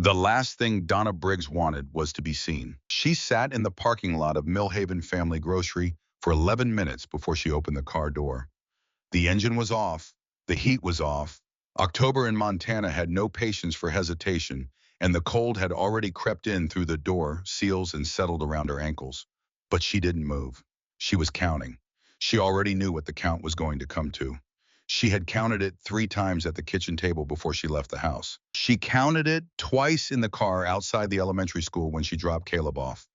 The last thing Donna Briggs wanted was to be seen. She sat in the parking lot of Millhaven Family Grocery for 11 minutes before she opened the car door. The engine was off, the heat was off. October in Montana had no patience for hesitation, and the cold had already crept in through the door seals and settled around her ankles. But she didn't move. She was counting. She already knew what the count was going to come to. She had counted it 3 times at the kitchen table before she left the house. She counted it twice in the car outside the elementary school when she dropped Caleb off.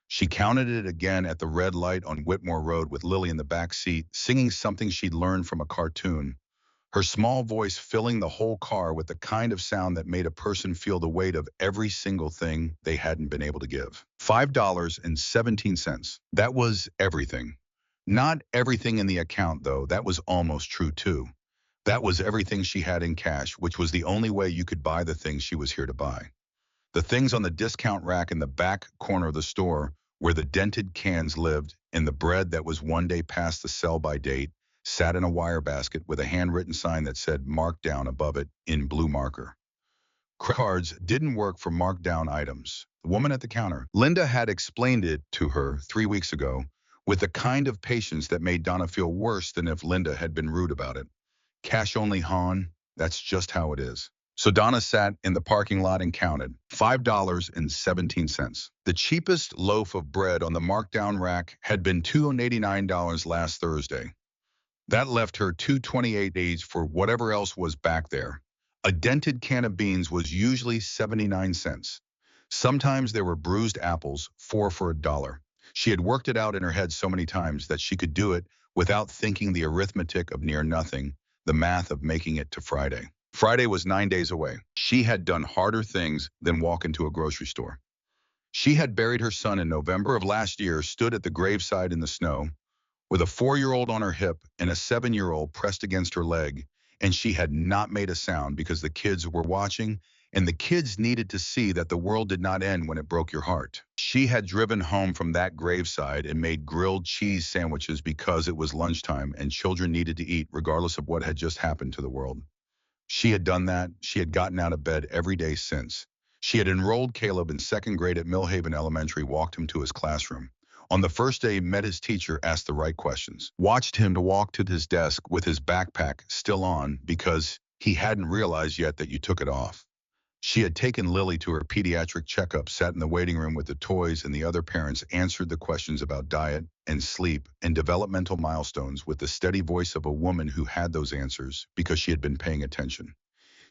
She counted it again at the red light on Whitmore Road with Lily in the back seat, singing something she'd learned from a cartoon, her small voice filling the whole car with the kind of sound that made a person feel the weight of every single thing they hadn't been able to give. $5.17. That was everything. Not everything in the account, though. That was almost true, too. That was everything she had in cash, which was the only way you could buy the things she was here to buy. The things on the discount rack in the back corner of the store where the dented cans lived, and the bread that was one day past the sell-by date sat in a wire basket with a handwritten sign that said "marked down" above it in blue marker. Credit cards didn't work for marked down items. The woman at the counter, Linda, had explained it to her 3 weeks ago with the kind of patience that made Donna feel worse than if Linda had been rude about it. Cash only, hon. That's just how it is. So Donna sat in the parking lot and counted $5.17. The cheapest loaf of bread on the markdown rack had been $289 last Thursday. That left her $228 for whatever else was back there. A dented can of beans was usually 79 cents. Sometimes there were bruised apples, 4 for $1. She had worked it out in her head so many times that she could do it without thinking the arithmetic of near nothing, the math of making it to Friday. Friday was 9 days away. She had done harder things than walk into a grocery store. She had buried her son in November of last year, stood at the graveside in the snow, with a 4-year-old on her hip and a 7-year-old pressed against her leg, and she had not made a sound because the kids were watching, and the kids needed to see that the world did not end when it broke your heart. She had driven home from that graveside and made grilled cheese sandwiches because it was lunchtime and children needed to eat regardless of what had just happened to the world. She had done that. She had gotten out of bed every day since. She had enrolled Caleb in 2nd grade at Millhaven Elementary, walked him to his classroom. On the first day, met his teacher, asked the right questions, watched him to walk to his desk with his backpack still on because he hadn't realized yet that you took it off. She had taken Lily to her pediatric checkup, sat in the waiting room with the toys, and the other parents answered the questions about diet and sleep and developmental milestones with the steady voice of a woman who had those answers because she had been paying attention.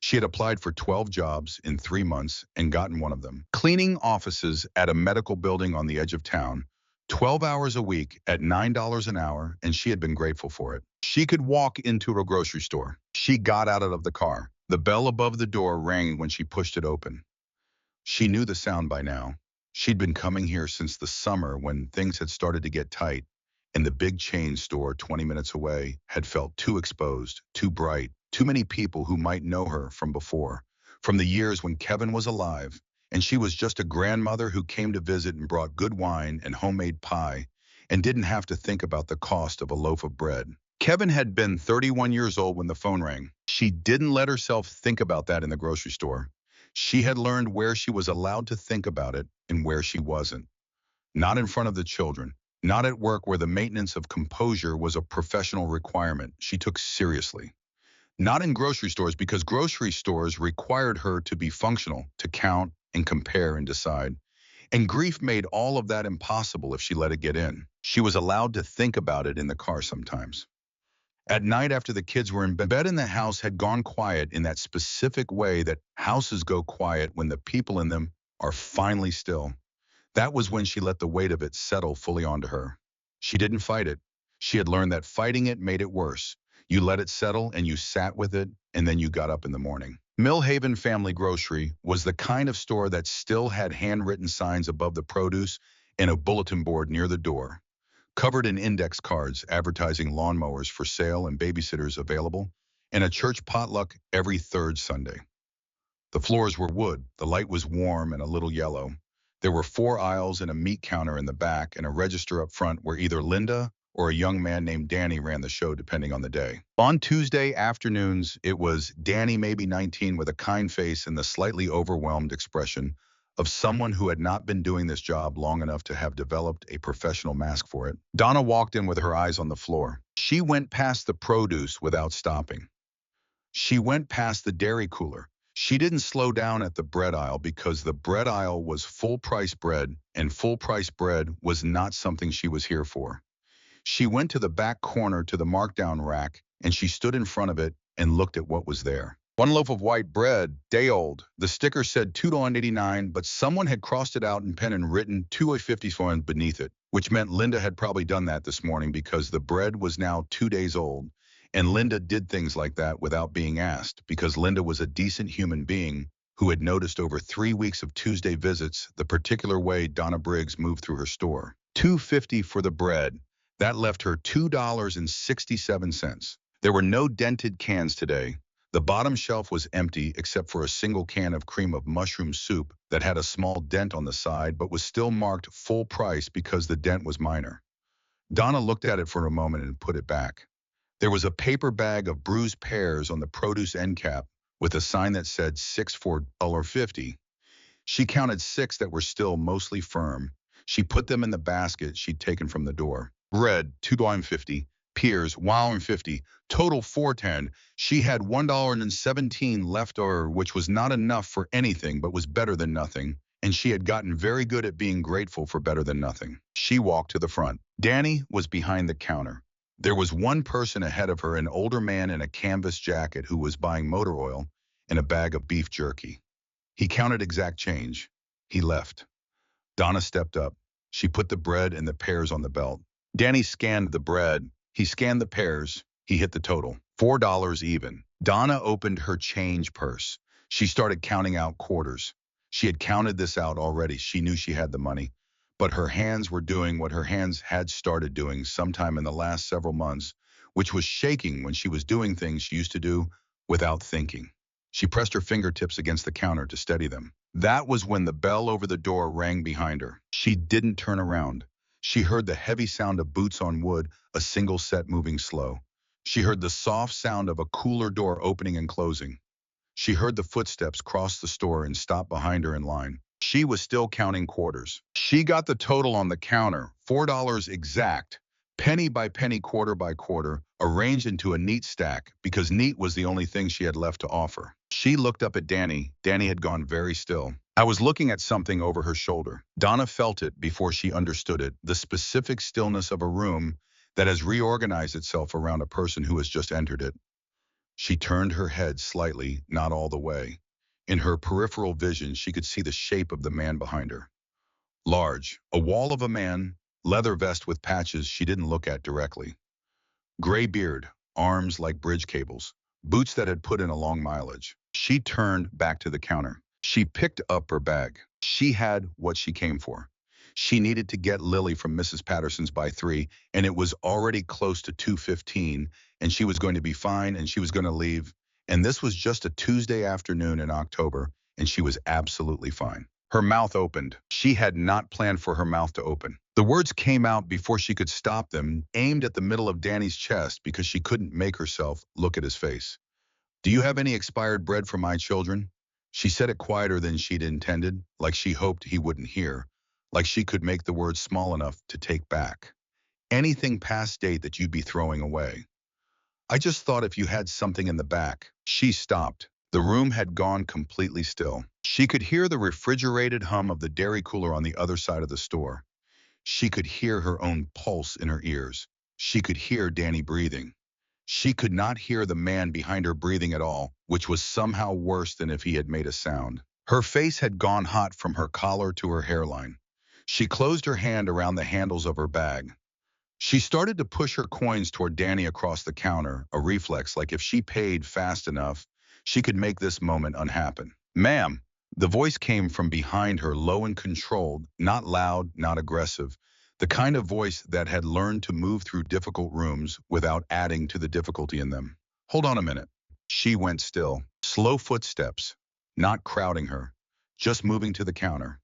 She had applied for 12 jobs in 3 months and gotten one of them. Cleaning offices at a medical building on the edge of town, 12 hours a week at $9 an hour, and she had been grateful for it. She could walk into a grocery store. She got out of the car. The bell above the door rang when she pushed it open. She knew the sound by now. She'd been coming here since the summer when things had started to get tight, and the big chain store 20 minutes away had felt too exposed, too bright, too many people who might know her from before, from the years when Kevin was alive, and she was just a grandmother who came to visit and brought good wine and homemade pie and didn't have to think about the cost of a loaf of bread. Kevin had been 31 years old when the phone rang. She didn't let herself think about that in the grocery store. She had learned where she was allowed to think about it and where she wasn't. Not in front of the children, not at work where the maintenance of composure was a professional requirement she took seriously. Not in grocery stores because grocery stores required her to be functional, to count and compare and decide. And grief made all of that impossible if she let it get in. She was allowed to think about it in the car sometimes. At night after the kids were in bed and the house had gone quiet in that specific way that houses go quiet when the people in them are finally still. That was when she let the weight of it settle fully onto her. She didn't fight it. She had learned that fighting it made it worse. You let it settle and you sat with it, and then you got up in the morning. Millhaven Family Grocery was the kind of store that still had handwritten signs above the produce and a bulletin board near the door, covered in index cards advertising lawnmowers for sale and babysitters available, and a church potluck every 3rd Sunday. The floors were wood, the light was warm and a little yellow. There were 4 aisles and a meat counter in the back and a register up front where either Linda or a young man named Danny ran the show depending on the day. On Tuesday afternoons, it was Danny, maybe 19, with a kind face and the slightly overwhelmed expression of someone who had not been doing this job long enough to have developed a professional mask for it. Donna walked in with her eyes on the floor. She went past the produce without stopping. She went past the dairy cooler. She didn't slow down at the bread aisle because the bread aisle was full-price bread, and full-price bread was not something she was here for. She went to the back corner to the markdown rack, and she stood in front of it and looked at what was there. One loaf of white bread, day old. The sticker said $2.89, but someone had crossed it out in pen and written $2.54 beneath it, which meant Linda had probably done that this morning because the bread was now 2 days old. And Linda did things like that without being asked because Linda was a decent human being who had noticed over 3 weeks of Tuesday visits the particular way Donna Briggs moved through her store. $2.50 for the bread. That left her $2.67. There were no dented cans today. The bottom shelf was empty except for a single can of cream of mushroom soup that had a small dent on the side but was still marked full price because the dent was minor. Donna looked at it for a moment and put it back. There was a paper bag of bruised pears on the produce end cap with a sign that said 6 for $1.50. She counted 6 that were still mostly firm. She put them in the basket she'd taken from the door. Bread, $2.50. Pears, $1.50. Total $4.10. She had $1.17 left over, which was not enough for anything but was better than nothing, and she had gotten very good at being grateful for better than nothing. She walked to the front. Danny was behind the counter. There was one person ahead of her, an older man in a canvas jacket who was buying motor oil and a bag of beef jerky. He counted exact change. He left. Donna stepped up. She put the bread and the pears on the belt. Danny scanned the bread. He scanned the pears. He hit the total. $4 even. Donna opened her change purse. She started counting out quarters. She had counted this out already. She knew she had the money. But her hands were doing what her hands had started doing sometime in the last several months, which was shaking when she was doing things she used to do without thinking. She pressed her fingertips against the counter to steady them. That was when the bell over the door rang behind her. She didn't turn around. She heard the heavy sound of boots on wood, a single set moving slow. She heard the soft sound of a cooler door opening and closing. She heard the footsteps cross the store and stop behind her in line. She was still counting quarters. She got the total on the counter, $4 exact, penny by penny, quarter by quarter, arranged into a neat stack because neat was the only thing she had left to offer. She looked up at Danny. Danny had gone very still. I was looking at something over her shoulder. Donna felt it before she understood it, the specific stillness of a room that has reorganized itself around a person who has just entered it. She turned her head slightly, not all the way. In her peripheral vision, she could see the shape of the man behind her. Large, a wall of a man, leather vest with patches she didn't look at directly. Gray beard, arms like bridge cables, boots that had put in a long mileage. She turned back to the counter. She picked up her bag. She had what she came for. She needed to get Lily from Mrs. Patterson's by 3, and it was already close to 2:15, and she was going to be fine, and she was going to leave. And this was just a Tuesday afternoon in October, and she was absolutely fine. Her mouth opened. She had not planned for her mouth to open. The words came out before she could stop them, aimed at the middle of Danny's chest because she couldn't make herself look at his face. "Do you have any expired bread for my children?" She said it quieter than she'd intended, like she hoped he wouldn't hear, like she could make the words small enough to take back. "Anything past date that you'd be throwing away. I just thought if you had something in the back." She stopped. The room had gone completely still. She could hear the refrigerated hum of the dairy cooler on the other side of the store. She could hear her own pulse in her ears. She could hear Danny breathing. She could not hear the man behind her breathing at all, which was somehow worse than if he had made a sound. Her face had gone hot from her collar to her hairline. She closed her hand around the handles of her bag. She started to push her coins toward Danny across the counter, a reflex like if she paid fast enough, she could make this moment unhappen. "Ma'am." The voice came from behind her, low and controlled, not loud, not aggressive. The kind of voice that had learned to move through difficult rooms without adding to the difficulty in them. "Hold on a minute." She went still. Slow footsteps, not crowding her, just moving to the counter.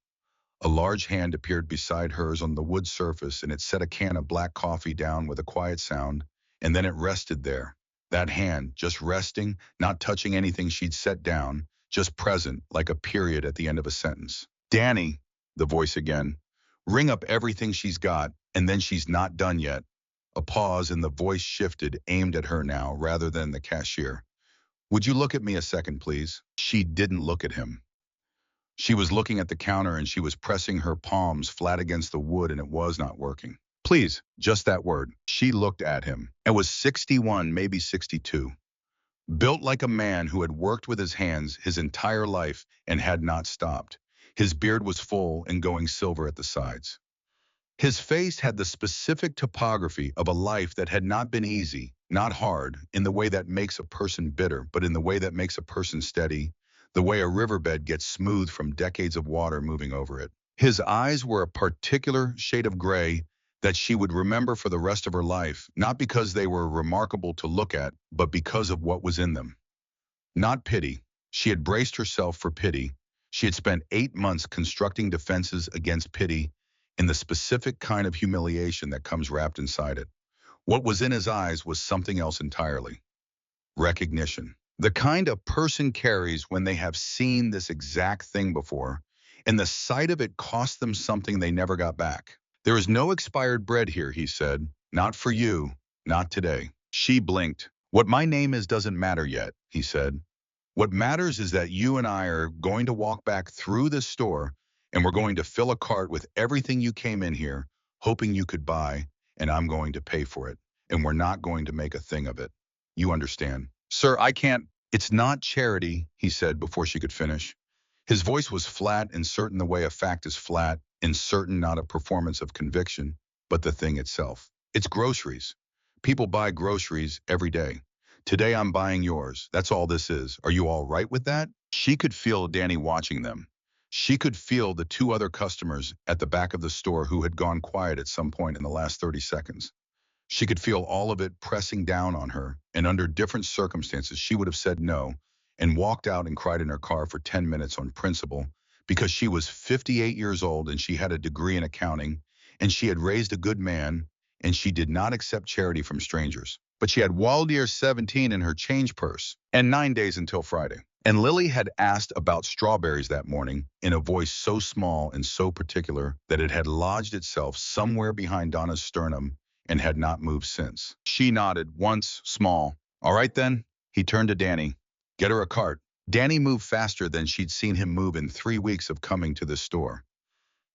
A large hand appeared beside hers on the wood surface, and it set a can of black coffee down with a quiet sound, and then it rested there. That hand, just resting, not touching anything she'd set down, just present, like a period at the end of a sentence. Danny, the voice again. Ring up everything she's got, and then she's not done yet. A pause, and the voice shifted, aimed at her now, rather than the cashier. Would you look at me a second, please? She didn't look at him. She was looking at the counter, and she was pressing her palms flat against the wood, and it was not working. Please, just that word. She looked at him. It was 61, maybe 62. Built like a man who had worked with his hands his entire life and had not stopped. His beard was full and going silver at the sides. His face had the specific topography of a life that had not been easy, not hard, in the way that makes a person bitter, but in the way that makes a person steady, the way a riverbed gets smooth from decades of water moving over it. His eyes were a particular shade of gray that she would remember for the rest of her life, not because they were remarkable to look at, but because of what was in them. Not pity. She had braced herself for pity. She had spent 8 months constructing defenses against pity in the specific kind of humiliation that comes wrapped inside it. What was in his eyes was something else entirely. Recognition. The kind a person carries when they have seen this exact thing before, and the sight of it cost them something they never got back. There is no expired bread here, he said. Not for you, not today. She blinked. What my name is doesn't matter yet, he said. What matters is that you and I are going to walk back through this store, and we're going to fill a cart with everything you came in here, hoping you could buy, and I'm going to pay for it, and we're not going to make a thing of it. You understand? Sir, I can't. It's not charity, he said before she could finish. His voice was flat and certain the way a fact is flat, and certain not a performance of conviction, but the thing itself. It's groceries. People buy groceries every day. Today I'm buying yours. That's all this is. Are you all right with that? She could feel Danny watching them. She could feel the two other customers at the back of the store who had gone quiet at some point in the last 30 seconds. She could feel all of it pressing down on her, and under different circumstances she would have said no and walked out and cried in her car for 10 minutes on principle because she was 58 years old and she had a degree in accounting and she had raised a good man and she did not accept charity from strangers. But she had Waldier 17 in her change purse and 9 days until Friday. And Lily had asked about strawberries that morning in a voice so small and so particular that it had lodged itself somewhere behind Donna's sternum and had not moved since. She nodded once, small. All right then, he turned to Danny. Get her a cart. Danny moved faster than she'd seen him move in 3 weeks of coming to the store.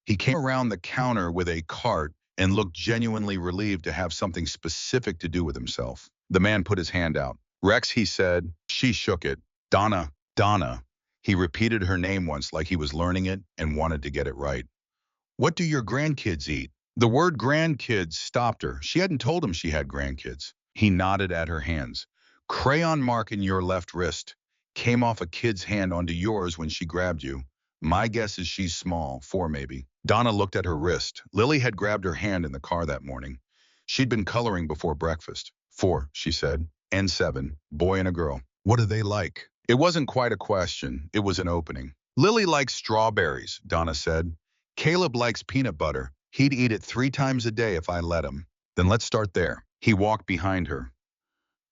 He came around the counter with a cart and looked genuinely relieved to have something specific to do with himself. The man put his hand out. Rex, he said. She shook it. Donna, Donna. He repeated her name once like he was learning it and wanted to get it right. What do your grandkids eat? The word grandkids stopped her. She hadn't told him she had grandkids. He nodded at her hands. Crayon mark in your left wrist. Came off a kid's hand onto yours when she grabbed you. My guess is she's small, 4 maybe. Donna looked at her wrist. Lily had grabbed her hand in the car that morning. She'd been coloring before breakfast. 4, she said. And 7, boy and a girl. What do they like? It wasn't quite a question. It was an opening. Lily likes strawberries, Donna said. Caleb likes peanut butter. He'd eat it 3 times a day if I let him. Then let's start there. He walked behind her.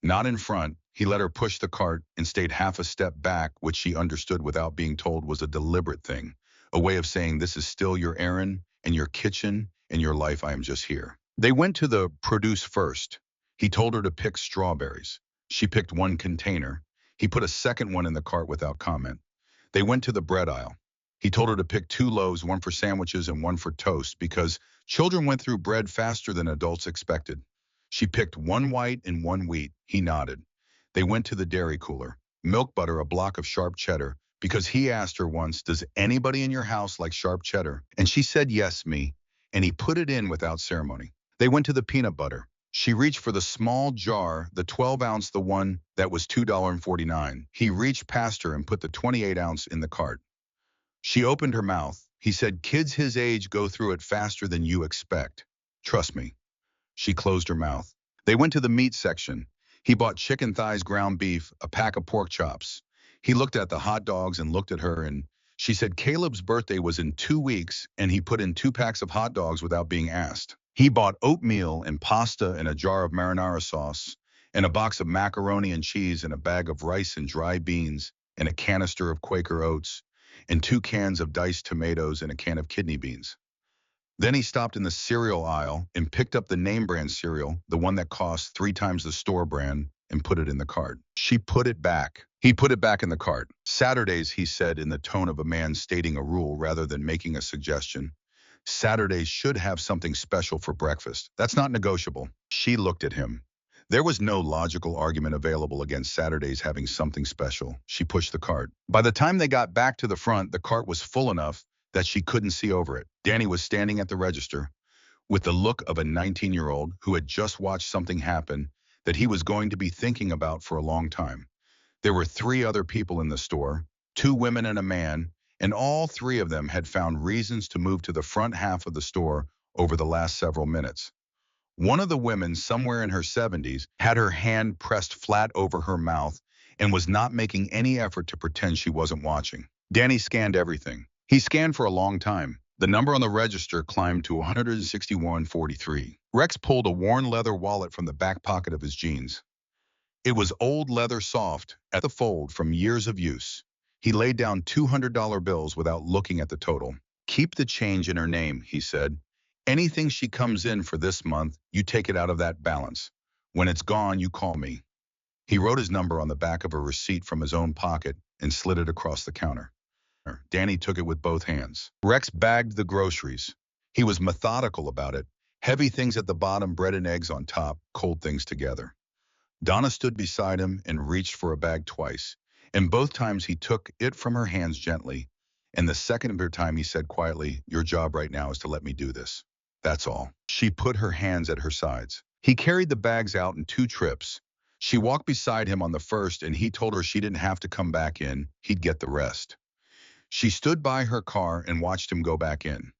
Not in front. He let her push the cart and stayed half a step back, which she understood without being told was a deliberate thing, a way of saying this is still your errand and your kitchen and your life. I am just here. They went to the produce first. He told her to pick strawberries. She picked 1 container. He put a second one in the cart without comment. They went to the bread aisle. He told her to pick 2 loaves, 1 for sandwiches and 1 for toast, because children went through bread faster than adults expected. She picked 1 white and 1 wheat. He nodded. They went to the dairy cooler. Milk butter, a block of sharp cheddar, because he asked her once, does anybody in your house like sharp cheddar? And she said, yes, me. And he put it in without ceremony. They went to the peanut butter. She reached for the small jar, the 12-ounce, the one that was $2.49. He reached past her and put the 28-ounce in the cart. She opened her mouth. He said, kids his age go through it faster than you expect. Trust me. She closed her mouth. They went to the meat section. He bought chicken thighs, ground beef, a pack of pork chops. He looked at the hot dogs and looked at her, and She said Caleb's birthday was in 2 weeks and he put in 2 packs of hot dogs without being asked. He bought oatmeal and pasta and a jar of marinara sauce and a box of macaroni and cheese and a bag of rice and dry beans and a canister of Quaker oats and 2 cans of diced tomatoes and a can of kidney beans. Then he stopped in the cereal aisle and picked up the name brand cereal, the one that cost 3 times the store brand, and put it in the cart. She put it back. He put it back in the cart. Saturdays, he said in the tone of a man stating a rule rather than making a suggestion. Saturdays should have something special for breakfast. That's not negotiable. She looked at him. There was no logical argument available against Saturdays having something special. She pushed the cart. By the time they got back to the front, the cart was full enough that she couldn't see over it. Danny was standing at the register with the look of a 19-year-old who had just watched something happen that he was going to be thinking about for a long time. There were 3 other people in the store, 2 women and a man, and all 3 of them had found reasons to move to the front half of the store over the last several minutes. One of the women, somewhere in her 70s, had her hand pressed flat over her mouth and was not making any effort to pretend she wasn't watching. Danny scanned everything. He scanned for a long time. The number on the register climbed to 161.43. Rex pulled a worn leather wallet from the back pocket of his jeans. It was old leather, soft at the fold from years of use. He laid down $200 bills without looking at the total. Keep the change in her name, he said. Anything she comes in for this month, you take it out of that balance. When it's gone, you call me. He wrote his number on the back of a receipt from his own pocket and slid it across the counter. Danny took it with both hands. Rex bagged the groceries. He was methodical about it. Heavy things at the bottom, bread and eggs on top, cold things together. Donna stood beside him and reached for a bag twice, and both times he took it from her hands gently, and the second time he said quietly, "Your job right now is to let me do this. That's all." She put her hands at her sides. He carried the bags out in 2 trips. She walked beside him on the first, and he told her she didn't have to come back in. He'd get the rest. She stood by her car and watched him go back in.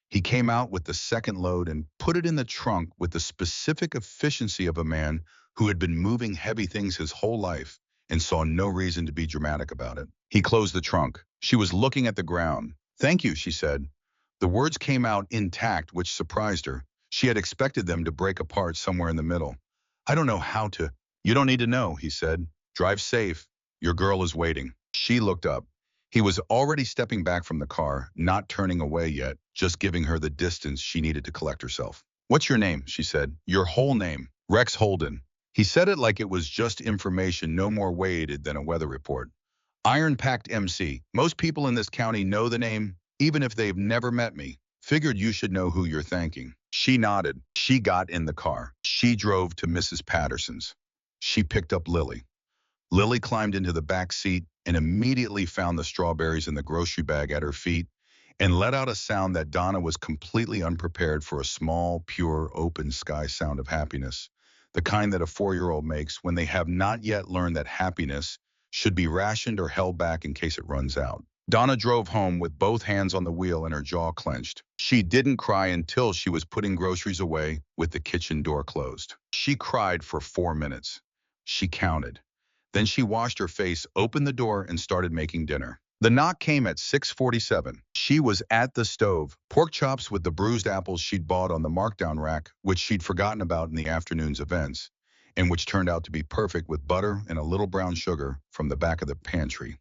He came out with the second load and put it in the trunk with the specific efficiency of a man who had been moving heavy things his whole life and saw no reason to be dramatic about it. He closed the trunk. She was looking at the ground. "Thank you," she said. The words came out intact, which surprised her. She had expected them to break apart somewhere in the middle. "I don't know how to." "You don't need to know," he said. "Drive safe. Your girl is waiting." She looked up. He was already stepping back from the car, not turning away yet, just giving her the distance she needed to collect herself. "What's your name?" she said. "Your whole name." "Rex Holden." He said it like it was just information no more weighted than a weather report. "Iron-packed MC. Most people in this county know the name, even if they've never met me. Figured you should know who you're thanking." She nodded. She got in the car. She drove to Mrs. Patterson's. She picked up Lily. Lily climbed into the back seat and immediately found the strawberries in the grocery bag at her feet and let out a sound that Donna was completely unprepared for. A small, pure, open sky sound of happiness, the kind that a 4-year-old makes when they have not yet learned that happiness should be rationed or held back in case it runs out. Donna drove home with both hands on the wheel and her jaw clenched. She didn't cry until she was putting groceries away with the kitchen door closed. She cried for 4 minutes. She counted. Then she washed her face, opened the door, and started making dinner. The knock came at 6:47. She was at the stove. Pork chops with the bruised apples she'd bought on the markdown rack, which she'd forgotten about in the afternoon's events, and which turned out to be perfect with butter and a little brown sugar from the back of the pantry.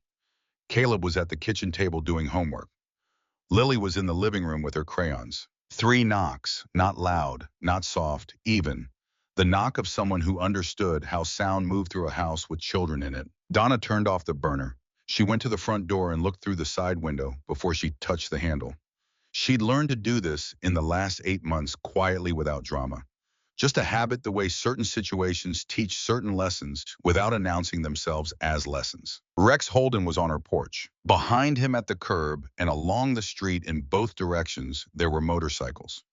Caleb was at the kitchen table doing homework. Lily was in the living room with her crayons. 3 knocks, not loud, not soft, even. The knock of someone who understood how sound moved through a house with children in it. Donna turned off the burner. She went to the front door and looked through the side window before she touched the handle. She'd learned to do this in the last 8 months quietly without drama. Just a habit, the way certain situations teach certain lessons without announcing themselves as lessons. Rex Holden was on her porch. Behind him at the curb and along the street in both directions, there were motorcycles.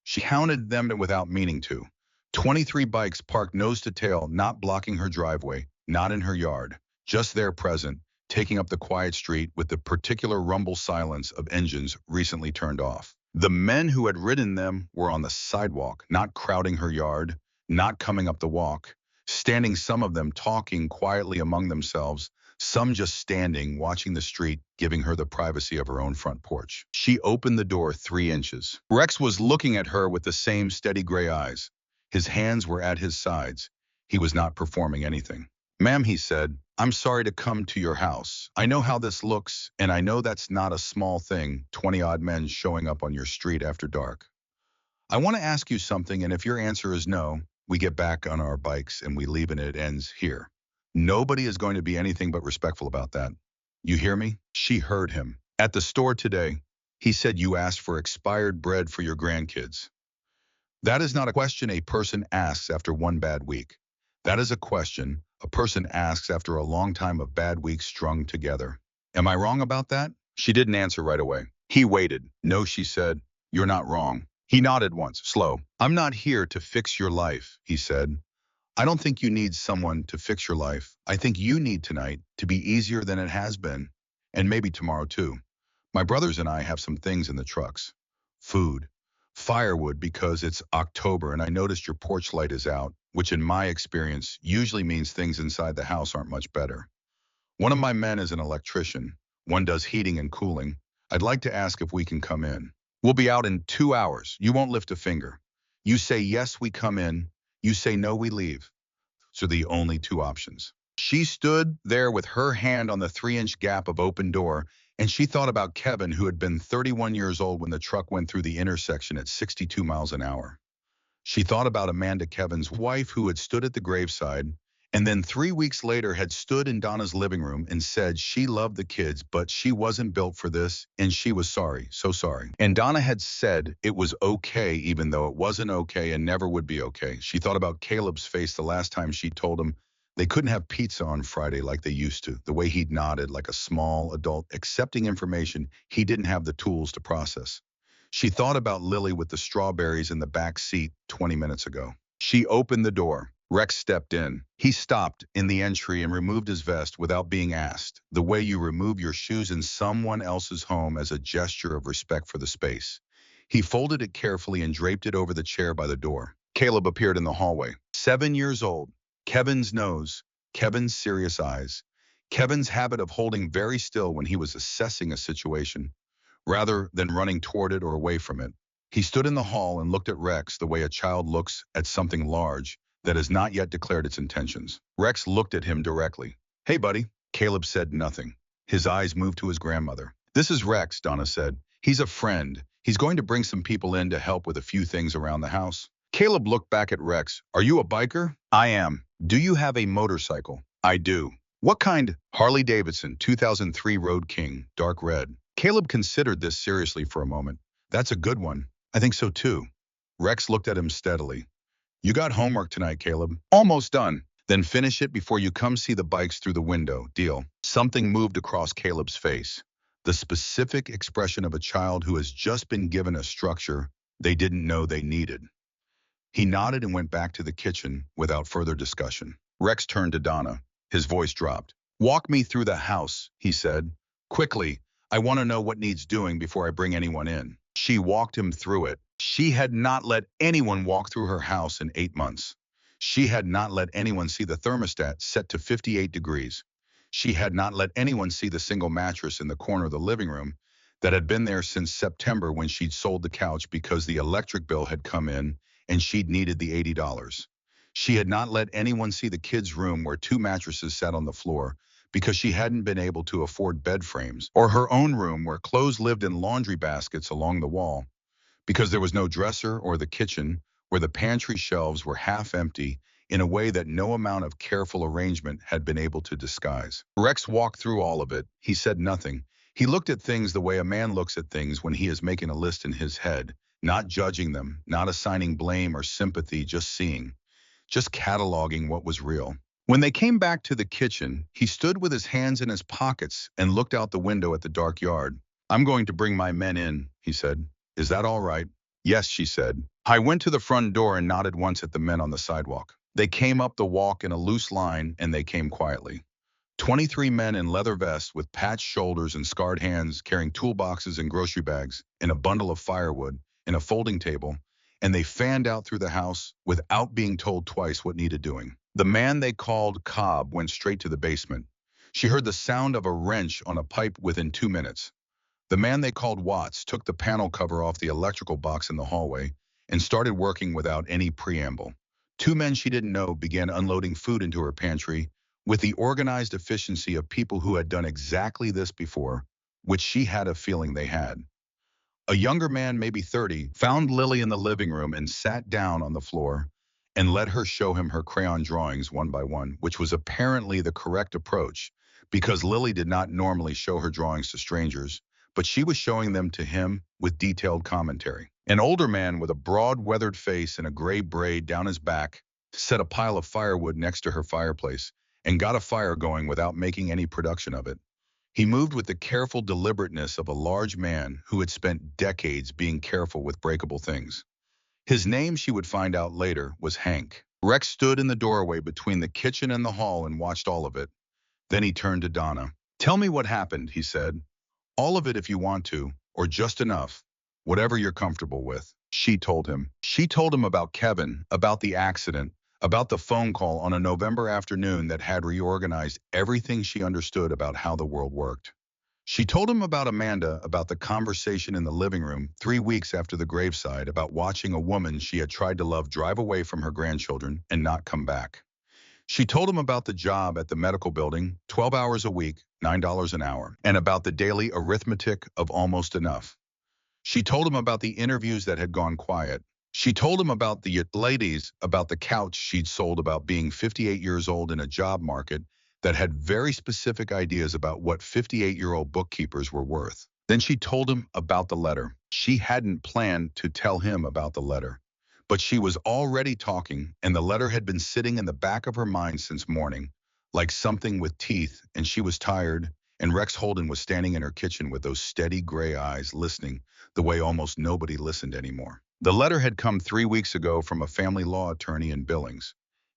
She counted them without meaning to. 23 bikes parked nose to tail, not blocking her driveway, not in her yard, just there present, taking up the quiet street with the particular rumble silence of engines recently turned off. The men who had ridden them were on the sidewalk, not crowding her yard, not coming up the walk, standing, some of them talking quietly among themselves, some just standing, watching the street, giving her the privacy of her own front porch. She opened the door 3 inches. Rex was looking at her with the same steady gray eyes. His hands were at his sides. He was not performing anything. "Ma'am," he said, "I'm sorry to come to your house. I know how this looks, and I know that's not a small thing, 20-odd men showing up on your street after dark. I want to ask you something, and if your answer is no, we get back on our bikes and we leave and it ends here. Nobody is going to be anything but respectful about that. You hear me?" She heard him. "At the store today, he said you asked for expired bread for your grandkids. That is not a question a person asks after one bad week. That is a question a person asks after a long time of bad weeks strung together. Am I wrong about that?" She didn't answer right away. He waited. "No," she said. "You're not wrong." He nodded once, slow. "I'm not here to fix your life," he said. "I don't think you need someone to fix your life. I think you need tonight to be easier than it has been, and maybe tomorrow too. My brothers and I have some things in the trucks. Food, firewood because it's October and I noticed your porch light is out, which in my experience usually means things inside the house aren't much better. One of my men is an electrician. One does heating and cooling. I'd like to ask if we can come in. We'll be out in 2 hours. You won't lift a finger. You say yes, we come in. You say no, we leave. So the only two options." She stood there with her hand on the 3-inch gap of open door, and she thought about Kevin, who had been 31 years old when the truck went through the intersection at 62 miles an hour. She thought about Amanda, Kevin's wife, who had stood at the graveside, and then 3 weeks later had stood in Donna's living room and said she loved the kids, but she wasn't built for this, and she was sorry, so sorry. And Donna had said it was okay, even though it wasn't okay and never would be okay. She thought about Caleb's face the last time she told him they couldn't have pizza on Friday like they used to, the way he'd nodded like a small adult accepting information he didn't have the tools to process. She thought about Lily with the strawberries in the back seat 20 minutes ago. She opened the door. Rex stepped in. He stopped in the entry and removed his vest without being asked, the way you remove your shoes in someone else's home as a gesture of respect for the space. He folded it carefully and draped it over the chair by the door. Caleb appeared in the hallway. 7 years old. Kevin's nose. Kevin's serious eyes. Kevin's habit of holding very still when he was assessing a situation, rather than running toward it or away from it. He stood in the hall and looked at Rex the way a child looks at something large that has not yet declared its intentions. Rex looked at him directly. "Hey, buddy." Caleb said nothing. His eyes moved to his grandmother. "This is Rex," Donna said. "He's a friend. He's going to bring some people in to help with a few things around the house." Caleb looked back at Rex. "Are you a biker?" "I am." "Do you have a motorcycle?" "I do." "What kind?" "Harley Davidson, 2003 Road King, dark red." Caleb considered this seriously for a moment. "That's a good one." "I think so too." Rex looked at him steadily. "You got homework tonight, Caleb." "Almost done." "Then finish it before you come see the bikes through the window. Deal?" Something moved across Caleb's face. The specific expression of a child who has just been given a structure they didn't know they needed. He nodded and went back to the kitchen without further discussion. Rex turned to Donna. His voice dropped. "Walk me through the house," he said. "Quickly. I want to know what needs doing before I bring anyone in." She walked him through it. She had not let anyone walk through her house in 8 months. She had not let anyone see the thermostat set to 58 degrees. She had not let anyone see the single mattress in the corner of the living room that had been there since September when she'd sold the couch because the electric bill had come in and she'd needed the $80. She had not let anyone see the kids' room where 2 mattresses sat on the floor because she hadn't been able to afford bed frames, or her own room where clothes lived in laundry baskets along the wall, because there was no dresser, or the kitchen where the pantry shelves were half empty in a way that no amount of careful arrangement had been able to disguise. Rex walked through all of it. He said nothing. He looked at things the way a man looks at things when he is making a list in his head, not judging them, not assigning blame or sympathy, just seeing, just cataloging what was real. When they came back to the kitchen, he stood with his hands in his pockets and looked out the window at the dark yard. "I'm going to bring my men in," he said. "Is that all right?" "Yes," she said. I went to the front door and nodded once at the men on the sidewalk. They came up the walk in a loose line, and they came quietly. 23 men in leather vests with patched shoulders and scarred hands, carrying toolboxes and grocery bags, and a bundle of firewood, and a folding table, and they fanned out through the house without being told twice what needed doing. The man they called Cobb went straight to the basement. She heard the sound of a wrench on a pipe within 2 minutes. The man they called Watts took the panel cover off the electrical box in the hallway and started working without any preamble. Two men she didn't know began unloading food into her pantry with the organized efficiency of people who had done exactly this before, which she had a feeling they had. A younger man, maybe 30, found Lily in the living room and sat down on the floor and let her show him her crayon drawings one by one, which was apparently the correct approach because Lily did not normally show her drawings to strangers, but she was showing them to him with detailed commentary. An older man with a broad, weathered face and a gray braid down his back set a pile of firewood next to her fireplace and got a fire going without making any production of it. He moved with the careful deliberateness of a large man who had spent decades being careful with breakable things. His name, she would find out later, was Hank. Rex stood in the doorway between the kitchen and the hall and watched all of it. Then he turned to Donna. "Tell me what happened," he said. "All of it if you want to, or just enough. Whatever you're comfortable with." She told him. She told him about Kevin, about the accident, about the phone call on a November afternoon that had reorganized everything she understood about how the world worked. She told him about Amanda, about the conversation in the living room 3 weeks after the graveside, about watching a woman she had tried to love drive away from her grandchildren and not come back. She told him about the job at the medical building, 12 hours a week, $9 an hour, and about the daily arithmetic of almost enough. She told him about the interviews that had gone quiet. She told him about the ladies, about the couch she'd sold, about being 58 years old in a job market that had very specific ideas about what 58-year-old bookkeepers were worth. Then she told him about the letter. She hadn't planned to tell him about the letter, but she was already talking, and the letter had been sitting in the back of her mind since morning, like something with teeth, and she was tired, and Rex Holden was standing in her kitchen with those steady gray eyes listening the way almost nobody listened anymore. The letter had come 3 weeks ago from a family law attorney in Billings.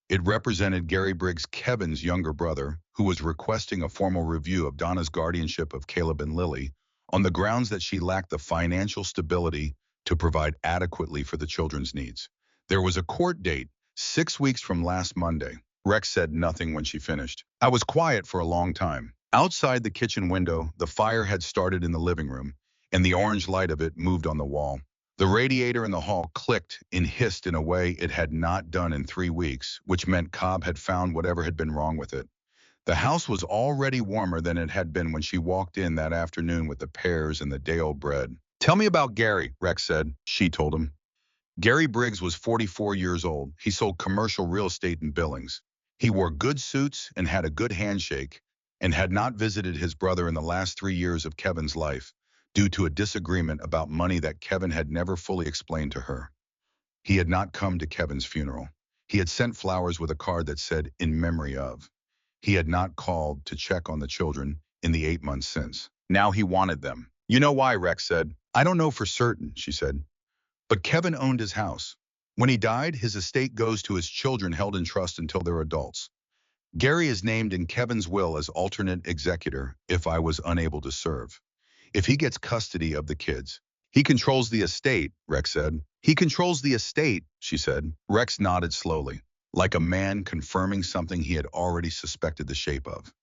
It represented Gary Briggs, Kevin's younger brother, who was requesting a formal review of Donna's guardianship of Caleb and Lily on the grounds that she lacked the financial stability to provide adequately for the children's needs. There was a court date 6 weeks from last Monday. Rex said nothing when she finished. "I was quiet for a long time." Outside the kitchen window, the fire had started in the living room, and the orange light of it moved on the wall. The radiator in the hall clicked and hissed in a way it had not done in 3 weeks, which meant Cobb had found whatever had been wrong with it. The house was already warmer than it had been when she walked in that afternoon with the pears and the day-old bread. "Tell me about Gary," Rex said. She told him. Gary Briggs was 44 years old. He sold commercial real estate in Billings. He wore good suits and had a good handshake, and had not visited his brother in the last 3 years of Kevin's life, due to a disagreement about money that Kevin had never fully explained to her. He had not come to Kevin's funeral. He had sent flowers with a card that said, "In memory of." He had not called to check on the children in the 8 months since. Now he wanted them. "You know why," Rex said. "I don't know for certain," she said. "But Kevin owned his house. When he died, his estate goes to his children held in trust until they're adults. Gary is named in Kevin's will as alternate executor if I was unable to serve. If he gets custody of the kids, he controls the estate," Rex said. "He controls the estate," she said. Rex nodded slowly, like a man confirming something he had already suspected the shape of.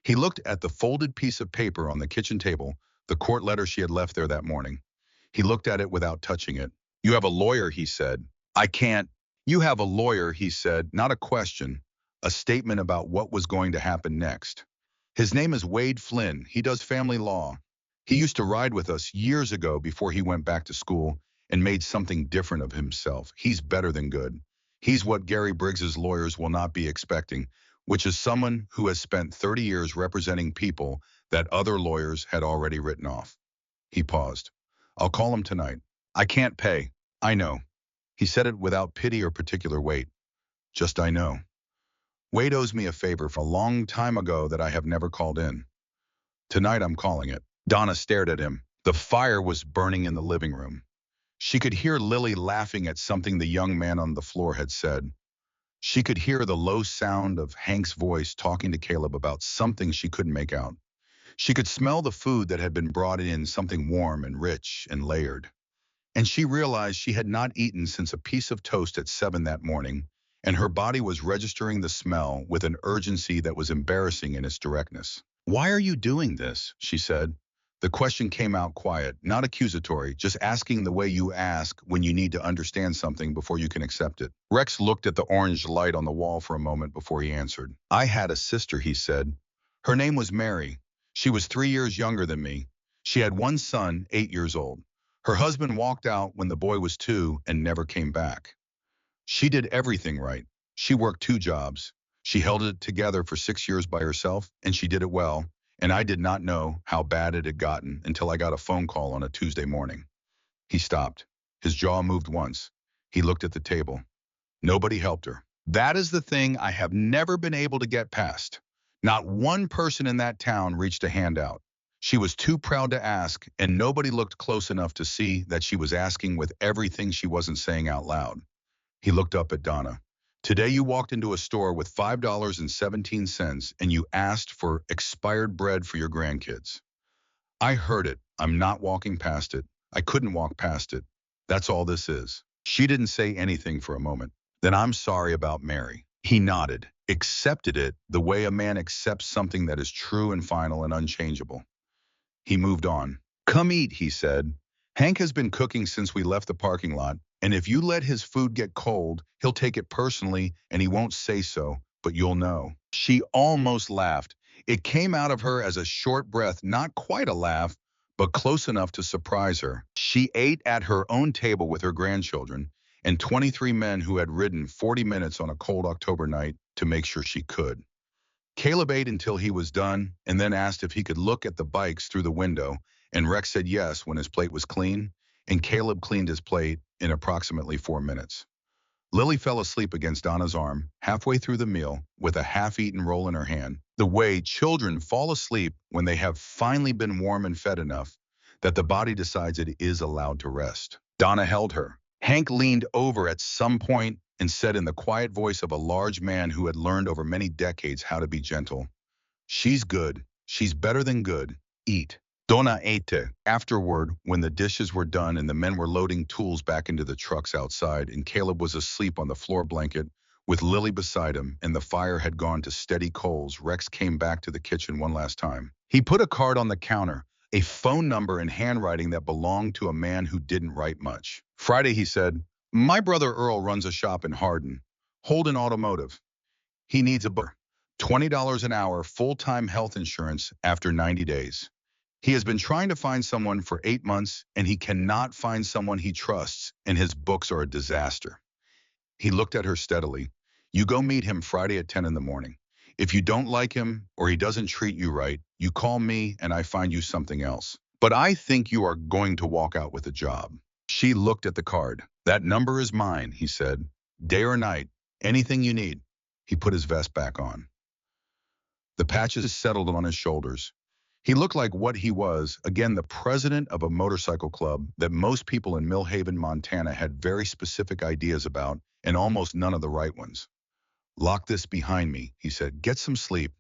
He looked at the folded piece of paper on the kitchen table, the court letter she had left there that morning. He looked at it without touching it. "You have a lawyer," he said. "I can't." "You have a lawyer," he said, not a question, a statement about what was going to happen next. "His name is Wade Flynn. He does family law. He used to ride with us years ago before he went back to school and made something different of himself. He's better than good. He's what Gary Briggs's lawyers will not be expecting, which is someone who has spent 30 years representing people that other lawyers had already written off." He paused. "I'll call him tonight. I can't pay. I know." He said it without pity or particular weight. "Just I know. Wade owes me a favor from a long time ago that I have never called in. Tonight I'm calling it." Donna stared at him. The fire was burning in the living room. She could hear Lily laughing at something the young man on the floor had said. She could hear the low sound of Hank's voice talking to Caleb about something she couldn't make out. She could smell the food that had been brought in, something warm and rich and layered. And she realized she had not eaten since a piece of toast at 7 that morning, and her body was registering the smell with an urgency that was embarrassing in its directness. "Why are you doing this?" she said. The question came out quiet, not accusatory, just asking the way you ask when you need to understand something before you can accept it. Rex looked at the orange light on the wall for a moment before he answered. "I had a sister," he said. "Her name was Mary. She was 3 years younger than me. She had one son, 8 years old. Her husband walked out when the boy was 2 and never came back. She did everything right. She worked 2 jobs. She held it together for 6 years by herself, and she did it well. And I did not know how bad it had gotten until I got a phone call on a Tuesday morning." He stopped. His jaw moved once. He looked at the table. Nobody helped her. That is the thing I have never been able to get past. Not one person in that town reached a hand out. She was too proud to ask, and nobody looked close enough to see that she was asking with everything she wasn't saying out loud. He looked up at Donna. "Today you walked into a store with $5.17 and you asked for expired bread for your grandkids." "I heard it. I'm not walking past it. I couldn't walk past it. That's all this is." She didn't say anything for a moment. "Then I'm sorry about Mary." He nodded, accepted it the way a man accepts something that is true and final and unchangeable. He moved on. "Come eat," he said. "Hank has been cooking since we left the parking lot, and if you let his food get cold, he'll take it personally and he won't say so, but you'll know." She almost laughed. It came out of her as a short breath, not quite a laugh, but close enough to surprise her. She ate at her own table with her grandchildren and 23 men who had ridden 40 minutes on a cold October night to make sure she could. Caleb ate until he was done and then asked if he could look at the bikes through the window, and Rex said yes when his plate was clean, and Caleb cleaned his plate in approximately 4 minutes. Lily fell asleep against Donna's arm halfway through the meal with a half-eaten roll in her hand, the way children fall asleep when they have finally been warm and fed enough that the body decides it is allowed to rest. Donna held her. Hank leaned over at some point and said in the quiet voice of a large man who had learned over many decades how to be gentle, "She's good. She's better than good. Eat." Donna ate. Afterward, when the dishes were done and the men were loading tools back into the trucks outside and Caleb was asleep on the floor blanket with Lily beside him and the fire had gone to steady coals, Rex came back to the kitchen one last time. He put a card on the counter, a phone number in handwriting that belonged to a man who didn't write much. "Friday," he said, "my brother Earl runs a shop in Hardin, Holden Automotive. He needs a booker. $20 an hour, full-time health insurance after 90 days. He has been trying to find someone for 8 months, and he cannot find someone he trusts, and his books are a disaster." He looked at her steadily. "You go meet him Friday at 10 in the morning. If you don't like him or he doesn't treat you right, you call me and I find you something else. But I think you are going to walk out with a job." She looked at the card. "That number is mine," he said. "Day or night, anything you need." He put his vest back on. The patches settled on his shoulders. He looked like what he was, again, the president of a motorcycle club that most people in Millhaven, Montana had very specific ideas about and almost none of the right ones. "Lock this behind me," he said. "Get some sleep.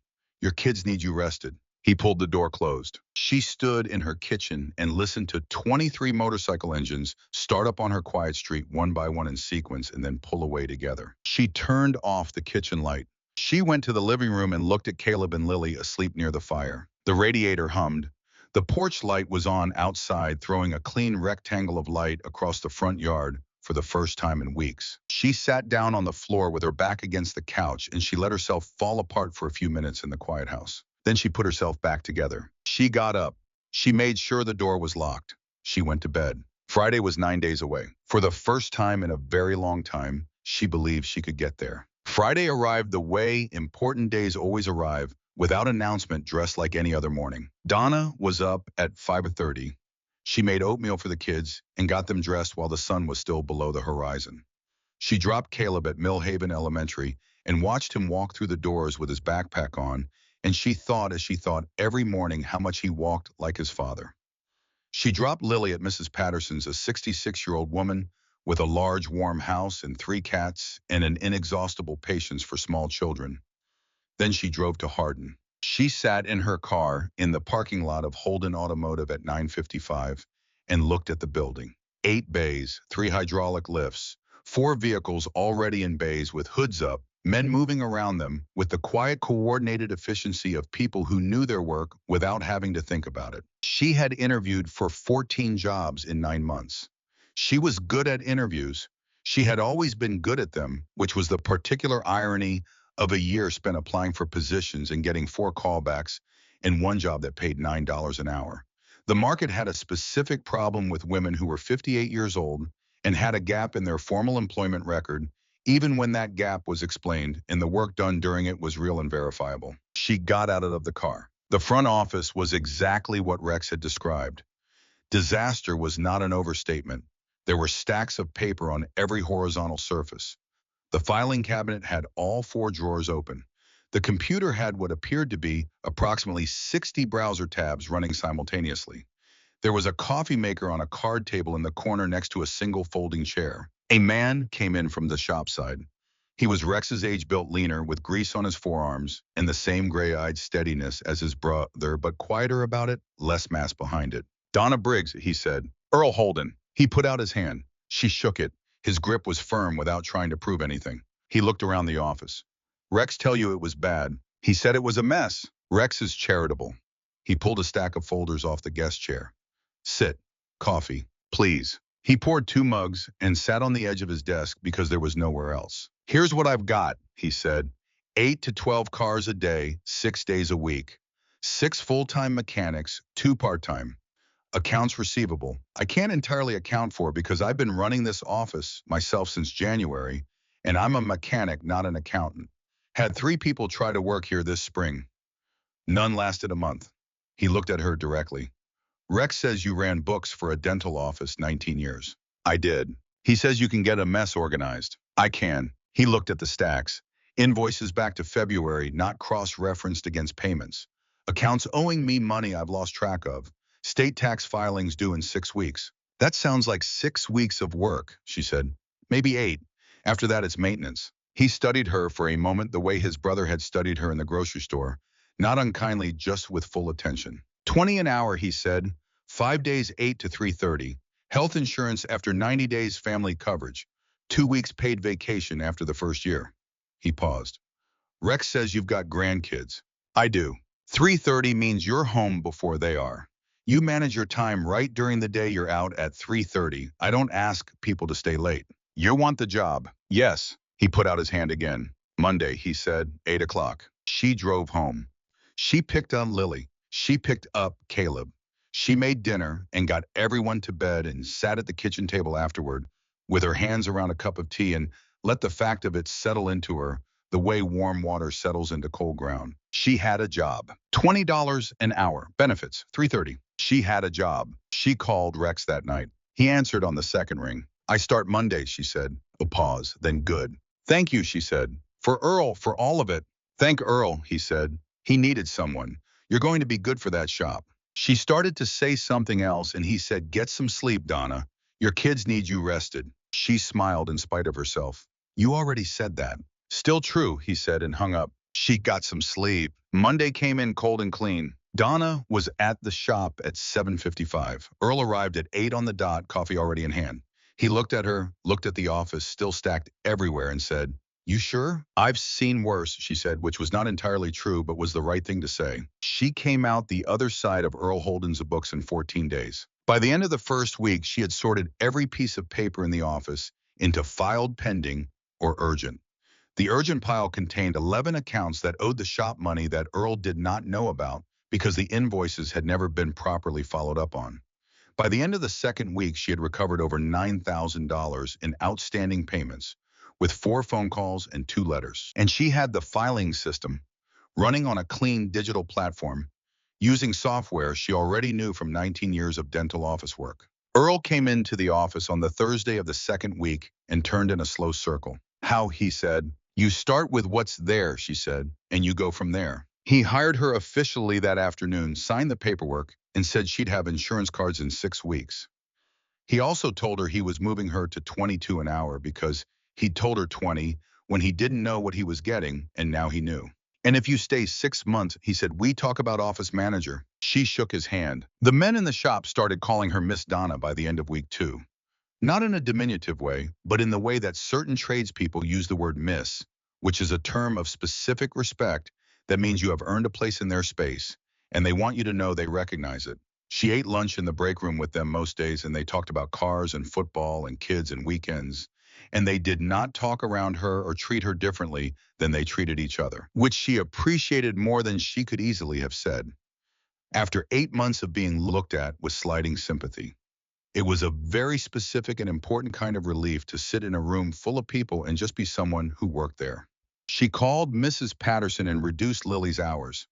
Your kids need you rested." He pulled the door closed. She stood in her kitchen and listened to 23 motorcycle engines start up on her quiet street one by one in sequence and then pull away together. She turned off the kitchen light. She went to the living room and looked at Caleb and Lily asleep near the fire. The radiator hummed. The porch light was on outside, throwing a clean rectangle of light across the front yard for the first time in weeks. She sat down on the floor with her back against the couch and she let herself fall apart for a few minutes in the quiet house. Then she put herself back together. She got up. She made sure the door was locked. She went to bed. Friday was 9 days away. For the first time in a very long time, she believed she could get there. Friday arrived the way important days always arrive, without announcement, dressed like any other morning. Donna was up at 5:30. She made oatmeal for the kids and got them dressed while the sun was still below the horizon. She dropped Caleb at Millhaven Elementary and watched him walk through the doors with his backpack on, and she thought as she thought every morning how much he walked like his father. She dropped Lily at Mrs. Patterson's, a 66-year-old woman with a large warm house and 3 cats and an inexhaustible patience for small children. Then she drove to Hardin. She sat in her car in the parking lot of Holden Automotive at 9:55 and looked at the building. 8 bays, 3 hydraulic lifts, 4 vehicles already in bays with hoods up, men moving around them with the quiet, coordinated efficiency of people who knew their work without having to think about it. She had interviewed for 14 jobs in 9 months. She was good at interviews. She had always been good at them, which was the particular irony of a year spent applying for positions and getting 4 callbacks and one job that paid $9 an hour. The market had a specific problem with women who were 58 years old and had a gap in their formal employment record, even when that gap was explained and the work done during it was real and verifiable. She got out of the car. The front office was exactly what Rex had described. Disaster was not an overstatement. There were stacks of paper on every horizontal surface. The filing cabinet had all 4 drawers open. The computer had what appeared to be approximately 60 browser tabs running simultaneously. There was a coffee maker on a card table in the corner next to a single folding chair. A man came in from the shop side. He was Rex's age, built leaner, with grease on his forearms and the same gray-eyed steadiness as his brother, but quieter about it, less mass behind it. Donna Briggs, he said. Earl Holden. He put out his hand. She shook it. His grip was firm without trying to prove anything. He looked around the office. Rex tell you it was bad. He said it was a mess. Rex is charitable. He pulled a stack of folders off the guest chair. Sit. Coffee. Please. He poured 2 mugs and sat on the edge of his desk because there was nowhere else. Here's what I've got, he said. 8 to 12 cars a day, 6 days a week. 6 full-time mechanics, 2 part-time. Accounts receivable. I can't entirely account for because I've been running this office myself since January, and I'm a mechanic, not an accountant. Had 3 people try to work here this spring. None lasted a month. He looked at her directly. Rex says you ran books for a dental office 19 years. I did. He says you can get a mess organized. I can. He looked at the stacks. Invoices back to February, not cross-referenced against payments. Accounts owing me money I've lost track of. State tax filings due in 6 weeks. That sounds like 6 weeks of work, she said. Maybe 8. After that, it's maintenance. He studied her for a moment the way his brother had studied her in the grocery store, not unkindly, just with full attention. 20 an hour, he said. 5 days, 8 to 3:30. Health insurance after 90 days, family coverage. 2 weeks paid vacation after the first year. He paused. Rex says you've got grandkids. I do. 3:30 means you're home before they are. You manage your time right during the day. You're out at 3:30. I don't ask people to stay late. You want the job? Yes. He put out his hand again. Monday, he said, 8 o'clock. She drove home. She picked up Lily. She picked up Caleb. She made dinner and got everyone to bed and sat at the kitchen table afterward with her hands around a cup of tea and let the fact of it settle into her the way warm water settles into cold ground. She had a job. $20 an hour. Benefits. 3:30. She had a job. She called Rex that night. He answered on the second ring. I start Monday, she said. A pause, then good. Thank you, she said. For Earl, for all of it. Thank Earl, he said. He needed someone. You're going to be good for that shop. She started to say something else, and he said, get some sleep, Donna. Your kids need you rested. She smiled in spite of herself. You already said that. Still true, he said and hung up. She got some sleep. Monday came in cold and clean. Donna was at the shop at 7:55. Earl arrived at 8 on the dot, coffee already in hand. He looked at her, looked at the office, still stacked everywhere, and said, you sure? I've seen worse, she said, which was not entirely true, but was the right thing to say. She came out the other side of Earl Holden's books in 14 days. By the end of the first week, she had sorted every piece of paper in the office into filed pending or urgent. The urgent pile contained 11 accounts that owed the shop money that Earl did not know about because the invoices had never been properly followed up on. By the end of the second week, she had recovered over $9,000 in outstanding payments, with 4 phone calls and 2 letters. And she had the filing system running on a clean digital platform, using software she already knew from 19 years of dental office work. Earl came into the office on the Thursday of the second week and turned in a slow circle. How, he said. You start with what's there, she said, and you go from there. He hired her officially that afternoon, signed the paperwork, and said she'd have insurance cards in 6 weeks. He also told her he was moving her to 22 an hour because he'd told her 20 when he didn't know what he was getting, and now he knew. And if you stay 6 months, he said, we talk about office manager. She shook his hand. The men in the shop started calling her Miss Donna by the end of week 2. Not in a diminutive way, but in the way that certain tradespeople use the word miss, which is a term of specific respect that means you have earned a place in their space, and they want you to know they recognize it. She ate lunch in the break room with them most days, and they talked about cars and football and kids and weekends. And they did not talk around her or treat her differently than they treated each other, which she appreciated more than she could easily have said. After 8 months of being looked at with sliding sympathy, it was a very specific and important kind of relief to sit in a room full of people and just be someone who worked there. She called Mrs. Patterson and reduced Lily's hours.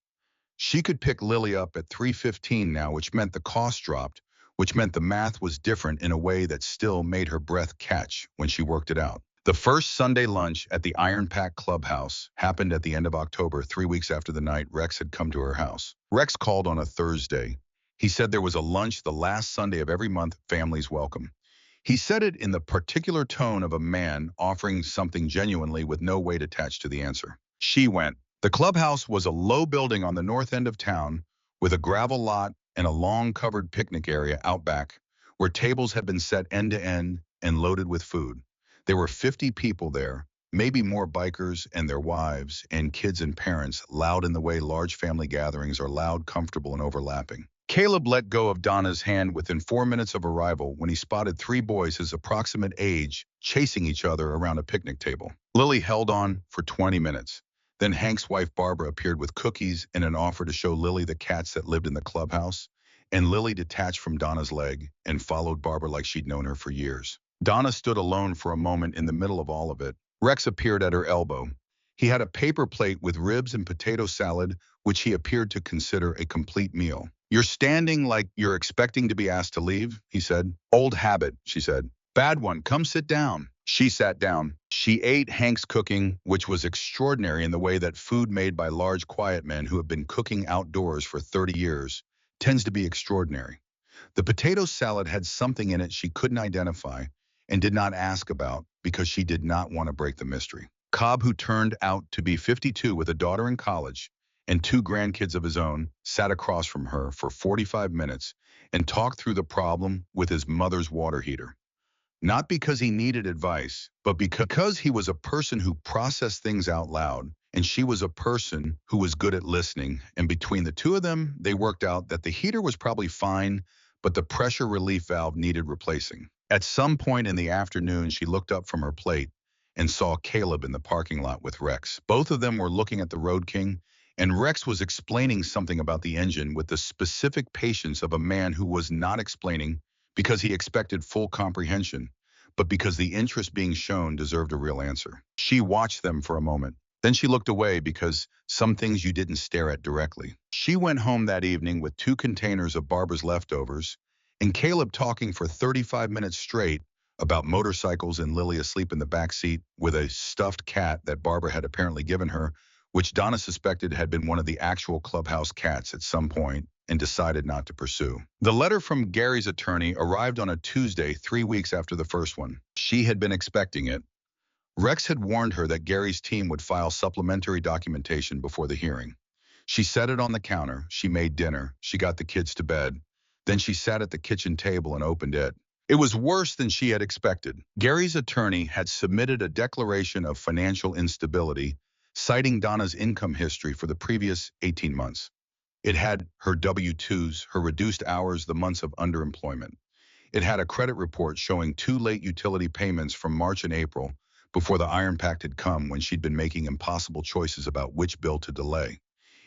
She could pick Lily up at 3:15 now, which meant the cost dropped, which meant the math was different in a way that still made her breath catch when she worked it out. The first Sunday lunch at the Iron Pack Clubhouse happened at the end of October, 3 weeks after the night Rex had come to her house. Rex called on a Thursday. He said there was a lunch the last Sunday of every month, families welcome. He said it in the particular tone of a man offering something genuinely with no weight attached to the answer. She went. The clubhouse was a low building on the north end of town with a gravel lot and a long covered picnic area out back where tables had been set end to end and loaded with food. There were 50 people there, maybe more bikers and their wives and kids and parents, loud in the way large family gatherings are loud, comfortable, and overlapping. Caleb let go of Donna's hand within 4 minutes of arrival when he spotted three boys his approximate age chasing each other around a picnic table. Lily held on for 20 minutes. Then Hank's wife Barbara appeared with cookies and an offer to show Lily the cats that lived in the clubhouse, and Lily detached from Donna's leg and followed Barbara like she'd known her for years. Donna stood alone for a moment in the middle of all of it. Rex appeared at her elbow. He had a paper plate with ribs and potato salad, which he appeared to consider a complete meal. "You're standing like you're expecting to be asked to leave," he said. "Old habit," she said. "Bad one. Come sit down." She sat down. She ate Hank's cooking, which was extraordinary in the way that food made by large, quiet men who have been cooking outdoors for 30 years tends to be extraordinary. The potato salad had something in it she couldn't identify and did not ask about because she did not want to break the mystery. Cobb, who turned out to be 52 with a daughter in college and two grandkids of his own, sat across from her for 45 minutes and talked through the problem with his mother's water heater. Not because he needed advice, but because he was a person who processed things out loud, and she was a person who was good at listening, and between the two of them, they worked out that the heater was probably fine, but the pressure relief valve needed replacing. At some point in the afternoon, she looked up from her plate and saw Caleb in the parking lot with Rex. Both of them were looking at the Road King, and Rex was explaining something about the engine with the specific patience of a man who was not explaining because he expected full comprehension, but because the interest being shown deserved a real answer. She watched them for a moment. Then she looked away because some things you didn't stare at directly. She went home that evening with 2 containers of Barbara's leftovers, and Caleb talking for 35 minutes straight about motorcycles and Lily asleep in the back seat with a stuffed cat that Barbara had apparently given her, which Donna suspected had been one of the actual clubhouse cats at some point and decided not to pursue. The letter from Gary's attorney arrived on a Tuesday, 3 weeks after the first one. She had been expecting it. Rex had warned her that Gary's team would file supplementary documentation before the hearing. She set it on the counter, she made dinner, she got the kids to bed. Then she sat at the kitchen table and opened it. It was worse than she had expected. Gary's attorney had submitted a declaration of financial instability, citing Donna's income history for the previous 18 months. It had her W-2s, her reduced hours, the months of underemployment. It had a credit report showing 2 late utility payments from March and April before the Iron Pact had come, when she'd been making impossible choices about which bill to delay.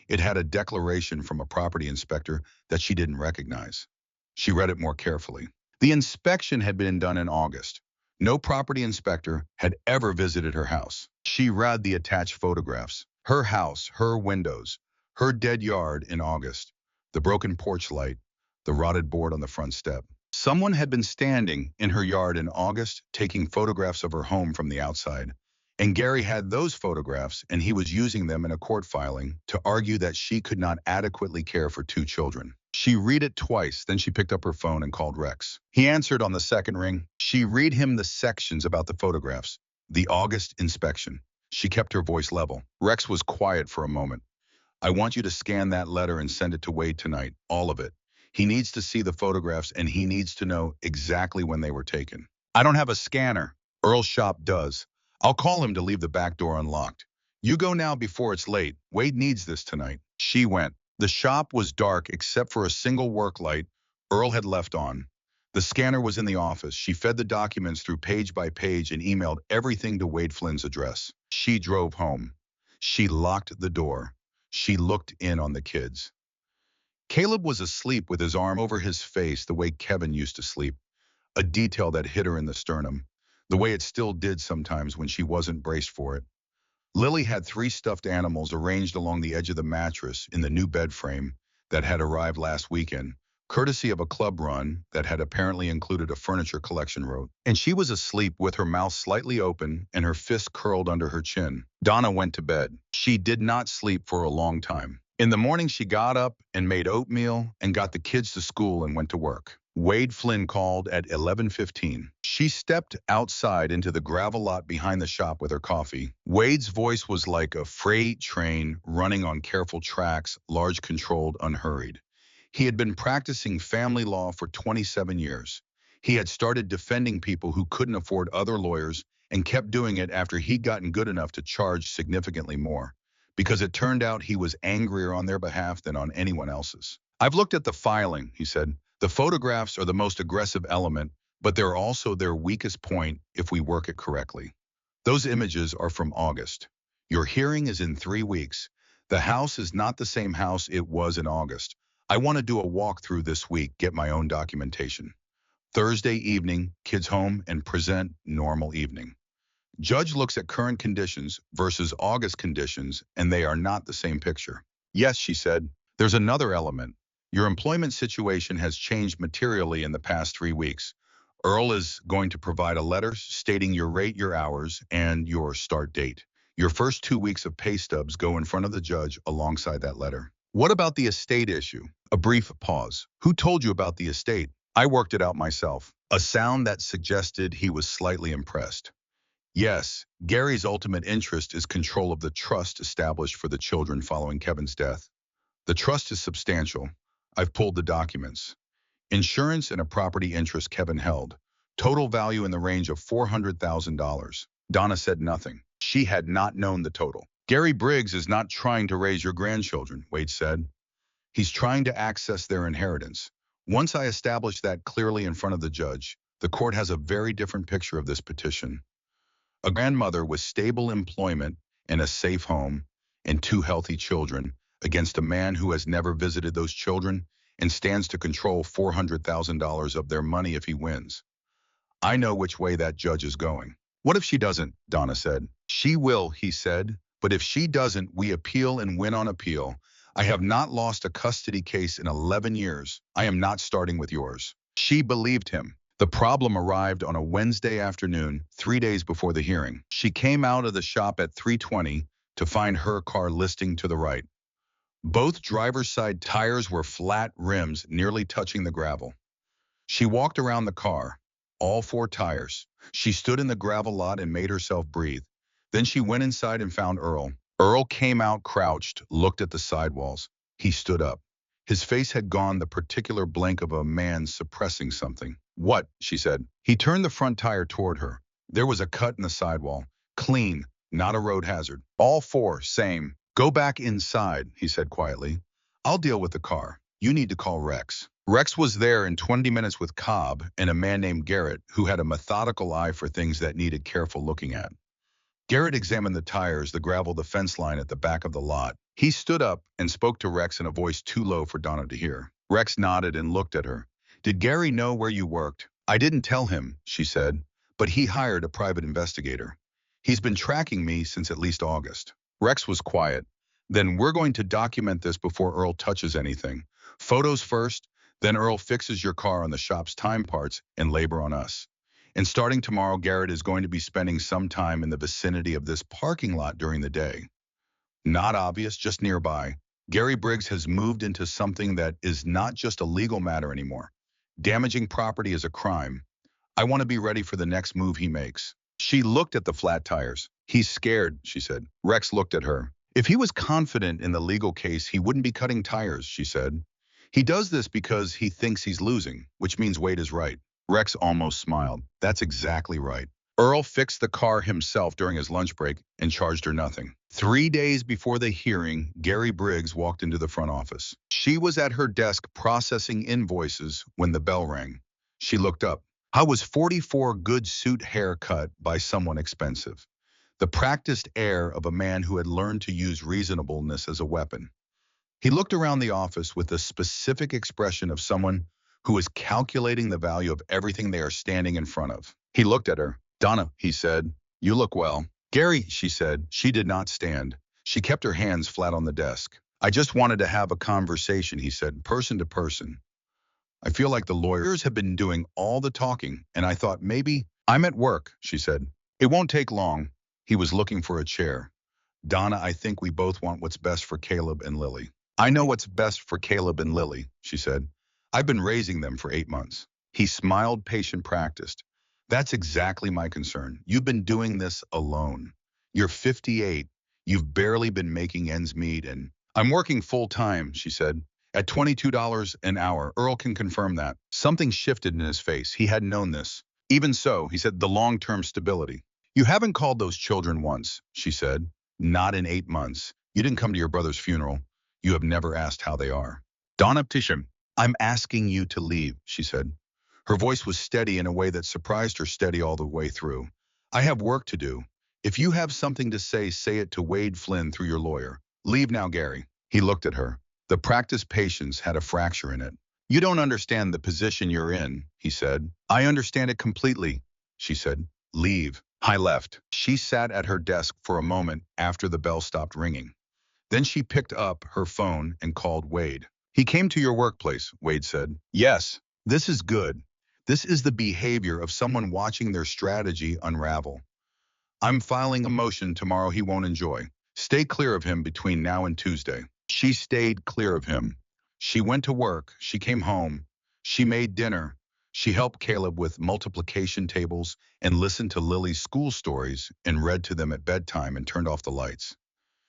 It had a declaration from a property inspector that she didn't recognize. She read it more carefully. The inspection had been done in August. No property inspector had ever visited her house. She read the attached photographs. Her house, her windows, her dead yard in August, the broken porch light, the rotted board on the front step. Someone had been standing in her yard in August taking photographs of her home from the outside. And Gary had those photographs, and he was using them in a court filing to argue that she could not adequately care for 2 children. She read it twice, then she picked up her phone and called Rex. He answered on the second ring. She read him the sections about the photographs. The August inspection. She kept her voice level. Rex was quiet for a moment. "I want you to scan that letter and send it to Wade tonight, all of it. He needs to see the photographs, and he needs to know exactly when they were taken." I don't have a scanner. Earl's shop does. I'll call him to leave the back door unlocked. You go now before it's late. Wade needs this tonight. She went. The shop was dark except for a single work light Earl had left on. The scanner was in the office. She fed the documents through page by page and emailed everything to Wade Flynn's address. She drove home. She locked the door. She looked in on the kids. Caleb was asleep with his arm over his face the way Kevin used to sleep, a detail that hit her in the sternum, the way it still did sometimes when she wasn't braced for it. Lily had 3 stuffed animals arranged along the edge of the mattress in the new bed frame that had arrived last weekend, courtesy of a club run that had apparently included a furniture collection route. And she was asleep with her mouth slightly open and her fist curled under her chin. Donna went to bed. She did not sleep for a long time. In the morning, she got up and made oatmeal and got the kids to school and went to work. Wade Flynn called at 11:15. She stepped outside into the gravel lot behind the shop with her coffee. Wade's voice was like a freight train running on careful tracks, large, controlled, unhurried. He had been practicing family law for 27 years. He had started defending people who couldn't afford other lawyers and kept doing it after he'd gotten good enough to charge significantly more, because it turned out he was angrier on their behalf than on anyone else's. I've looked at the filing, he said. The photographs are the most aggressive element, but they're also their weakest point if we work it correctly. Those images are from August. Your hearing is in 3 weeks. The house is not the same house it was in August. I want to do a walkthrough this week, get my own documentation. Thursday evening, kids home and present normal evening. Judge looks at current conditions versus August conditions, and they are not the same picture. Yes, she said, there's another element. Your employment situation has changed materially in the past 3 weeks. Earl is going to provide a letter stating your rate, your hours, and your start date. Your first 2 weeks of pay stubs go in front of the judge alongside that letter. What about the estate issue? A brief pause. Who told you about the estate? I worked it out myself. A sound that suggested he was slightly impressed. Yes, Gary's ultimate interest is control of the trust established for the children following Kevin's death. The trust is substantial. I've pulled the documents. Insurance and a property interest Kevin held. Total value in the range of $400,000. Donna said nothing. She had not known the total. Gary Briggs is not trying to raise your grandchildren, Wade said. He's trying to access their inheritance. Once I establish that clearly in front of the judge, the court has a very different picture of this petition. A grandmother with stable employment and a safe home and 2 healthy children against a man who has never visited those children and stands to control $400,000 of their money if he wins. I know which way that judge is going. What if she doesn't? Donna said. She will, he said. But if she doesn't, we appeal and win on appeal. I have not lost a custody case in 11 years. I am not starting with yours. She believed him. The problem arrived on a Wednesday afternoon, 3 days before the hearing. She came out of the shop at 3:20 to find her car listing to the right. Both driver's side tires were flat rims nearly touching the gravel. She walked around the car, all 4 tires. She stood in the gravel lot and made herself breathe. Then she went inside and found Earl. Earl came out crouched, looked at the sidewalls. He stood up. His face had gone the particular blank of a man suppressing something. What? She said. He turned the front tire toward her. There was a cut in the sidewall. Clean, not a road hazard. All 4, same. Go back inside, he said quietly. I'll deal with the car. You need to call Rex. Rex was there in 20 minutes with Cobb and a man named Garrett who had a methodical eye for things that needed careful looking at. Garrett examined the tires, the gravel, the fence line at the back of the lot. He stood up and spoke to Rex in a voice too low for Donna to hear. Rex nodded and looked at her. Did Gary know where you worked? I didn't tell him, she said, but he hired a private investigator. He's been tracking me since at least August. Rex was quiet. Then we're going to document this before Earl touches anything. Photos first, then Earl fixes your car on the shop's time parts and labor on us. And starting tomorrow, Garrett is going to be spending some time in the vicinity of this parking lot during the day. Not obvious, just nearby. Gary Briggs has moved into something that is not just a legal matter anymore. Damaging property is a crime. I want to be ready for the next move he makes. She looked at the flat tires. He's scared, she said. Rex looked at her. If he was confident in the legal case, he wouldn't be cutting tires, she said. He does this because he thinks he's losing, which means Wade is right. Rex almost smiled. That's exactly right. Earl fixed the car himself during his lunch break and charged her nothing. 3 days before the hearing, Gary Briggs walked into the front office. She was at her desk processing invoices when the bell rang. She looked up. How was 44 good suit haircut by someone expensive? The practiced air of a man who had learned to use reasonableness as a weapon. He looked around the office with the specific expression of someone who is calculating the value of everything they are standing in front of. He looked at her. Donna, he said, you look well. Gary, she said. She did not stand. She kept her hands flat on the desk. I just wanted to have a conversation, he said, person to person. I feel like the lawyers have been doing all the talking, and I thought maybe I'm at work, she said. It won't take long. He was looking for a chair. Donna, I think we both want what's best for Caleb and Lily. I know what's best for Caleb and Lily, she said. I've been raising them for 8 months. He smiled, patient, practiced. That's exactly my concern. You've been doing this alone. You're 58. You've barely been making ends meet, and I'm working full time, she said. At $22 an hour, Earl can confirm that. Something shifted in his face. He had known this. Even so, he said, the long-term stability. You haven't called those children once, she said. Not in 8 months. You didn't come to your brother's funeral. You have never asked how they are. Donna Tisham, I'm asking you to leave, she said. Her voice was steady in a way that surprised her, steady all the way through. I have work to do. If you have something to say it to Wade Flynn through your lawyer. Leave now, Gary. He looked at her. The practiced patience had a fracture in it. You don't understand the position you're in, he said. I understand it completely, she said. Leave. I left. She sat at her desk for a moment after the bell stopped ringing. Then she picked up her phone and called Wade. He came to your workplace, Wade said. Yes, this is good. This is the behavior of someone watching their strategy unravel. I'm filing a motion tomorrow he won't enjoy. Stay clear of him between now and Tuesday. She stayed clear of him. She went to work. She came home. She made dinner. She helped Caleb with multiplication tables and listened to Lily's school stories and read to them at bedtime and turned off the lights.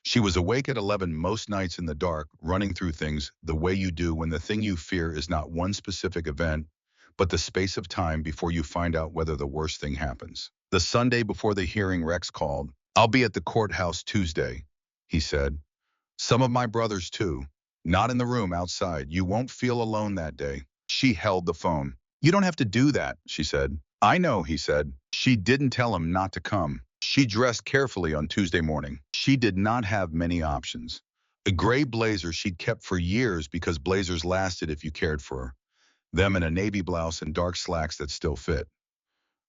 She was awake at 11 most nights in the dark, running through things the way you do when the thing you fear is not one specific event, but the space of time before you find out whether the worst thing happens. The Sunday before the hearing, Rex called. I'll be at the courthouse Tuesday, he said. Some of my brothers too. Not in the room, outside. You won't feel alone that day. She held the phone. You don't have to do that, she said. I know, he said. She didn't tell him not to come. She dressed carefully on Tuesday morning. She did not have many options. A gray blazer she'd kept for years because blazers lasted if you cared for them, and a navy blouse and dark slacks that still fit.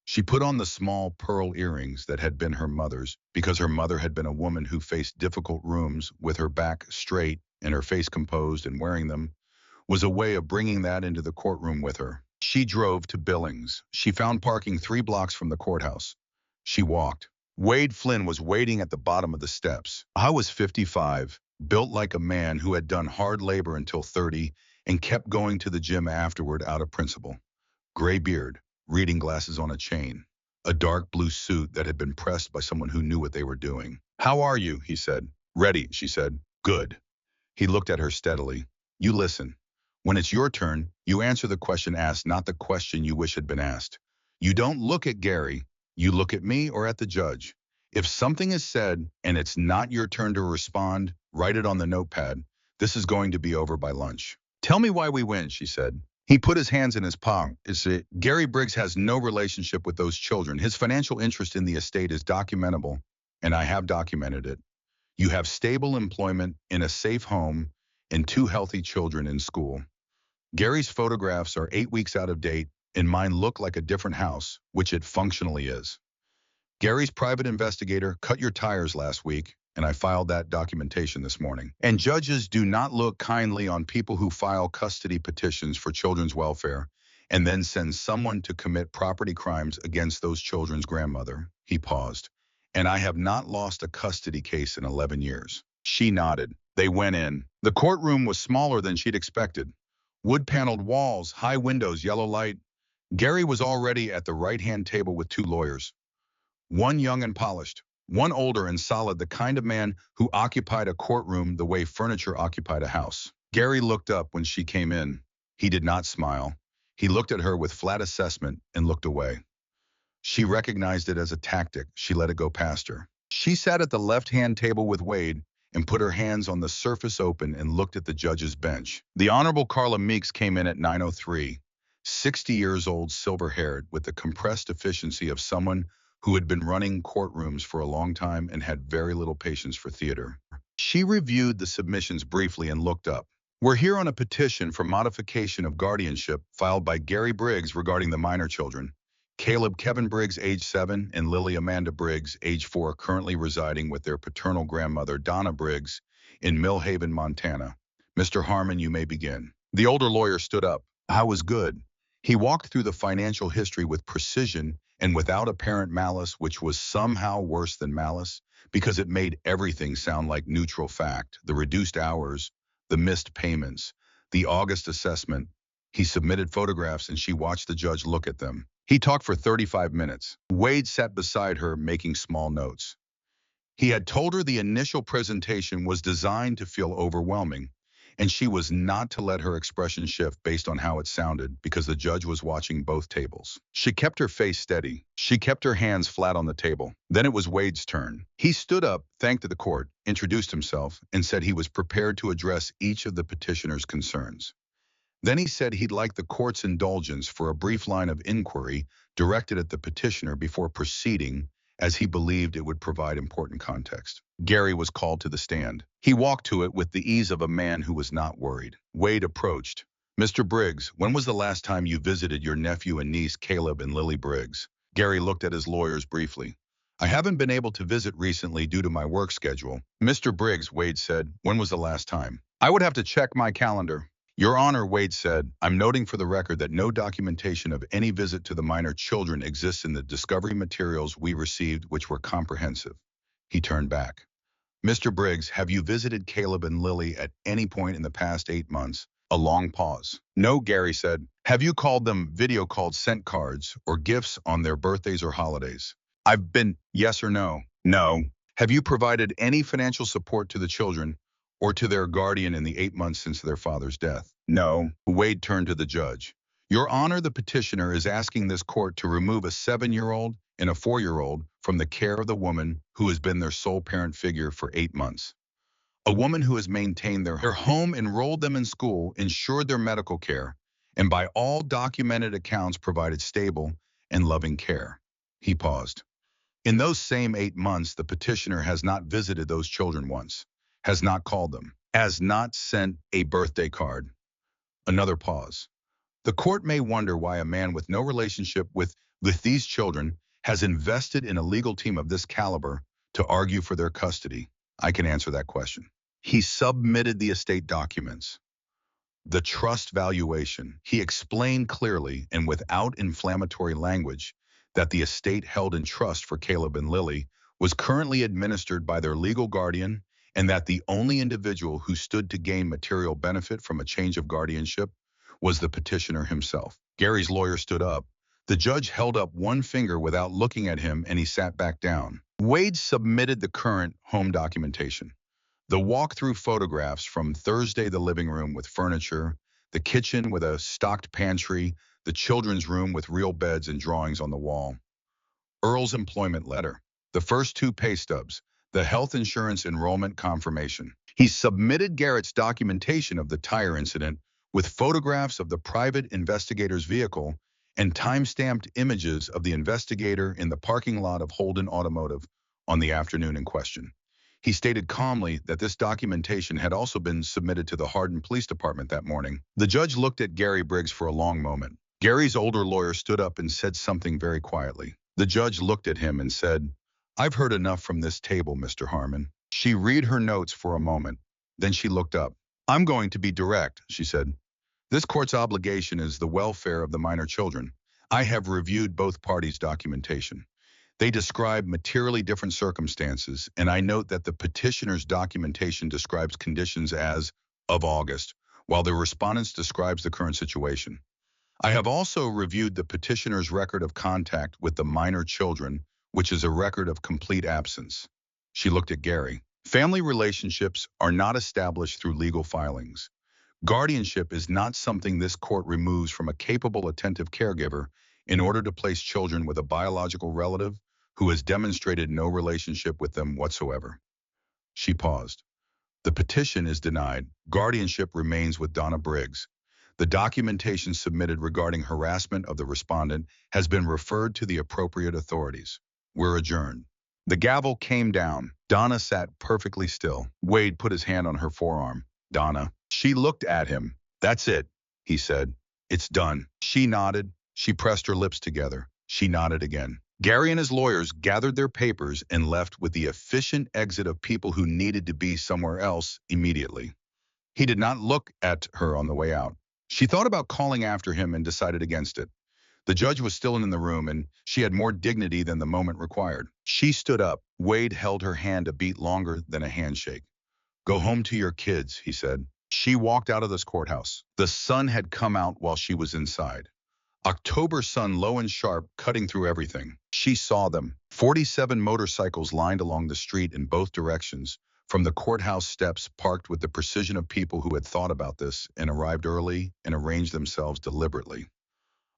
She put on the small pearl earrings that had been her mother's because her mother had been a woman who faced difficult rooms with her back straight and her face composed, and wearing them was a way of bringing that into the courtroom with her. She drove to Billings. She found parking 3 blocks from the courthouse. She walked. Wade Flynn was waiting at the bottom of the steps. I was 55, built like a man who had done hard labor until 30 and kept going to the gym afterward out of principle. Gray beard, reading glasses on a chain, a dark blue suit that had been pressed by someone who knew what they were doing. How are you? He said. Ready, she said. Good. He looked at her steadily. You listen. When it's your turn, you answer the question asked, not the question you wish had been asked. You don't look at Gary. You look at me or at the judge. If something is said and it's not your turn to respond, write it on the notepad. This is going to be over by lunch. Tell me why we win, she said. He put his hands in his pocket. Gary Briggs has no relationship with those children. His financial interest in the estate is documentable, and I have documented it. You have stable employment in a safe home and 2 healthy children in school. Gary's photographs are 8 weeks out of date, and mine look like a different house, which it functionally is. Gary's private investigator cut your tires last week, and I filed that documentation this morning. And judges do not look kindly on people who file custody petitions for children's welfare and then send someone to commit property crimes against those children's grandmother. He paused. And I have not lost a custody case in 11 years. She nodded. They went in. The courtroom was smaller than she'd expected. Wood-paneled walls, high windows, yellow light. Gary was already at the right-hand table with 2 lawyers. One young and polished, one older and solid, the kind of man who occupied a courtroom the way furniture occupied a house. Gary looked up when she came in. He did not smile. He looked at her with flat assessment and looked away. She recognized it as a tactic. She let it go past her. She sat at the left-hand table with Wade and put her hands on the surface open and looked at the judge's bench. The Honorable Carla Meeks came in at 9:03, 60 years old, silver-haired, with the compressed efficiency of someone who had been running courtrooms for a long time and had very little patience for theater. She reviewed the submissions briefly and looked up. We're here on a petition for modification of guardianship filed by Gary Briggs regarding the minor children. Caleb Kevin Briggs, age 7, and Lily Amanda Briggs, age 4, currently residing with their paternal grandmother, Donna Briggs, in Millhaven, Montana. Mr. Harmon, you may begin. The older lawyer stood up. I was good. He walked through the financial history with precision and without apparent malice, which was somehow worse than malice, because it made everything sound like neutral fact. The reduced hours, the missed payments, the August assessment. He submitted photographs and she watched the judge look at them. He talked for 35 minutes. Wade sat beside her, making small notes. He had told her the initial presentation was designed to feel overwhelming, and she was not to let her expression shift based on how it sounded because the judge was watching both tables. She kept her face steady. She kept her hands flat on the table. Then it was Wade's turn. He stood up, thanked the court, introduced himself, and said he was prepared to address each of the petitioner's concerns. Then he said he'd like the court's indulgence for a brief line of inquiry directed at the petitioner before proceeding, as he believed it would provide important context. Gary was called to the stand. He walked to it with the ease of a man who was not worried. Wade approached. Mr. Briggs, when was the last time you visited your nephew and niece, Caleb and Lily Briggs? Gary looked at his lawyers briefly. I haven't been able to visit recently due to my work schedule. Mr. Briggs, Wade said, when was the last time? I would have to check my calendar. Your Honor, Wade said, I'm noting for the record that no documentation of any visit to the minor children exists in the discovery materials we received, which were comprehensive. He turned back. Mr. Briggs, have you visited Caleb and Lily at any point in the past 8 months? A long pause. No, Gary said. Have you called them, video called, sent cards, or gifts on their birthdays or holidays? I've been, yes or no? No. Have you provided any financial support to the children or to their guardian in the 8 months since their father's death? No. Wade turned to the judge. Your Honor, the petitioner is asking this court to remove a 7-year-old and a 4-year-old from the care of the woman who has been their sole parent figure for 8 months. A woman who has maintained their home, enrolled them in school, ensured their medical care, and by all documented accounts provided stable and loving care. He paused. In those same 8 months, the petitioner has not visited those children once, has not called them, has not sent a birthday card. Another pause. The court may wonder why a man with no relationship with these children has invested in a legal team of this caliber to argue for their custody. I can answer that question. He submitted the estate documents, the trust valuation. He explained clearly and without inflammatory language that the estate held in trust for Caleb and Lily was currently administered by their legal guardian, and that the only individual who stood to gain material benefit from a change of guardianship was the petitioner himself. Gary's lawyer stood up. The judge held up one finger without looking at him, and he sat back down. Wade submitted the current home documentation. The walkthrough photographs from Thursday, the living room with furniture, the kitchen with a stocked pantry, the children's room with real beds and drawings on the wall. Earl's employment letter, the first 2 pay stubs, the health insurance enrollment confirmation. He submitted Garrett's documentation of the tire incident with photographs of the private investigator's vehicle and time-stamped images of the investigator in the parking lot of Holden Automotive on the afternoon in question. He stated calmly that this documentation had also been submitted to the Hardin Police Department that morning. The judge looked at Gary Briggs for a long moment. Gary's older lawyer stood up and said something very quietly. The judge looked at him and said, I've heard enough from this table, Mr. Harmon. She read her notes for a moment. Then she looked up. I'm going to be direct, she said. This court's obligation is the welfare of the minor children. I have reviewed both parties' documentation. They describe materially different circumstances, and I note that the petitioner's documentation describes conditions as of August, while the respondent's describes the current situation. I have also reviewed the petitioner's record of contact with the minor children, which is a record of complete absence. She looked at Gary. Family relationships are not established through legal filings. Guardianship is not something this court removes from a capable, attentive caregiver in order to place children with a biological relative who has demonstrated no relationship with them whatsoever. She paused. The petition is denied. Guardianship remains with Donna Briggs. The documentation submitted regarding harassment of the respondent has been referred to the appropriate authorities. We're adjourned. The gavel came down. Donna sat perfectly still. Wade put his hand on her forearm. Donna. She looked at him. That's it, he said. It's done. She nodded. She pressed her lips together. She nodded again. Gary and his lawyers gathered their papers and left with the efficient exit of people who needed to be somewhere else immediately. He did not look at her on the way out. She thought about calling after him and decided against it. The judge was still in the room, and she had more dignity than the moment required. She stood up. Wade held her hand a beat longer than a handshake. Go home to your kids, he said. She walked out of this courthouse. The sun had come out while she was inside. October sun, low and sharp, cutting through everything. She saw them. 47 motorcycles lined along the street in both directions, from the courthouse steps parked with the precision of people who had thought about this and arrived early and arranged themselves deliberately.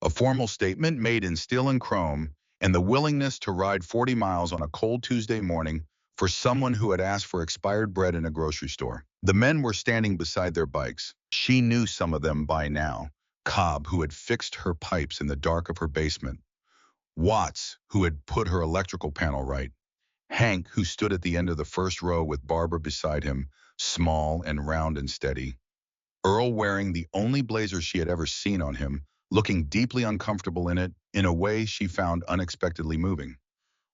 A formal statement made in steel and chrome, and the willingness to ride 40 miles on a cold Tuesday morning for someone who had asked for expired bread in a grocery store. The men were standing beside their bikes. She knew some of them by now. Cobb, who had fixed her pipes in the dark of her basement. Watts, who had put her electrical panel right. Hank, who stood at the end of the first row with Barbara beside him, small and round and steady. Earl, wearing the only blazer she had ever seen on him, looking deeply uncomfortable in it, in a way she found unexpectedly moving.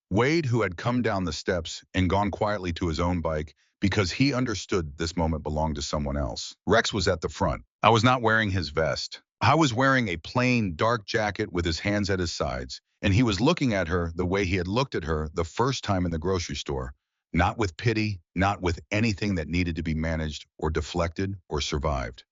Wade, who had come down the steps and gone quietly to his own bike because he understood this moment belonged to someone else. Rex was at the front. I was not wearing his vest. I was wearing a plain, dark jacket with his hands at his sides, and he was looking at her the way he had looked at her the first time in the grocery store, not with pity, not with anything that needed to be managed or deflected or survived.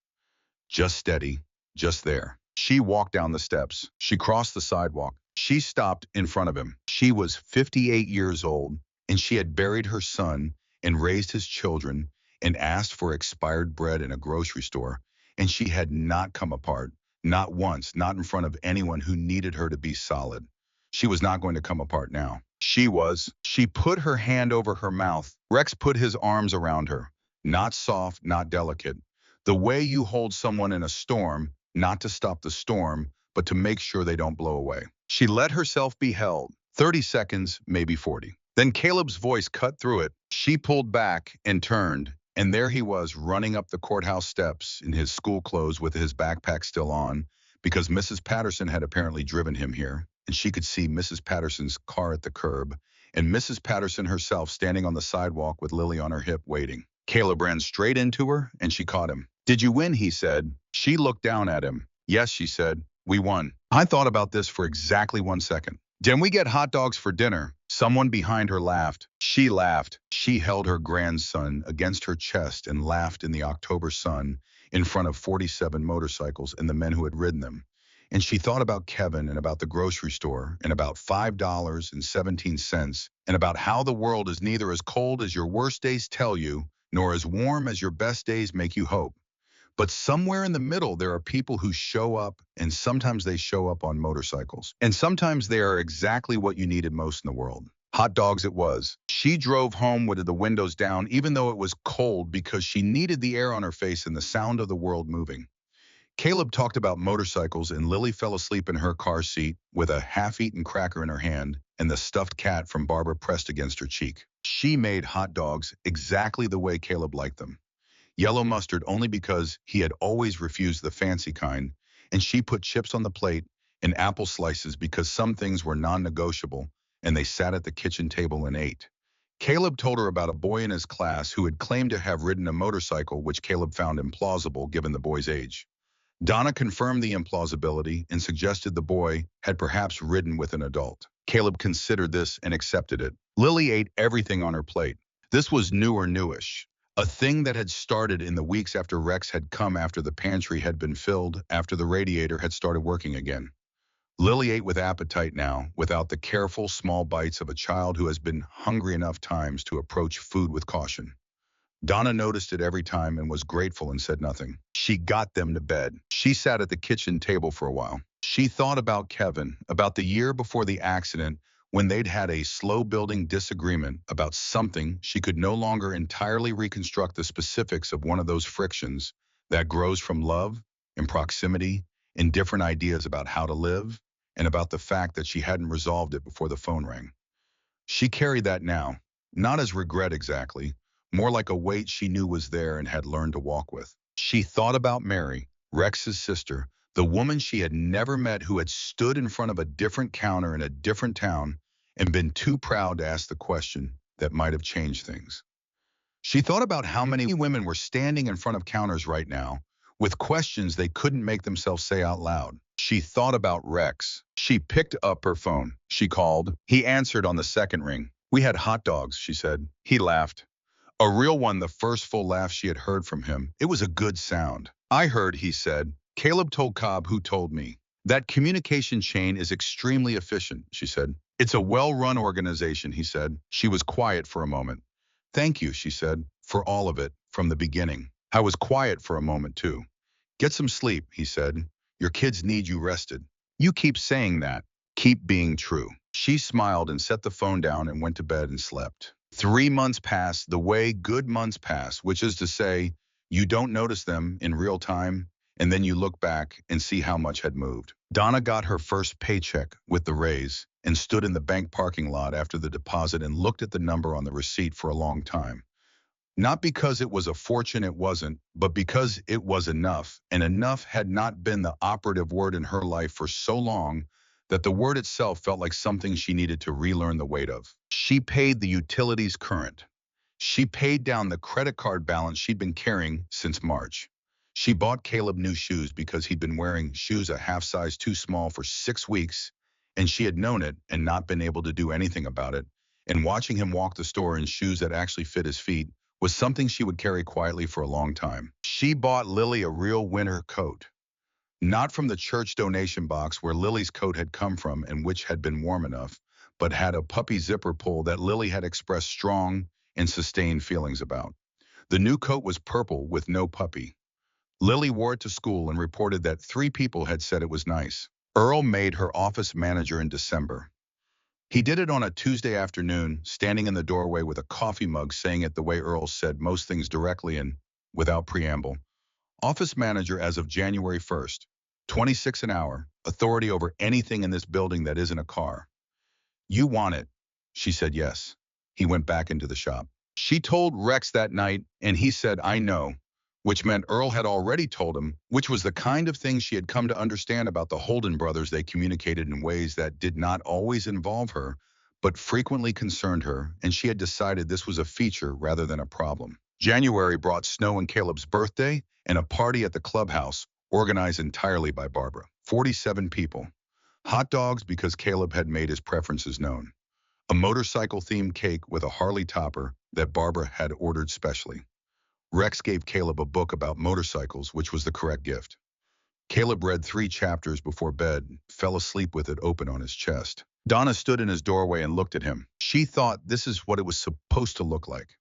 Just steady, just there. She walked down the steps. She crossed the sidewalk. She stopped in front of him. She was 58 years old, and she had buried her son and raised his children and asked for expired bread in a grocery store, and she had not come apart, not once, not in front of anyone who needed her to be solid. She was not going to come apart now. She was. She put her hand over her mouth. Rex put his arms around her. Not soft, not delicate. The way you hold someone in a storm, not to stop the storm, but to make sure they don't blow away. She let herself be held. 30 seconds, maybe 40. Then Caleb's voice cut through it. She pulled back and turned, and there he was running up the courthouse steps in his school clothes with his backpack still on, because Mrs. Patterson had apparently driven him here, and she could see Mrs. Patterson's car at the curb, and Mrs. Patterson herself standing on the sidewalk with Lily on her hip waiting. Caleb ran straight into her, and she caught him. Did you win? He said. She looked down at him. Yes, she said. We won. I thought about this for exactly 1 second. Didn't we get hot dogs for dinner? Someone behind her laughed. She laughed. She held her grandson against her chest and laughed in the October sun in front of 47 motorcycles and the men who had ridden them. And she thought about Kevin and about the grocery store and about $5.17 and about how the world is neither as cold as your worst days tell you, nor as warm as your best days make you hope. But somewhere in the middle, there are people who show up, and sometimes they show up on motorcycles. And sometimes they are exactly what you needed most in the world. Hot dogs it was. She drove home with the windows down, even though it was cold, because she needed the air on her face and the sound of the world moving. Caleb talked about motorcycles, and Lily fell asleep in her car seat with a half-eaten cracker in her hand and the stuffed cat from Barbara pressed against her cheek. She made hot dogs exactly the way Caleb liked them. Yellow mustard only because he had always refused the fancy kind, and she put chips on the plate and apple slices because some things were non-negotiable, and they sat at the kitchen table and ate. Caleb told her about a boy in his class who had claimed to have ridden a motorcycle, which Caleb found implausible given the boy's age. Donna confirmed the implausibility and suggested the boy had perhaps ridden with an adult. Caleb considered this and accepted it. Lily ate everything on her plate. This was new or newish. A thing that had started in the weeks after Rex had come, after the pantry had been filled, after the radiator had started working again. Lily ate with appetite now, without the careful, small bites of a child who has been hungry enough times to approach food with caution. Donna noticed it every time and was grateful and said nothing. She got them to bed. She sat at the kitchen table for a while. She thought about Kevin, about the year before the accident when they'd had a slow-building disagreement about something. She could no longer entirely reconstruct the specifics of one of those frictions that grows from love and proximity and different ideas about how to live and about the fact that she hadn't resolved it before the phone rang. She carried that now, not as regret exactly, more like a weight she knew was there and had learned to walk with. She thought about Mary, Rex's sister, the woman she had never met who had stood in front of a different counter in a different town and been too proud to ask the question that might have changed things. She thought about how many women were standing in front of counters right now with questions they couldn't make themselves say out loud. She thought about Rex. She picked up her phone. She called. He answered on the second ring. "We had hot dogs," she said. He laughed. A real one, the first full laugh she had heard from him. It was a good sound. "I heard," he said. "Caleb told Cobb who told me." "That communication chain is extremely efficient," she said. "It's a well-run organization," he said. She was quiet for a moment. "Thank you," she said, "for all of it, from the beginning." I was quiet for a moment, too. "Get some sleep," he said. "Your kids need you rested." "You keep saying that." "Keep being true." She smiled and set the phone down and went to bed and slept. 3 months passed the way good months pass, which is to say, you don't notice them in real time, and then you look back and see how much had moved. Donna got her first paycheck with the raise and stood in the bank parking lot after the deposit and looked at the number on the receipt for a long time. Not because it was a fortune, it wasn't, but because it was enough, and enough had not been the operative word in her life for so long that the word itself felt like something she needed to relearn the weight of. She paid the utilities current. She paid down the credit card balance she'd been carrying since March. She bought Caleb new shoes because he'd been wearing shoes a half size too small for 6 weeks, and she had known it and not been able to do anything about it. And watching him walk the store in shoes that actually fit his feet was something she would carry quietly for a long time. She bought Lily a real winter coat, not from the church donation box where Lily's coat had come from and which had been warm enough, but had a puppy zipper pull that Lily had expressed strong and sustained feelings about. The new coat was purple with no puppy. Lily wore it to school and reported that 3 people had said it was nice. Earl made her office manager in December. He did it on a Tuesday afternoon, standing in the doorway with a coffee mug, saying it the way Earl said most things directly and without preamble. Office manager as of January 1st, 26 an hour, authority over anything in this building that isn't a car. "You want it?" She said yes. He went back into the shop. She told Rex that night, and he said, "I know," which meant Earl had already told him, which was the kind of thing she had come to understand about the Holden brothers. They communicated in ways that did not always involve her, but frequently concerned her, and she had decided this was a feature rather than a problem. January brought snow and Caleb's birthday and a party at the clubhouse, organized entirely by Barbara. 47 people. Hot dogs because Caleb had made his preferences known. A motorcycle-themed cake with a Harley topper that Barbara had ordered specially. Rex gave Caleb a book about motorcycles, which was the correct gift. Caleb read 3 chapters before bed, fell asleep with it open on his chest. Donna stood in his doorway and looked at him. She thought this is what it was supposed to look like.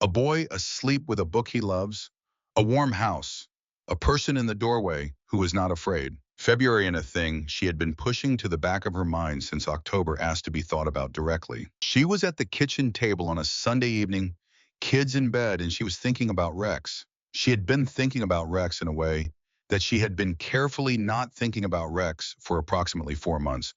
A boy asleep with a book he loves, a warm house, a person in the doorway who was not afraid. February and a thing she had been pushing to the back of her mind since October asked to be thought about directly. She was at the kitchen table on a Sunday evening, kids in bed, and she was thinking about Rex. She had been thinking about Rex in a way that she had been carefully not thinking about Rex for approximately 4 months,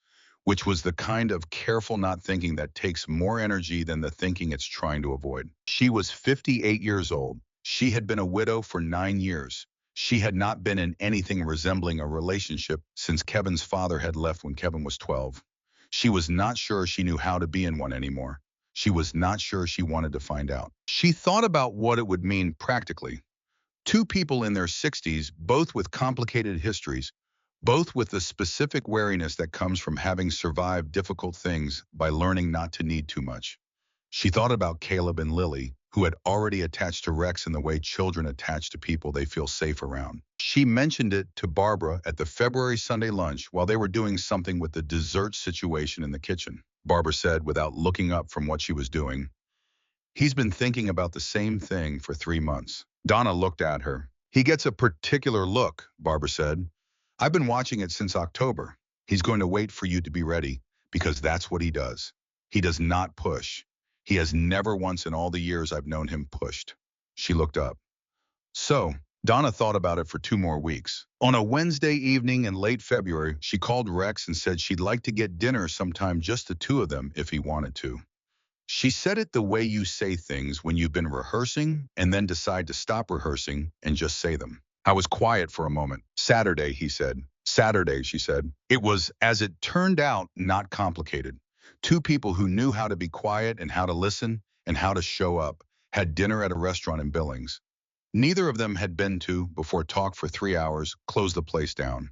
which was the kind of careful not thinking that takes more energy than the thinking it's trying to avoid. She was 58 years old. She had been a widow for 9 years. She had not been in anything resembling a relationship since Kevin's father had left when Kevin was 12. She was not sure she knew how to be in one anymore. She was not sure she wanted to find out. She thought about what it would mean practically. 2 people in their 60s, both with complicated histories, both with the specific wariness that comes from having survived difficult things by learning not to need too much. She thought about Caleb and Lily, who had already attached to Rex in the way children attach to people they feel safe around. She mentioned it to Barbara at the February Sunday lunch while they were doing something with the dessert situation in the kitchen. Barbara said, without looking up from what she was doing, He's been thinking about the same thing for 3 months. Donna looked at her. He gets a particular look, Barbara said. I've been watching it since October. He's going to wait for you to be ready, because that's what he does. He does not push. He has never once in all the years I've known him pushed. She looked up. So, Donna thought about it for 2 more weeks. On a Wednesday evening in late February, she called Rex and said she'd like to get dinner sometime, just the two of them, if he wanted to. She said it the way you say things when you've been rehearsing and then decide to stop rehearsing and just say them. I was quiet for a moment. Saturday, he said. Saturday, she said. It was, as it turned out, not complicated. Two people who knew how to be quiet and how to listen and how to show up had dinner at a restaurant in Billings. Neither of them had been to before, talked for 3 hours, closed the place down.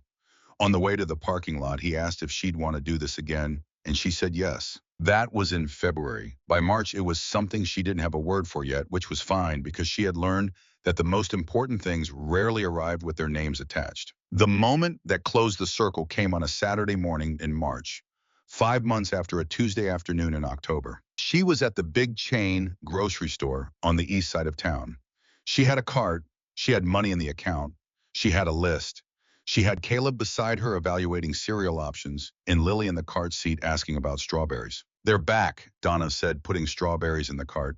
On the way to the parking lot, he asked if she'd want to do this again, and she said yes. That was in February. By March, it was something she didn't have a word for yet, which was fine because she had learned that the most important things rarely arrived with their names attached. The moment that closed the circle came on a Saturday morning in March, 5 months after a Tuesday afternoon in October. She was at the big chain grocery store on the east side of town. She had a cart, she had money in the account, she had a list. She had Caleb beside her evaluating cereal options, and Lily in the cart seat asking about strawberries. They're back, Donna said, putting strawberries in the cart.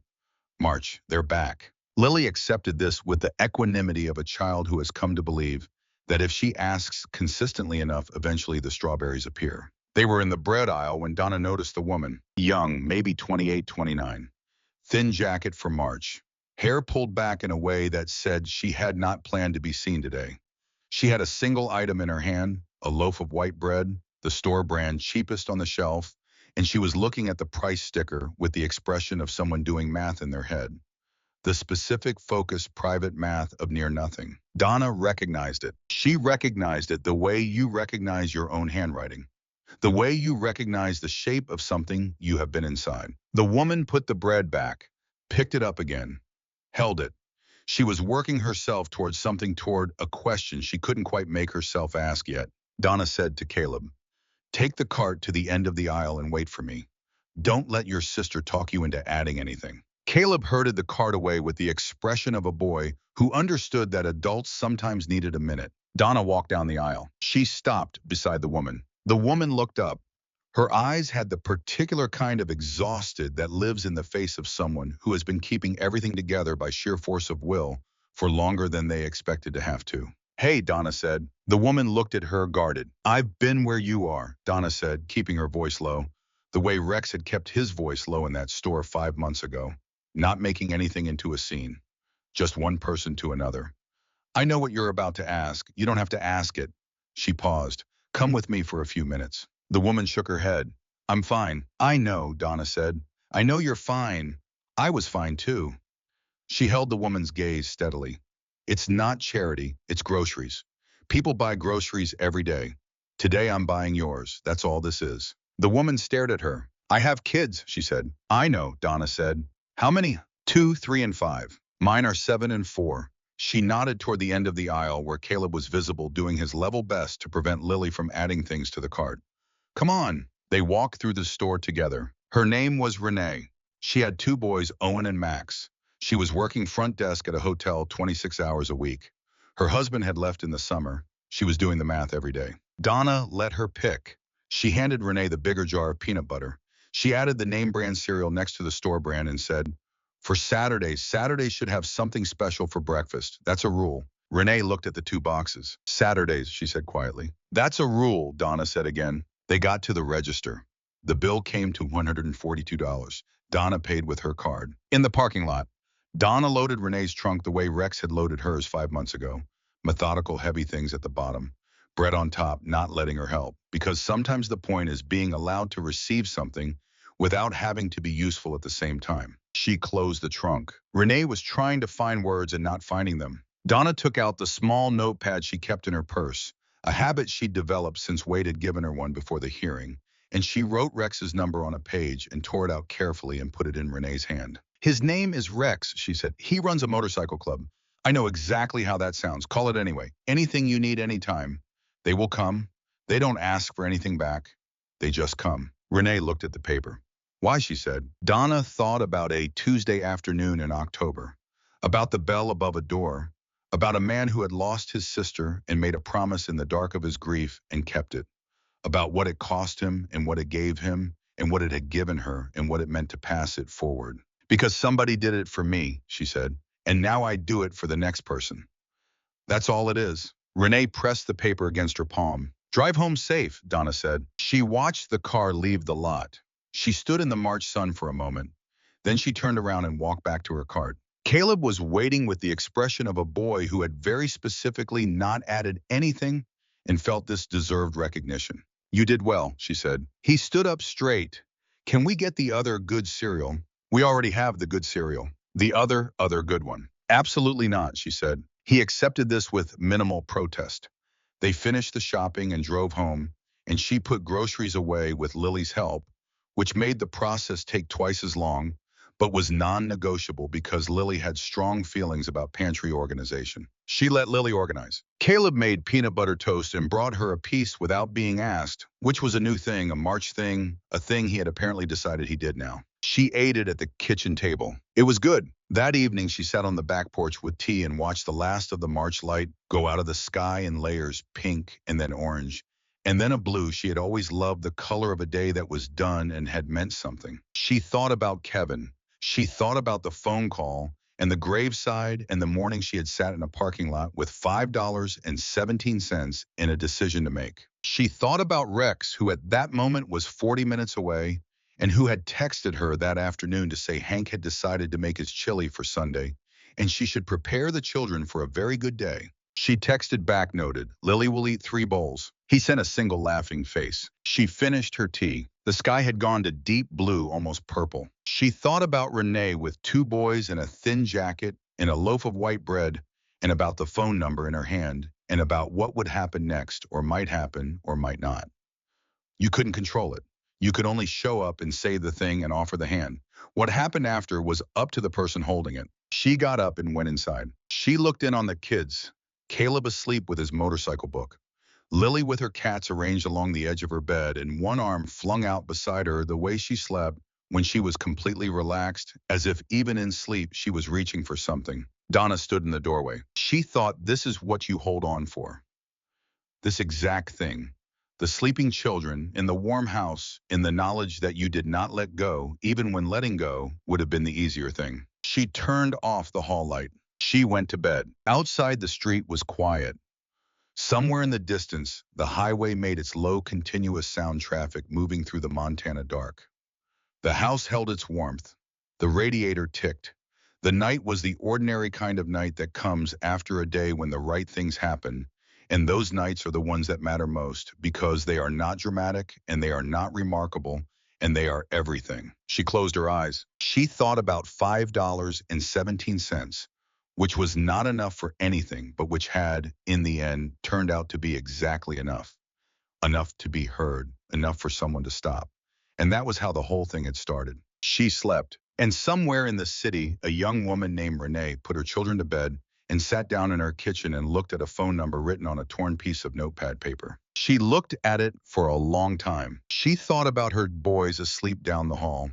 March, they're back. Lily accepted this with the equanimity of a child who has come to believe that if she asks consistently enough, eventually the strawberries appear. They were in the bread aisle when Donna noticed the woman, young, maybe 28, 29. Thin jacket for March. Hair pulled back in a way that said she had not planned to be seen today. She had a single item in her hand, a loaf of white bread, the store brand, cheapest on the shelf, and she was looking at the price sticker with the expression of someone doing math in their head. The specific, focused, private math of near nothing. Donna recognized it. She recognized it the way you recognize your own handwriting, the way you recognize the shape of something you have been inside. The woman put the bread back, picked it up again, held it. She was working herself towards something, toward a question she couldn't quite make herself ask yet. Donna said to Caleb, "Take the cart to the end of the aisle and wait for me. Don't let your sister talk you into adding anything." Caleb herded the cart away with the expression of a boy who understood that adults sometimes needed a minute. Donna walked down the aisle. She stopped beside the woman. The woman looked up. Her eyes had the particular kind of exhausted that lives in the face of someone who has been keeping everything together by sheer force of will for longer than they expected to have to. "Hey," Donna said. The woman looked at her, guarded. "I've been where you are," Donna said, keeping her voice low, the way Rex had kept his voice low in that store 5 months ago, not making anything into a scene, just one person to another. "I know what you're about to ask. You don't have to ask it." She paused. "Come with me for a few minutes." The woman shook her head. "I'm fine." "I know," Donna said. "I know you're fine. I was fine too." She held the woman's gaze steadily. "It's not charity, it's groceries. People buy groceries every day. Today I'm buying yours. That's all this is." The woman stared at her. "I have kids," she said. "I know," Donna said. "How many?" "2, 3, and 5. Mine are 7 and 4. She nodded toward the end of the aisle where Caleb was visible, doing his level best to prevent Lily from adding things to the cart. "Come on." They walked through the store together. Her name was Renee. She had 2 boys, Owen and Max. She was working front desk at a hotel 26 hours a week. Her husband had left in the summer. She was doing the math every day. Donna let her pick. She handed Renee the bigger jar of peanut butter. She added the name brand cereal next to the store brand and said, "For Saturdays, Saturdays should have something special for breakfast. That's a rule." Renee looked at the 2 boxes. "Saturdays," she said quietly. "That's a rule," Donna said again. They got to the register. The bill came to $142. Donna paid with her card. In the parking lot, Donna loaded Renee's trunk the way Rex had loaded hers 5 months ago. Methodical, heavy things at the bottom. Bread on top, not letting her help. Because sometimes the point is being allowed to receive something without having to be useful at the same time. She closed the trunk. Renee was trying to find words and not finding them. Donna took out the small notepad she kept in her purse, a habit she'd developed since Wade had given her one before the hearing, and she wrote Rex's number on a page and tore it out carefully and put it in Renee's hand. "His name is Rex," she said. "He runs a motorcycle club. I know exactly how that sounds. Call it anyway. Anything you need anytime. They will come. They don't ask for anything back. They just come." Renee looked at the paper. Why, she said. Donna thought about a Tuesday afternoon in October, about the bell above a door, about a man who had lost his sister and made a promise in the dark of his grief and kept it, about what it cost him and what it gave him and what it had given her and what it meant to pass it forward. Because somebody did it for me, she said, and now I do it for the next person. That's all it is. Renee pressed the paper against her palm. Drive home safe, Donna said. She watched the car leave the lot. She stood in the March sun for a moment. Then she turned around and walked back to her cart. Caleb was waiting with the expression of a boy who had very specifically not added anything and felt this deserved recognition. You did well, she said. He stood up straight. Can we get the other good cereal? We already have the good cereal. The other good one. Absolutely not, she said. He accepted this with minimal protest. They finished the shopping and drove home, and she put groceries away with Lily's help, which made the process take twice as long, but was non-negotiable because Lily had strong feelings about pantry organization. She let Lily organize. Caleb made peanut butter toast and brought her a piece without being asked, which was a new thing, a March thing, a thing he had apparently decided he did now. She ate it at the kitchen table. It was good. That evening, she sat on the back porch with tea and watched the last of the March light go out of the sky in layers, pink and then orange, and then a blue. She had always loved the color of a day that was done and had meant something. She thought about Kevin. She thought about the phone call and the graveside and the morning she had sat in a parking lot with $5.17 in a decision to make. She thought about Rex, who at that moment was 40 minutes away, and who had texted her that afternoon to say Hank had decided to make his chili for Sunday, and she should prepare the children for a very good day. She texted back, noted, Lily will eat 3 bowls. He sent a single laughing face. She finished her tea. The sky had gone to deep blue, almost purple. She thought about Renee with 2 boys and a thin jacket and a loaf of white bread, and about the phone number in her hand, and about what would happen next, or might happen, or might not. You couldn't control it. You could only show up and say the thing and offer the hand. What happened after was up to the person holding it. She got up and went inside. She looked in on the kids, Caleb asleep with his motorcycle book, Lily with her cats arranged along the edge of her bed and one arm flung out beside her the way she slept when she was completely relaxed, as if even in sleep she was reaching for something. Donna stood in the doorway. She thought, this is what you hold on for. This exact thing. The sleeping children, in the warm house, in the knowledge that you did not let go, even when letting go would have been the easier thing. She turned off the hall light. She went to bed. Outside, the street was quiet. Somewhere in the distance, the highway made its low, continuous sound traffic moving through the Montana dark. The house held its warmth. The radiator ticked. The night was the ordinary kind of night that comes after a day when the right things happen, and those nights are the ones that matter most because they are not dramatic and they are not remarkable and they are everything. She closed her eyes. She thought about $5.17, which was not enough for anything, but which had, in the end, turned out to be exactly enough. Enough to be heard, enough for someone to stop. And that was how the whole thing had started. She slept, and somewhere in the city, a young woman named Renee put her children to bed and sat down in her kitchen and looked at a phone number written on a torn piece of notepad paper. She looked at it for a long time. She thought about her boys asleep down the hall.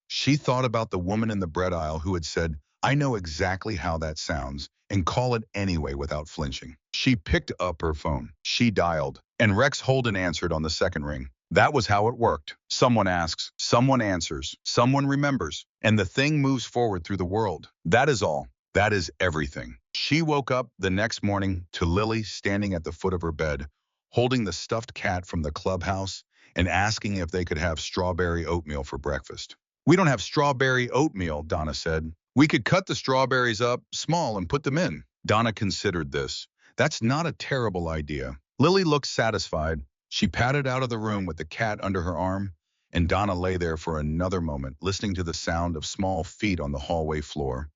She thought about the woman in the bread aisle who had said, I know exactly how that sounds, and call it anyway without flinching. She picked up her phone. She dialed, and Rex Holden answered on the second ring. That was how it worked. Someone asks, someone answers, someone remembers, and the thing moves forward through the world. That is all. That is everything. She woke up the next morning to Lily standing at the foot of her bed, holding the stuffed cat from the clubhouse and asking if they could have strawberry oatmeal for breakfast. We don't have strawberry oatmeal, Donna said. We could cut the strawberries up small and put them in. Donna considered this. That's not a terrible idea. Lily looked satisfied. She padded out of the room with the cat under her arm, and Donna lay there for another moment, listening to the sound of small feet on the hallway floor,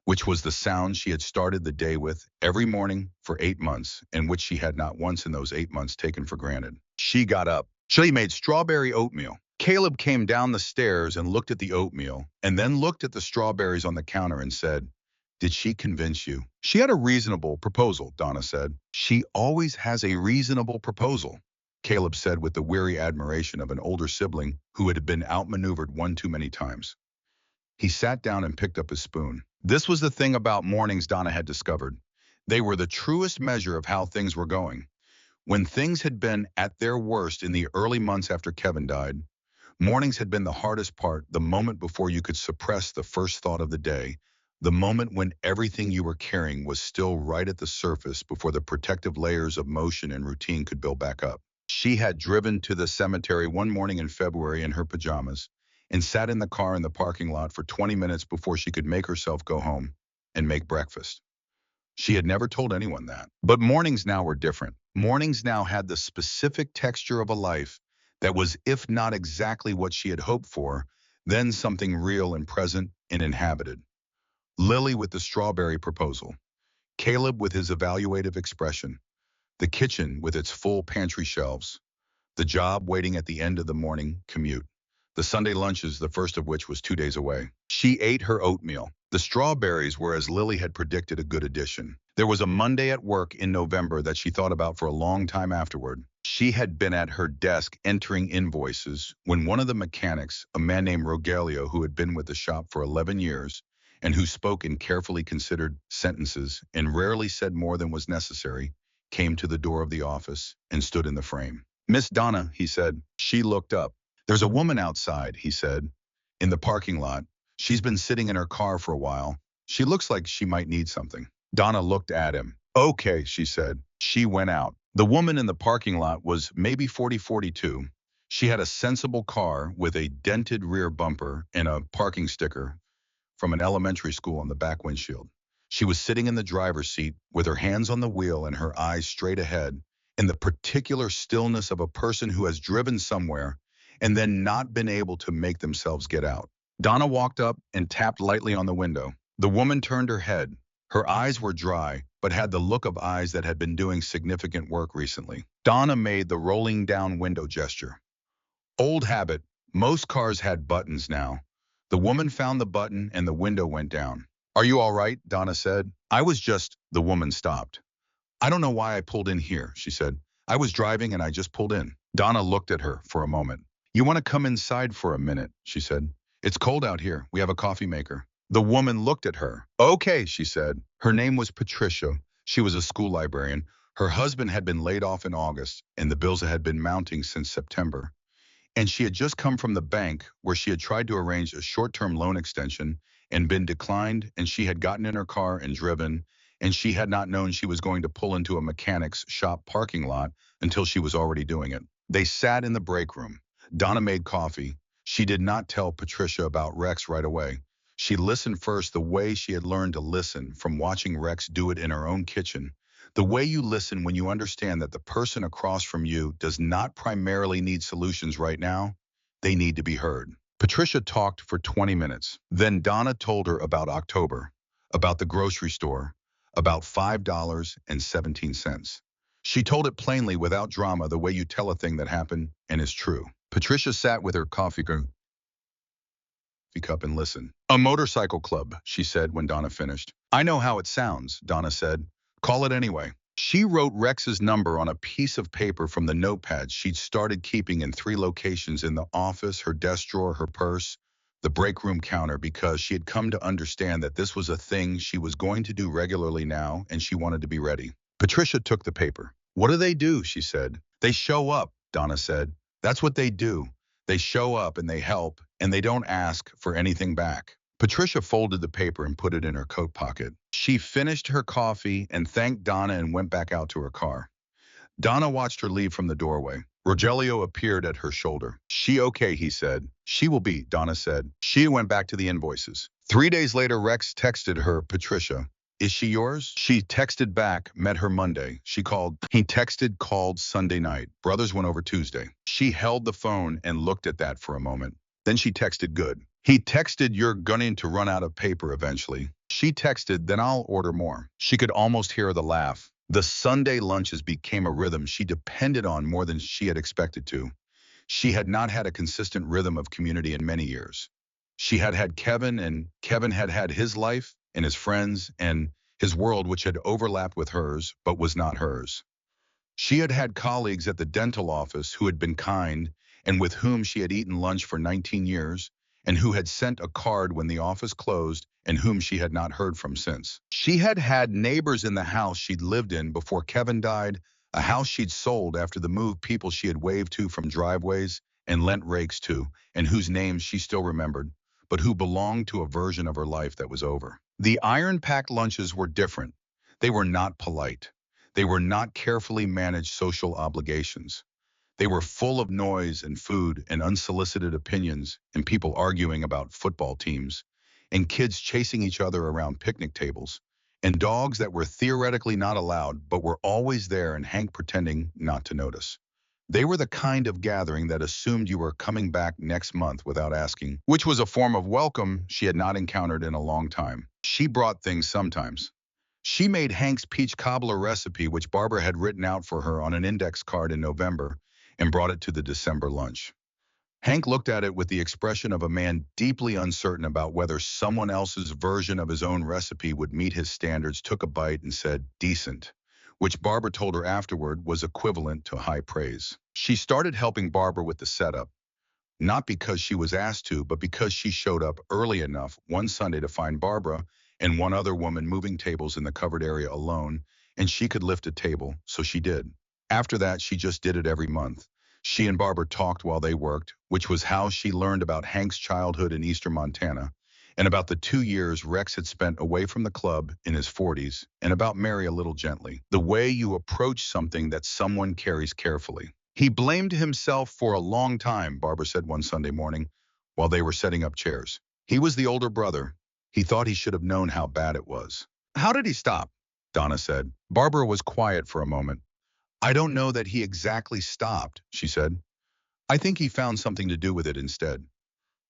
which was the sound she had started the day with every morning for 8 months, and which she had not once in those 8 months taken for granted. She got up. She made strawberry oatmeal. Caleb came down the stairs and looked at the oatmeal, and then looked at the strawberries on the counter and said, Did she convince you? She had a reasonable proposal, Donna said. She always has a reasonable proposal. Caleb said with the weary admiration of an older sibling who had been outmaneuvered one too many times. He sat down and picked up his spoon. This was the thing about mornings Donna had discovered. They were the truest measure of how things were going. When things had been at their worst in the early months after Kevin died, mornings had been the hardest part, the moment before you could suppress the first thought of the day, the moment when everything you were carrying was still right at the surface before the protective layers of motion and routine could build back up. She had driven to the cemetery one morning in February in her pajamas and sat in the car in the parking lot for 20 minutes before she could make herself go home and make breakfast. She had never told anyone that. But mornings now were different. Mornings now had the specific texture of a life that was, if not exactly what she had hoped for, then something real and present and inhabited. Lily with the strawberry proposal, Caleb with his evaluative expression, the kitchen with its full pantry shelves, the job waiting at the end of the morning commute, the Sunday lunches, the first of which was 2 days away. She ate her oatmeal. The strawberries were, as Lily had predicted, a good addition. There was a Monday at work in November that she thought about for a long time afterward. She had been at her desk entering invoices when one of the mechanics, a man named Rogelio, who had been with the shop for 11 years and who spoke in carefully considered sentences and rarely said more than was necessary, came to the door of the office and stood in the frame. "Miss Donna," he said. She looked up. "There's a woman outside," he said, "in the parking lot. She's been sitting in her car for a while. She looks like she might need something." Donna looked at him. "Okay," she said. She went out. The woman in the parking lot was maybe 42. She had a sensible car with a dented rear bumper and a parking sticker from an elementary school on the back windshield. She was sitting in the driver's seat with her hands on the wheel and her eyes straight ahead, in the particular stillness of a person who has driven somewhere and then not been able to make themselves get out. Donna walked up and tapped lightly on the window. The woman turned her head. Her eyes were dry, but had the look of eyes that had been doing significant work recently. Donna made the rolling down window gesture. Old habit. Most cars had buttons now. The woman found the button and the window went down. "Are you all right?" Donna said. "I was just—" The woman stopped. "I don't know why I pulled in here," she said. "I was driving and I just pulled in." Donna looked at her for a moment. "You want to come inside for a minute?" she said. "It's cold out here. We have a coffee maker." The woman looked at her. "Okay," she said. Her name was Patricia. She was a school librarian. Her husband had been laid off in August, and the bills had been mounting since September. And she had just come from the bank where she had tried to arrange a short-term loan extension and been declined, and she had gotten in her car and driven, and she had not known she was going to pull into a mechanic's shop parking lot until she was already doing it. They sat in the break room. Donna made coffee. She did not tell Patricia about Rex right away. She listened first the way she had learned to listen from watching Rex do it in her own kitchen. The way you listen when you understand that the person across from you does not primarily need solutions right now, they need to be heard. Patricia talked for 20 minutes. Then Donna told her about October, about the grocery store, about $5.17. She told it plainly without drama, the way you tell a thing that happened and is true. Patricia sat with her coffee cup and listened. "A motorcycle club," she said when Donna finished. "I know how it sounds," Donna said. "Call it anyway." She wrote Rex's number on a piece of paper from the notepad she'd started keeping in 3 locations: in the office, her desk drawer, her purse, the break room counter, because she had come to understand that this was a thing she was going to do regularly now, and she wanted to be ready. Patricia took the paper. "What do they do?" she said. "They show up," Donna said. "That's what they do. They show up and they help, and they don't ask for anything back." Patricia folded the paper and put it in her coat pocket. She finished her coffee and thanked Donna and went back out to her car. Donna watched her leave from the doorway. Rogelio appeared at her shoulder. "She okay?" he said. "She will be," Donna said. She went back to the invoices. 3 days later, Rex texted her, "Patricia, is she yours?" She texted back, "Met her Monday." She called. He texted, "Called Sunday night. Brothers went over Tuesday." She held the phone and looked at that for a moment. Then she texted, "Good." He texted, "You're going to run out of paper eventually." She texted, "Then I'll order more." She could almost hear the laugh. The Sunday lunches became a rhythm she depended on more than she had expected to. She had not had a consistent rhythm of community in many years. She had had Kevin, and Kevin had had his life and his friends and his world, which had overlapped with hers, but was not hers. She had had colleagues at the dental office who had been kind and with whom she had eaten lunch for 19 years, and who had sent a card when the office closed and whom she had not heard from since. She had had neighbors in the house she'd lived in before Kevin died, a house she'd sold after the move, people she had waved to from driveways and lent rakes to, and whose names she still remembered, but who belonged to a version of her life that was over. The iron-packed lunches were different. They were not polite. They were not carefully managed social obligations. They were full of noise and food and unsolicited opinions and people arguing about football teams and kids chasing each other around picnic tables and dogs that were theoretically not allowed but were always there and Hank pretending not to notice. They were the kind of gathering that assumed you were coming back next month without asking, which was a form of welcome she had not encountered in a long time. She brought things sometimes. She made Hank's peach cobbler recipe, which Barbara had written out for her on an index card in November, and brought it to the December lunch. Hank looked at it with the expression of a man deeply uncertain about whether someone else's version of his own recipe would meet his standards, took a bite and said, "Decent," which Barbara told her afterward was equivalent to high praise. She started helping Barbara with the setup, not because she was asked to, but because she showed up early enough one Sunday to find Barbara and one other woman moving tables in the covered area alone, and she could lift a table, so she did. After that, she just did it every month. She and Barbara talked while they worked, which was how she learned about Hank's childhood in eastern Montana, and about the 2 years Rex had spent away from the club in his 40s, and about Mary a little gently, the way you approach something that someone carries carefully. He blamed himself for a long time, Barbara said one Sunday morning while they were setting up chairs. He was the older brother. He thought he should have known how bad it was. How did he stop? Donna said. Barbara was quiet for a moment. I don't know that he exactly stopped, she said. I think he found something to do with it instead.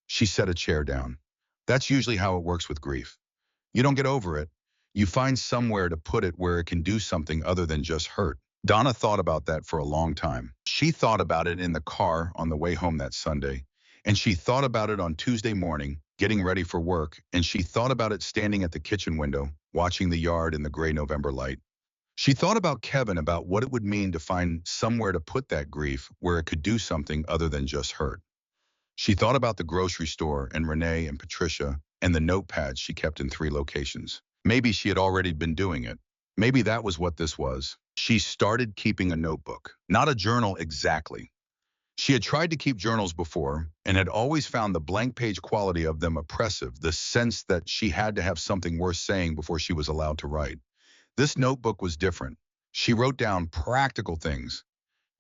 She set a chair down. That's usually how it works with grief. You don't get over it. You find somewhere to put it where it can do something other than just hurt. Donna thought about that for a long time. She thought about it in the car on the way home that Sunday, and she thought about it on Tuesday morning, getting ready for work, and she thought about it standing at the kitchen window, watching the yard in the gray November light. She thought about Kevin, about what it would mean to find somewhere to put that grief where it could do something other than just hurt. She thought about the grocery store and Renee and Patricia and the notepads she kept in 3 locations. Maybe she had already been doing it. Maybe that was what this was. She started keeping a notebook, not a journal exactly. She had tried to keep journals before and had always found the blank page quality of them oppressive, the sense that she had to have something worth saying before she was allowed to write. This notebook was different. She wrote down practical things,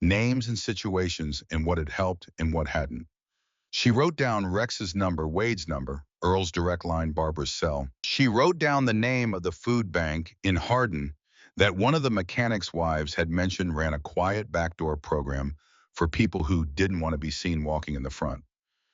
names and situations, and what had helped and what hadn't. She wrote down Rex's number, Wade's number, Earl's direct line, Barbara's cell. She wrote down the name of the food bank in Hardin that one of the mechanics' wives had mentioned ran a quiet backdoor program for people who didn't want to be seen walking in the front.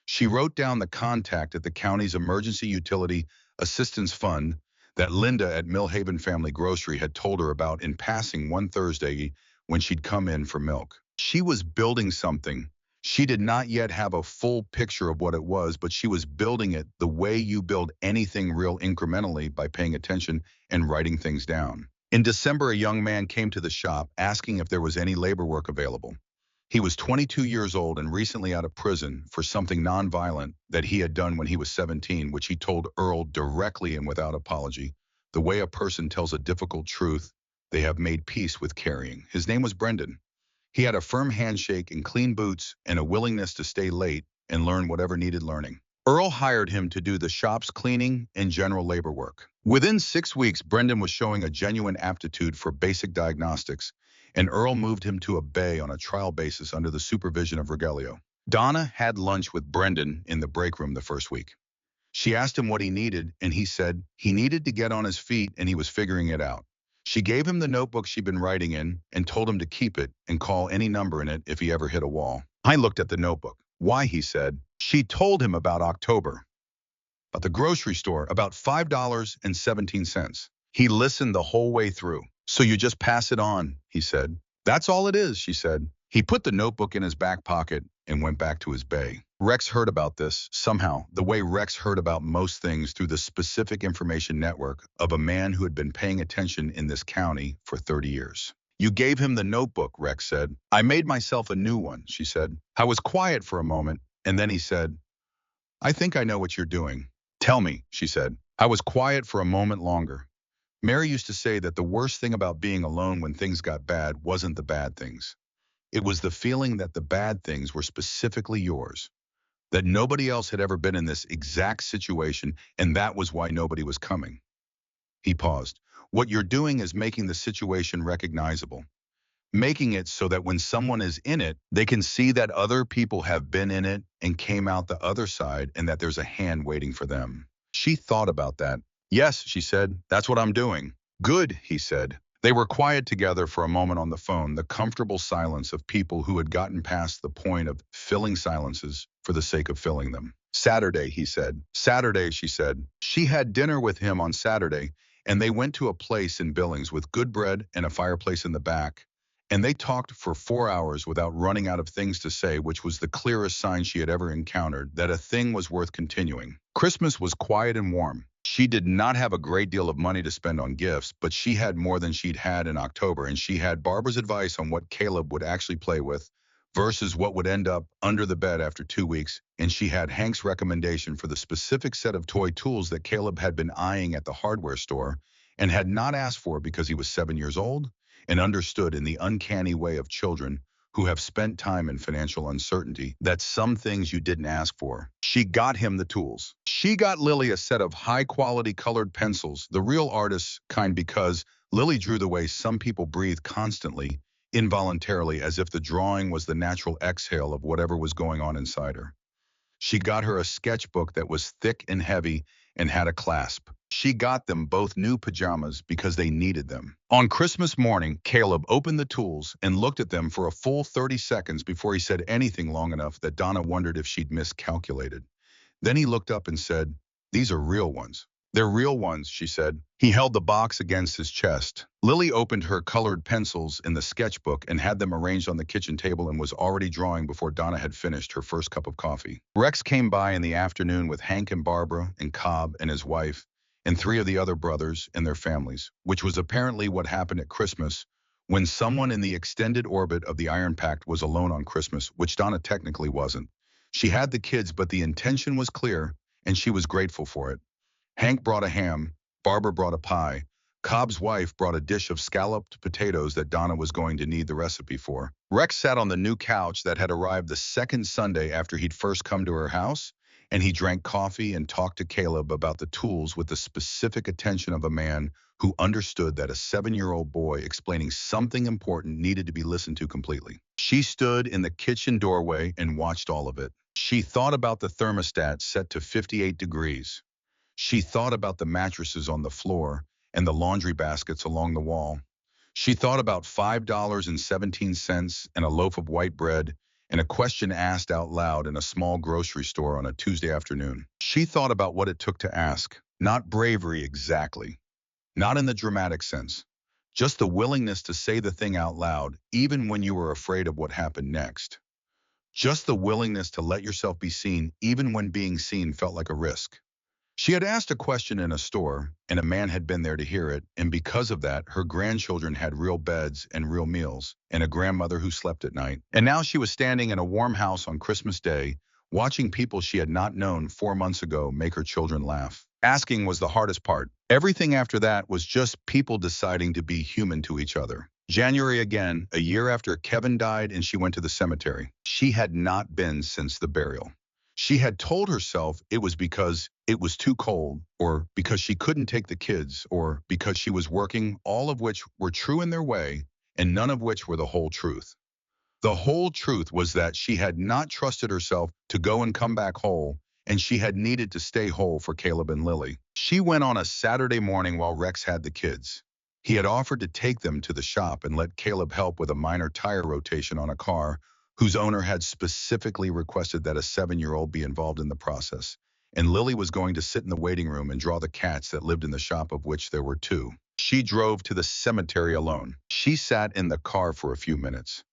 She wrote down the contact at the county's emergency utility assistance fund that Linda at Millhaven Family Grocery had told her about in passing one Thursday when she'd come in for milk. She was building something. She did not yet have a full picture of what it was, but she was building it the way you build anything real, incrementally, by paying attention and writing things down. In December, a young man came to the shop asking if there was any labor work available. He was 22 years old and recently out of prison for something nonviolent that he had done when he was 17, which he told Earl directly and without apology, the way a person tells a difficult truth they have made peace with carrying. His name was Brendan. He had a firm handshake and clean boots and a willingness to stay late and learn whatever needed learning. Earl hired him to do the shop's cleaning and general labor work. Within 6 weeks, Brendan was showing a genuine aptitude for basic diagnostics, and Earl moved him to a bay on a trial basis under the supervision of Rogelio. Donna had lunch with Brendan in the break room the first week. She asked him what he needed, and he said he needed to get on his feet and he was figuring it out. She gave him the notebook she'd been writing in and told him to keep it and call any number in it if he ever hit a wall. I looked at the notebook. Why, he said. She told him about October, about the grocery store, about $5.17. He listened the whole way through. So you just pass it on, he said. That's all it is, she said. He put the notebook in his back pocket and went back to his bay. Rex heard about this, somehow, the way Rex heard about most things, through the specific information network of a man who had been paying attention in this county for 30 years. You gave him the notebook, Rex said. I made myself a new one, she said. I was quiet for a moment, and then he said, I think I know what you're doing. Tell me, she said. I was quiet for a moment longer. Mary used to say that the worst thing about being alone when things got bad wasn't the bad things. It was the feeling that the bad things were specifically yours, that nobody else had ever been in this exact situation, and that was why nobody was coming. He paused. What you're doing is making the situation recognizable, making it so that when someone is in it, they can see that other people have been in it and came out the other side and that there's a hand waiting for them. She thought about that. Yes, she said, that's what I'm doing. Good, he said. They were quiet together for a moment on the phone, the comfortable silence of people who had gotten past the point of filling silences for the sake of filling them. Saturday, he said. Saturday, she said. She had dinner with him on Saturday, and they went to a place in Billings with good bread and a fireplace in the back. And they talked for 4 hours without running out of things to say, which was the clearest sign she had ever encountered that a thing was worth continuing. Christmas was quiet and warm. She did not have a great deal of money to spend on gifts, but she had more than she'd had in October, and she had Barbara's advice on what Caleb would actually play with versus what would end up under the bed after 2 weeks, and she had Hank's recommendation for the specific set of toy tools that Caleb had been eyeing at the hardware store and had not asked for because he was 7 years old and understood in the uncanny way of children who have spent time in financial uncertainty that some things you didn't ask for. She got him the tools. She got Lily a set of high-quality colored pencils, the real artist's kind, because Lily drew the way some people breathe constantly, involuntarily, as if the drawing was the natural exhale of whatever was going on inside her. She got her a sketchbook that was thick and heavy and had a clasp. She got them both new pajamas because they needed them. On Christmas morning, Caleb opened the tools and looked at them for a full 30 seconds before he said anything long enough that Donna wondered if she'd miscalculated. Then he looked up and said, these are real ones. They're real ones, she said. He held the box against his chest. Lily opened her colored pencils in the sketchbook and had them arranged on the kitchen table and was already drawing before Donna had finished her first cup of coffee. Rex came by in the afternoon with Hank and Barbara and Cobb and his wife and 3 of the other brothers and their families, which was apparently what happened at Christmas when someone in the extended orbit of the Iron Pact was alone on Christmas, which Donna technically wasn't. She had the kids, but the intention was clear, and she was grateful for it. Hank brought a ham, Barbara brought a pie, Cobb's wife brought a dish of scalloped potatoes that Donna was going to need the recipe for. Rex sat on the new couch that had arrived the second Sunday after he'd first come to her house, and he drank coffee and talked to Caleb about the tools with the specific attention of a man who understood that a 7-year-old boy explaining something important needed to be listened to completely. She stood in the kitchen doorway and watched all of it. She thought about the thermostat set to 58 degrees. She thought about the mattresses on the floor and the laundry baskets along the wall. She thought about $5.17 and a loaf of white bread and a question asked out loud in a small grocery store on a Tuesday afternoon. She thought about what it took to ask, not bravery exactly, not in the dramatic sense, just the willingness to say the thing out loud, even when you were afraid of what happened next. Just the willingness to let yourself be seen, even when being seen felt like a risk. She had asked a question in a store, and a man had been there to hear it, and because of that, her grandchildren had real beds and real meals, and a grandmother who slept at night. And now she was standing in a warm house on Christmas Day, watching people she had not known 4 months ago make her children laugh. Asking was the hardest part. Everything after that was just people deciding to be human to each other. January again, a year after Kevin died and she went to the cemetery. She had not been since the burial. She had told herself it was because it was too cold, or because she couldn't take the kids, or because she was working, all of which were true in their way, and none of which were the whole truth. The whole truth was that she had not trusted herself to go and come back whole, and she had needed to stay whole for Caleb and Lily. She went on a Saturday morning while Rex had the kids. He had offered to take them to the shop and let Caleb help with a minor tire rotation on a car whose owner had specifically requested that a 7-year-old be involved in the process. And Lily was going to sit in the waiting room and draw the cats that lived in the shop, of which there were 2. She drove to the cemetery alone. She sat in the car for a few minutes,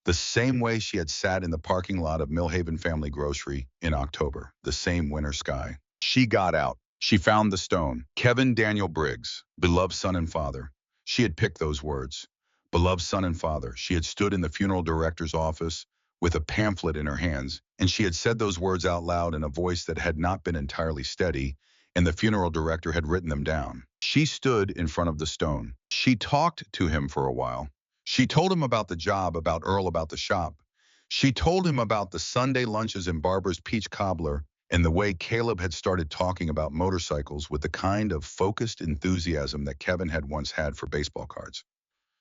the same way she had sat in the parking lot of Millhaven Family Grocery in October, the same winter sky. She got out. She found the stone. Kevin Daniel Briggs, beloved son and father. She had picked those words. beloved son and father. She had stood in the funeral director's office with a pamphlet in her hands, and she had said those words out loud in a voice that had not been entirely steady, and the funeral director had written them down. She stood in front of the stone. She talked to him for a while. She told him about the job, about Earl, about the shop. She told him about the Sunday lunches in Barbara's peach cobbler and the way Caleb had started talking about motorcycles with the kind of focused enthusiasm that Kevin had once had for baseball cards.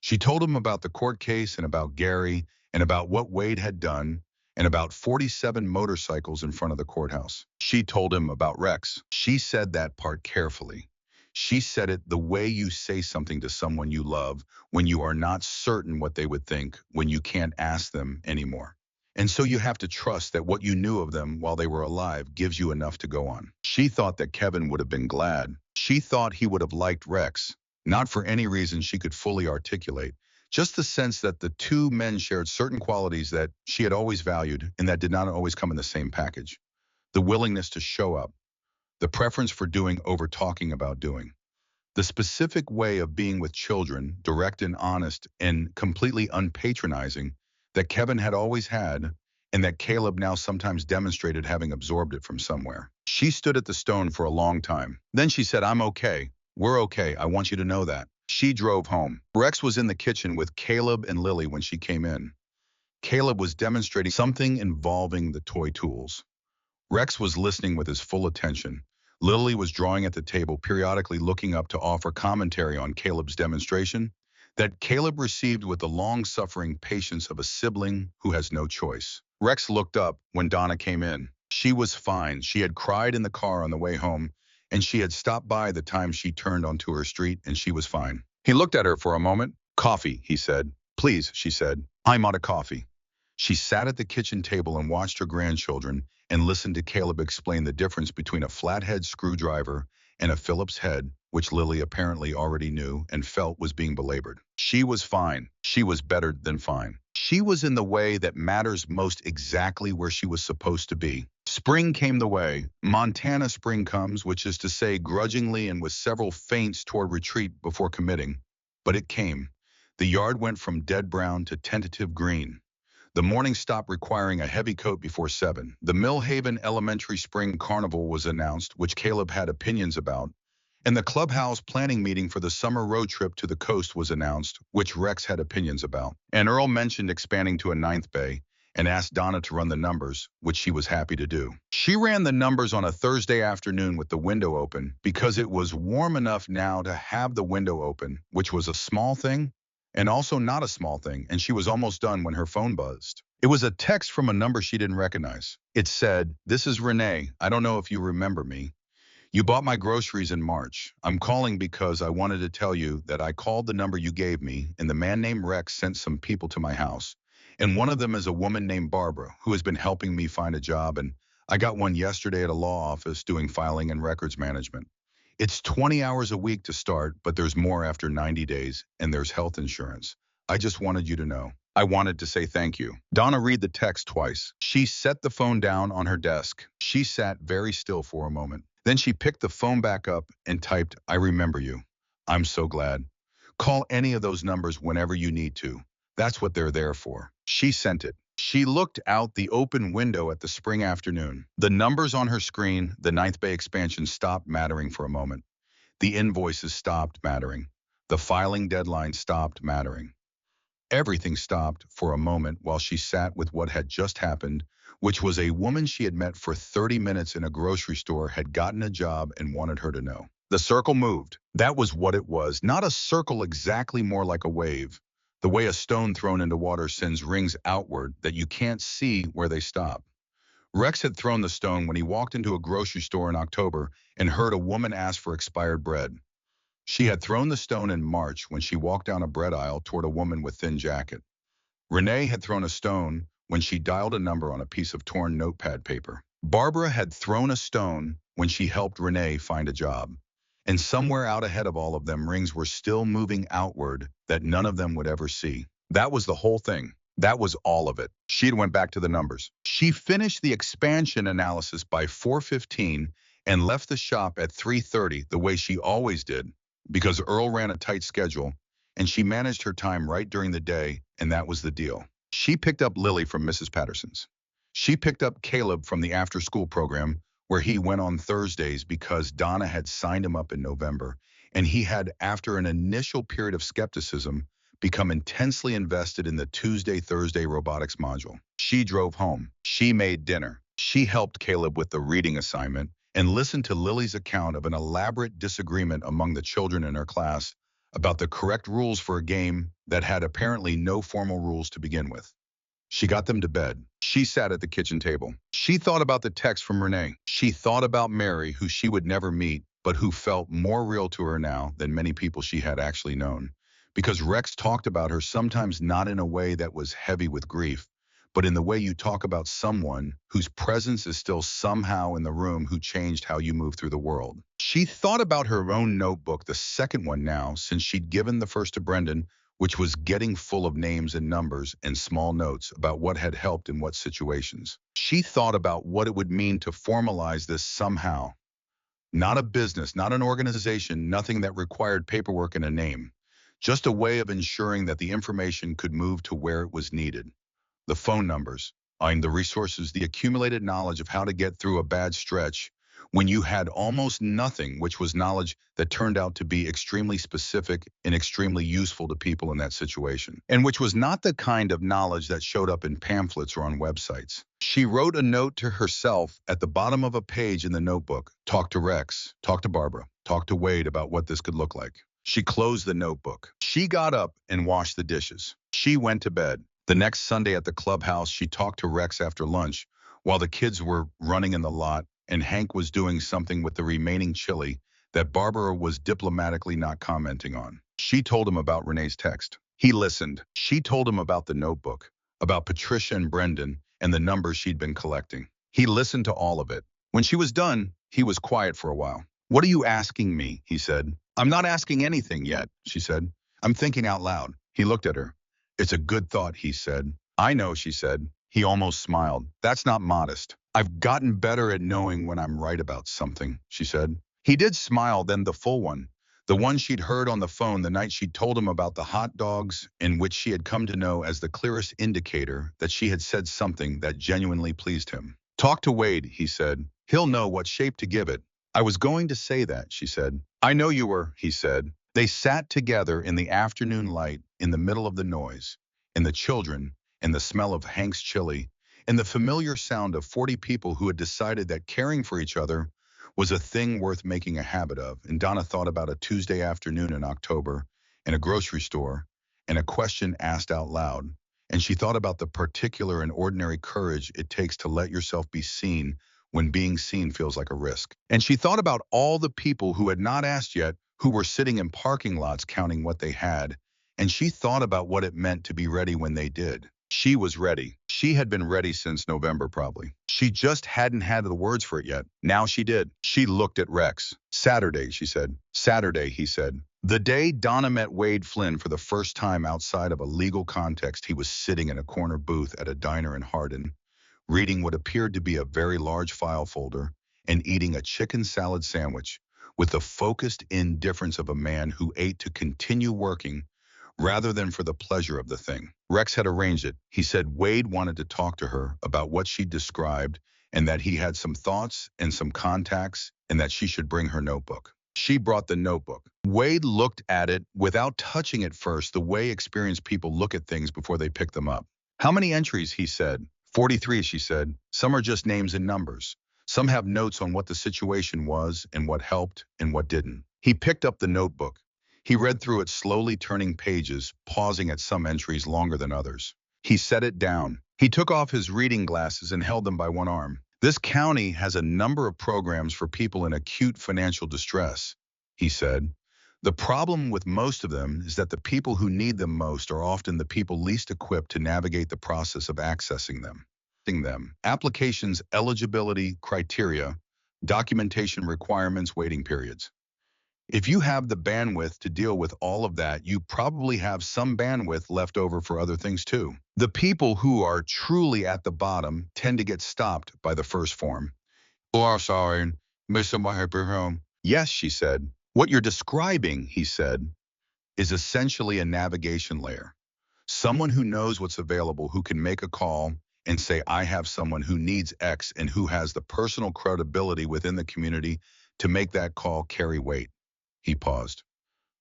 She told him about the court case and about Gary and about what Wade had done and about 47 motorcycles in front of the courthouse. She told him about Rex. She said that part carefully. She said it the way you say something to someone you love when you are not certain what they would think, when you can't ask them anymore. And so you have to trust that what you knew of them while they were alive gives you enough to go on. She thought that Kevin would have been glad. She thought he would have liked Rex, not for any reason she could fully articulate, just the sense that the two men shared certain qualities that she had always valued and that did not always come in the same package. The willingness to show up, the preference for doing over talking about doing, the specific way of being with children, direct and honest and completely unpatronizing, that Kevin had always had and that Caleb now sometimes demonstrated having absorbed it from somewhere. She stood at the stone for a long time. Then she said, "I'm okay. We're okay. I want you to know that." She drove home. Rex was in the kitchen with Caleb and Lily when she came in. Caleb was demonstrating something involving the toy tools. Rex was listening with his full attention. Lily was drawing at the table, periodically looking up to offer commentary on Caleb's demonstration that Caleb received with the long-suffering patience of a sibling who has no choice. Rex looked up when Donna came in. She was fine. She had cried in the car on the way home, and she had stopped by the time she turned onto her street, and she was fine. He looked at her for a moment. "Coffee," he said. "Please," she said. "I'm out of coffee." She sat at the kitchen table and watched her grandchildren and listened to Caleb explain the difference between a flathead screwdriver and a Phillips head, which Lily apparently already knew and felt was being belabored. She was fine. She was better than fine. She was in the way that matters most exactly where she was supposed to be. Spring came the way. Montana spring comes, which is to say grudgingly and with several feints toward retreat before committing. But it came. The yard went from dead brown to tentative green. The morning stopped requiring a heavy coat before 7. The Millhaven Elementary Spring Carnival was announced, which Caleb had opinions about, and the clubhouse planning meeting for the summer road trip to the coast was announced, which Rex had opinions about. And Earl mentioned expanding to a ninth bay and asked Donna to run the numbers, which she was happy to do. She ran the numbers on a Thursday afternoon with the window open because it was warm enough now to have the window open, which was a small thing, and also not a small thing, and she was almost done when her phone buzzed. It was a text from a number she didn't recognize. It said, "This is Renee. I don't know if you remember me. You bought my groceries in March. I'm calling because I wanted to tell you that I called the number you gave me, and the man named Rex sent some people to my house. And one of them is a woman named Barbara, who has been helping me find a job, and I got one yesterday at a law office doing filing and records management. It's 20 hours a week to start, but there's more after 90 days, and there's health insurance. I just wanted you to know. I wanted to say thank you." Donna read the text twice. She set the phone down on her desk. She sat very still for a moment. Then she picked the phone back up and typed, "I remember you. I'm so glad. Call any of those numbers whenever you need to. That's what they're there for." She sent it. She looked out the open window at the spring afternoon. The numbers on her screen, the Ninth Bay expansion, stopped mattering for a moment. The invoices stopped mattering. The filing deadline stopped mattering. Everything stopped for a moment while she sat with what had just happened, which was a woman she had met for 30 minutes in a grocery store had gotten a job and wanted her to know. The circle moved. That was what it was. Not a circle exactly, more like a wave. The way a stone thrown into water sends rings outward that you can't see where they stop. Rex had thrown the stone when he walked into a grocery store in October and heard a woman ask for expired bread. She had thrown the stone in March when she walked down a bread aisle toward a woman with thin jacket. Renee had thrown a stone when she dialed a number on a piece of torn notepad paper. Barbara had thrown a stone when she helped Renee find a job. And somewhere out ahead of all of them, rings were still moving outward that none of them would ever see. That was the whole thing. That was all of it. She went back to the numbers. She finished the expansion analysis by 4:15 and left the shop at 3:30 the way she always did, because Earl ran a tight schedule, and she managed her time right during the day, and that was the deal. She picked up Lily from Mrs. Patterson's. She picked up Caleb from the after-school program, where he went on Thursdays because Donna had signed him up in November, and he had, after an initial period of skepticism, become intensely invested in the Tuesday-Thursday robotics module. She drove home. She made dinner. She helped Caleb with the reading assignment and listened to Lily's account of an elaborate disagreement among the children in her class about the correct rules for a game that had apparently no formal rules to begin with. She got them to bed. She sat at the kitchen table. She thought about the text from Renee. She thought about Mary, who she would never meet, but who felt more real to her now than many people she had actually known. Because Rex talked about her sometimes not in a way that was heavy with grief, but in the way you talk about someone whose presence is still somehow in the room who changed how you move through the world. She thought about her own notebook, the second one now, since she'd given the first to Brendan, which was getting full of names and numbers and small notes about what had helped in what situations. She thought about what it would mean to formalize this somehow. Not a business, not an organization, nothing that required paperwork and a name. Just a way of ensuring that the information could move to where it was needed. The phone numbers, and the resources, the accumulated knowledge of how to get through a bad stretch when you had almost nothing, which was knowledge that turned out to be extremely specific and extremely useful to people in that situation, and which was not the kind of knowledge that showed up in pamphlets or on websites. She wrote a note to herself at the bottom of a page in the notebook. Talk to Rex, talk to Barbara, talk to Wade about what this could look like. She closed the notebook. She got up and washed the dishes. She went to bed. The next Sunday at the clubhouse, she talked to Rex after lunch while the kids were running in the lot and Hank was doing something with the remaining chili that Barbara was diplomatically not commenting on. She told him about Renee's text. He listened. She told him about the notebook, about Patricia and Brendan and the numbers she'd been collecting. He listened to all of it. When she was done, he was quiet for a while. "What are you asking me?" he said. "I'm not asking anything yet," she said. "I'm thinking out loud." He looked at her. "It's a good thought," he said. "I know," she said. He almost smiled. "That's not modest." "I've gotten better at knowing when I'm right about something," she said. He did smile, then the full one. The one she'd heard on the phone the night she'd told him about the hot dogs, in which she had come to know as the clearest indicator that she had said something that genuinely pleased him. "Talk to Wade," he said. "He'll know what shape to give it." "I was going to say that," she said. "I know you were," he said. They sat together in the afternoon light, in the middle of the noise, and the children, and the smell of Hank's chili, and the familiar sound of 40 people who had decided that caring for each other was a thing worth making a habit of. And Donna thought about a Tuesday afternoon in October, in a grocery store, and a question asked out loud. And she thought about the particular and ordinary courage it takes to let yourself be seen when being seen feels like a risk. And she thought about all the people who had not asked yet, who were sitting in parking lots counting what they had, and she thought about what it meant to be ready when they did. She was ready. She had been ready since November, probably. She just hadn't had the words for it yet. Now she did. She looked at Rex. "Saturday," she said. "Saturday," he said. The day Donna met Wade Flynn for the first time outside of a legal context, he was sitting in a corner booth at a diner in Hardin, reading what appeared to be a very large file folder and eating a chicken salad sandwich with the focused indifference of a man who ate to continue working rather than for the pleasure of the thing. Rex had arranged it. He said Wade wanted to talk to her about what she described and that he had some thoughts and some contacts and that she should bring her notebook. She brought the notebook. Wade looked at it without touching it first, the way experienced people look at things before they pick them up. "How many entries?" he said. 43, she said. "Some are just names and numbers. Some have notes on what the situation was and what helped and what didn't." He picked up the notebook. He read through it slowly, turning pages, pausing at some entries longer than others. He set it down. He took off his reading glasses and held them by one arm. "This county has a number of programs for people in acute financial distress," he said. "The problem with most of them is that the people who need them most are often the people least equipped to navigate the process of accessing them. Applications, eligibility, criteria, documentation requirements, waiting periods. If you have the bandwidth to deal with all of that, you probably have some bandwidth left over for other things too. The people who are truly at the bottom tend to get stopped by the first form." "Oh, sorry, Mr. Home." "Yes," she said. "What you're describing," he said, is essentially a navigation layer. Someone who knows what's available, who can make a call and say, I have someone who needs X, and who has the personal credibility within the community to make that call carry weight. He paused.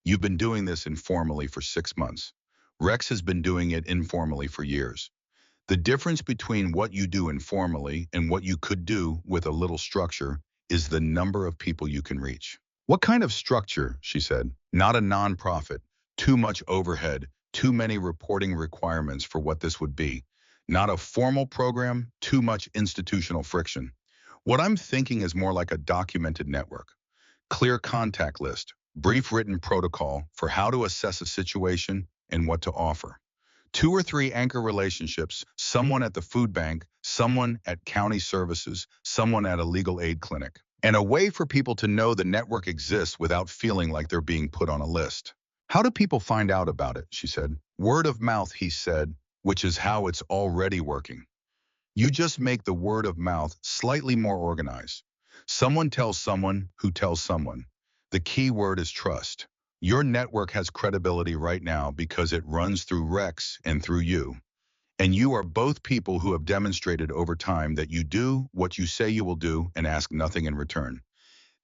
You've been doing this informally for 6 months. Rex has been doing it informally for years. The difference between what you do informally and what you could do with a little structure is the number of people you can reach. What kind of structure, she said. Not a nonprofit, too much overhead, too many reporting requirements for what this would be. Not a formal program, too much institutional friction. What I'm thinking is more like a documented network. Clear contact list, brief written protocol for how to assess a situation and what to offer. 2 or 3 anchor relationships, someone at the food bank, someone at county services, someone at a legal aid clinic. And a way for people to know the network exists without feeling like they're being put on a list. How do people find out about it, she said. Word of mouth, he said, which is how it's already working. You just make the word of mouth slightly more organized. Someone tells someone who tells someone. The key word is trust. Your network has credibility right now because it runs through Rex and through you. And you are both people who have demonstrated over time that you do what you say you will do and ask nothing in return.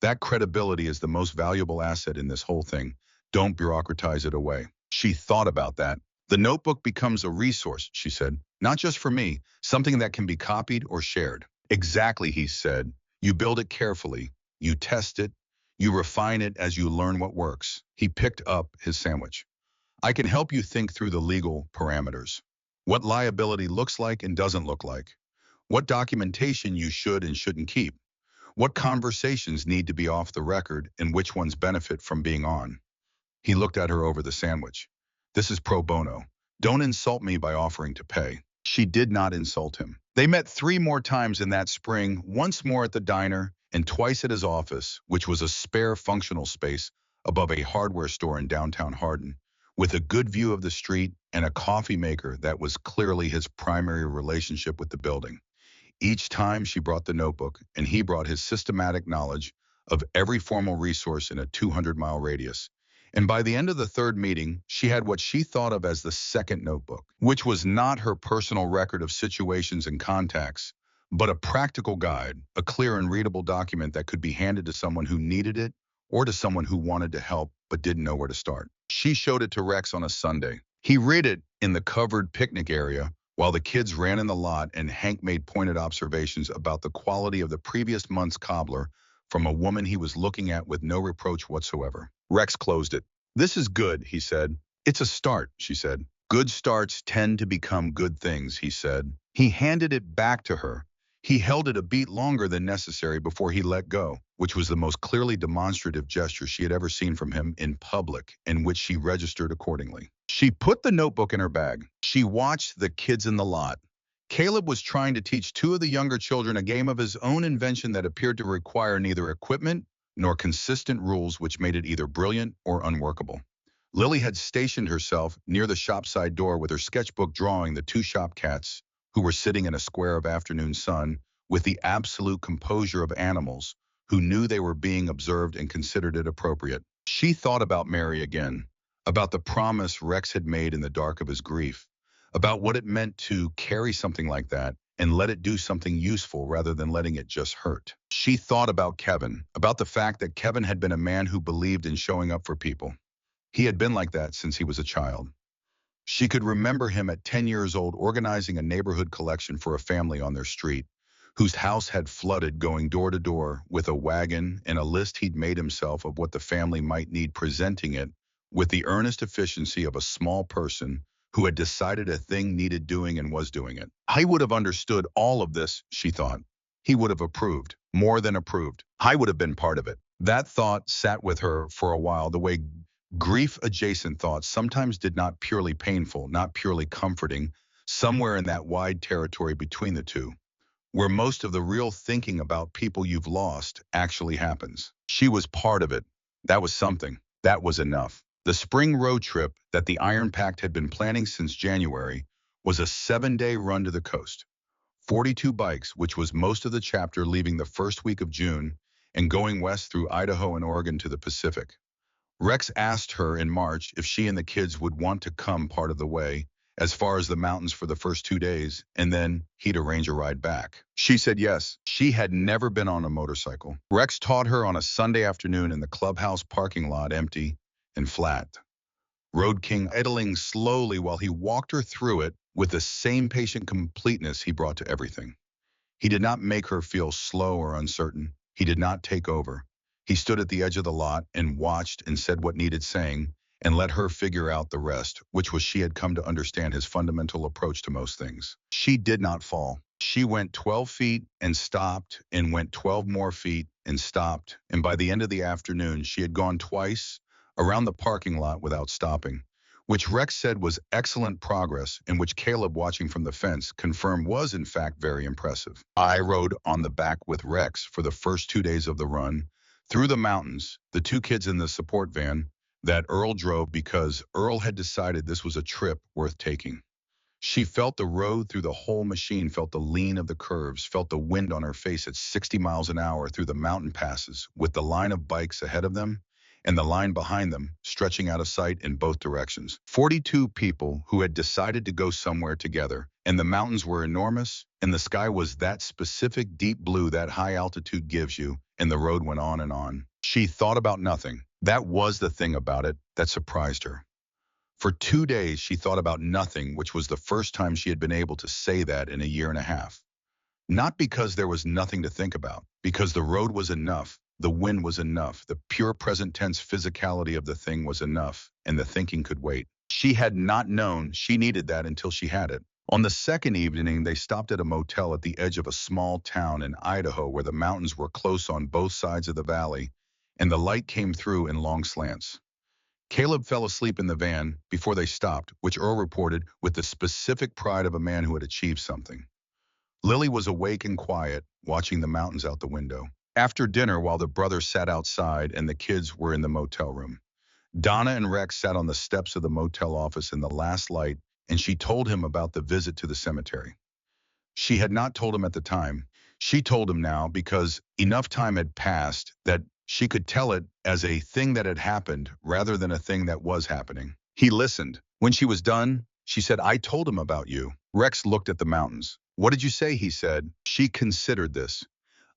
That credibility is the most valuable asset in this whole thing. Don't bureaucratize it away. She thought about that. The notebook becomes a resource, she said, not just for me, something that can be copied or shared. Exactly, he said. You build it carefully. You test it. You refine it as you learn what works. He picked up his sandwich. I can help you think through the legal parameters. What liability looks like and doesn't look like. What documentation you should and shouldn't keep. What conversations need to be off the record and which ones benefit from being on. He looked at her over the sandwich. This is pro bono. Don't insult me by offering to pay. She did not insult him. They met 3 more times in that spring, once more at the diner and twice at his office, which was a spare functional space above a hardware store in downtown Hardin, with a good view of the street and a coffee maker that was clearly his primary relationship with the building. Each time she brought the notebook, and he brought his systematic knowledge of every formal resource in a 200-mile radius. And by the end of the 3rd meeting, she had what she thought of as the second notebook, which was not her personal record of situations and contacts, but a practical guide, a clear and readable document that could be handed to someone who needed it or to someone who wanted to help but didn't know where to start. She showed it to Rex on a Sunday. He read it in the covered picnic area while the kids ran in the lot, and Hank made pointed observations about the quality of the previous month's cobbler from a woman he was looking at with no reproach whatsoever. Rex closed it. This is good, he said. It's a start, she said. Good starts tend to become good things, he said. He handed it back to her. He held it a beat longer than necessary before he let go, which was the most clearly demonstrative gesture she had ever seen from him in public, and which she registered accordingly. She put the notebook in her bag. She watched the kids in the lot. Caleb was trying to teach 2 of the younger children a game of his own invention that appeared to require neither equipment nor consistent rules, which made it either brilliant or unworkable. Lily had stationed herself near the shop-side door with her sketchbook drawing the 2 shop cats who were sitting in a square of afternoon sun with the absolute composure of animals who knew they were being observed and considered it appropriate. She thought about Mary again, about the promise Rex had made in the dark of his grief, about what it meant to carry something like that and let it do something useful rather than letting it just hurt. She thought about Kevin, about the fact that Kevin had been a man who believed in showing up for people. He had been like that since he was a child. She could remember him at 10 years old organizing a neighborhood collection for a family on their street, whose house had flooded, going door to door with a wagon and a list he'd made himself of what the family might need, presenting it with the earnest efficiency of a small person who had decided a thing needed doing and was doing it. I would have understood all of this, she thought. He would have approved, more than approved. I would have been part of it. That thought sat with her for a while, the way grief-adjacent thoughts sometimes did, not purely painful, not purely comforting, somewhere in that wide territory between the two, where most of the real thinking about people you've lost actually happens. She was part of it. That was something. That was enough. The spring road trip that the Iron Pact had been planning since January was a 7-day run to the coast. 42 bikes, which was most of the chapter, leaving the first week of June and going west through Idaho and Oregon to the Pacific. Rex asked her in March if she and the kids would want to come part of the way, as far as the mountains for the first 2 days, and then he'd arrange a ride back. She said yes. She had never been on a motorcycle. Rex taught her on a Sunday afternoon in the clubhouse parking lot, empty and flat. Road King idling slowly while he walked her through it with the same patient completeness he brought to everything. He did not make her feel slow or uncertain. He did not take over. He stood at the edge of the lot and watched and said what needed saying and let her figure out the rest, which was she had come to understand his fundamental approach to most things. She did not fall. She went 12 feet and stopped and went 12 more feet and stopped. And by the end of the afternoon, she had gone twice around the parking lot without stopping, which Rex said was excellent progress and which Caleb, watching from the fence, confirmed was in fact very impressive. I rode on the back with Rex for the first 2 days of the run, through the mountains, the two kids in the support van that Earl drove because Earl had decided this was a trip worth taking. She felt the road through the whole machine, felt the lean of the curves, felt the wind on her face at 60 miles an hour through the mountain passes, with the line of bikes ahead of them and the line behind them stretching out of sight in both directions. 42 people who had decided to go somewhere together, and the mountains were enormous, and the sky was that specific deep blue that high altitude gives you, and the road went on and on. She thought about nothing. That was the thing about it that surprised her. For 2 days, she thought about nothing, which was the first time she had been able to say that in a year and a half. Not because there was nothing to think about, because the road was enough, the wind was enough, the pure present tense physicality of the thing was enough, and the thinking could wait. She had not known she needed that until she had it. On the second evening, they stopped at a motel at the edge of a small town in Idaho where the mountains were close on both sides of the valley, and the light came through in long slants. Caleb fell asleep in the van before they stopped, which Earl reported with the specific pride of a man who had achieved something. Lily was awake and quiet, watching the mountains out the window. After dinner, while the brothers sat outside and the kids were in the motel room, Donna and Rex sat on the steps of the motel office in the last light, and she told him about the visit to the cemetery. She had not told him at the time. She told him now because enough time had passed that she could tell it as a thing that had happened rather than a thing that was happening. He listened. When she was done, she said, "I told him about you." Rex looked at the mountains. "What did you say?" he said. She considered this.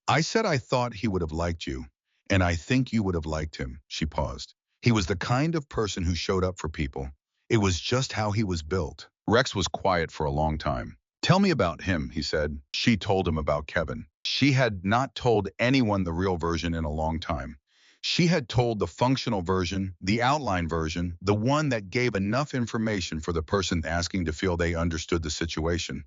"I said I thought he would have liked you, and I think you would have liked him." She paused. "He was the kind of person who showed up for people. It was just how he was built." Rex was quiet for a long time. "Tell me about him," he said. She told him about Kevin. She had not told anyone the real version in a long time. She had told the functional version, the outline version, the one that gave enough information for the person asking to feel they understood the situation.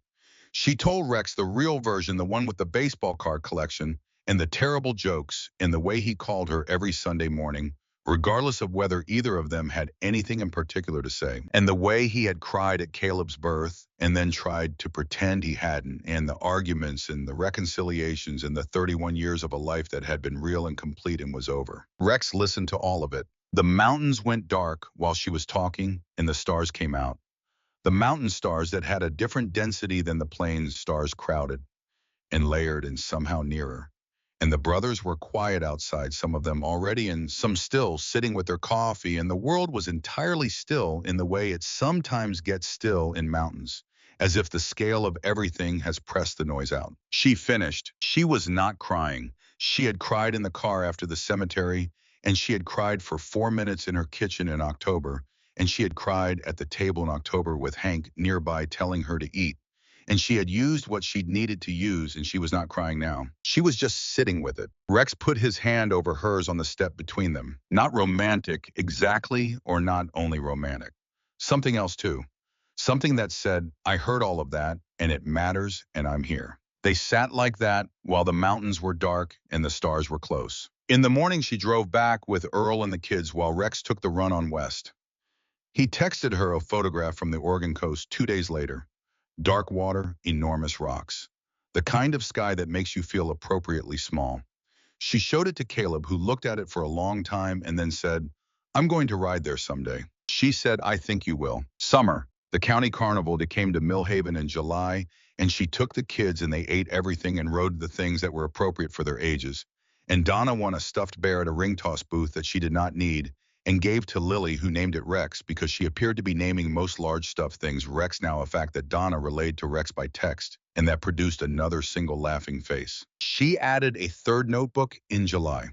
She told Rex the real version, the one with the baseball card collection and the terrible jokes and the way he called her every Sunday morning, regardless of whether either of them had anything in particular to say, and the way he had cried at Caleb's birth and then tried to pretend he hadn't, and the arguments and the reconciliations and the 31 years of a life that had been real and complete and was over. Rex listened to all of it. The mountains went dark while she was talking, and the stars came out. The mountain stars that had a different density than the plains stars, crowded and layered and somehow nearer. And the brothers were quiet outside, some of them already and some still, sitting with their coffee, and the world was entirely still in the way it sometimes gets still in mountains, as if the scale of everything has pressed the noise out. She finished. She was not crying. She had cried in the car after the cemetery, and she had cried for 4 minutes in her kitchen in October, and she had cried at the table in October with Hank nearby telling her to eat. And she had used what she'd needed to use, and she was not crying now. She was just sitting with it. Rex put his hand over hers on the step between them. Not romantic exactly, or not only romantic. Something else too. Something that said, "I heard all of that, and it matters, and I'm here." They sat like that while the mountains were dark and the stars were close. In the morning, she drove back with Earl and the kids while Rex took the run on west. He texted her a photograph from the Oregon coast 2 days later. Dark water, enormous rocks. The kind of sky that makes you feel appropriately small. She showed it to Caleb, who looked at it for a long time and then said, "I'm going to ride there someday." She said, "I think you will." Summer, the county carnival that came to Millhaven in July, and she took the kids and they ate everything and rode the things that were appropriate for their ages. And Donna won a stuffed bear at a ring toss booth that she did not need, and gave to Lily, who named it Rex because she appeared to be naming most large stuffed things Rex, now a fact that Donna relayed to Rex by text, and that produced another single laughing face. She added a third notebook in July.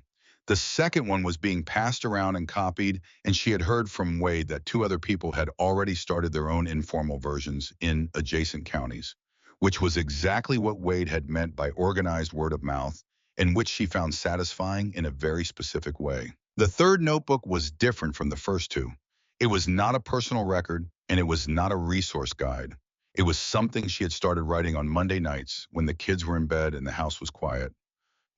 The second one was being passed around and copied, and she had heard from Wade that two other people had already started their own informal versions in adjacent counties, which was exactly what Wade had meant by organized word of mouth, and which she found satisfying in a very specific way. The third notebook was different from the first two. It was not a personal record, and it was not a resource guide. It was something she had started writing on Monday nights when the kids were in bed and the house was quiet.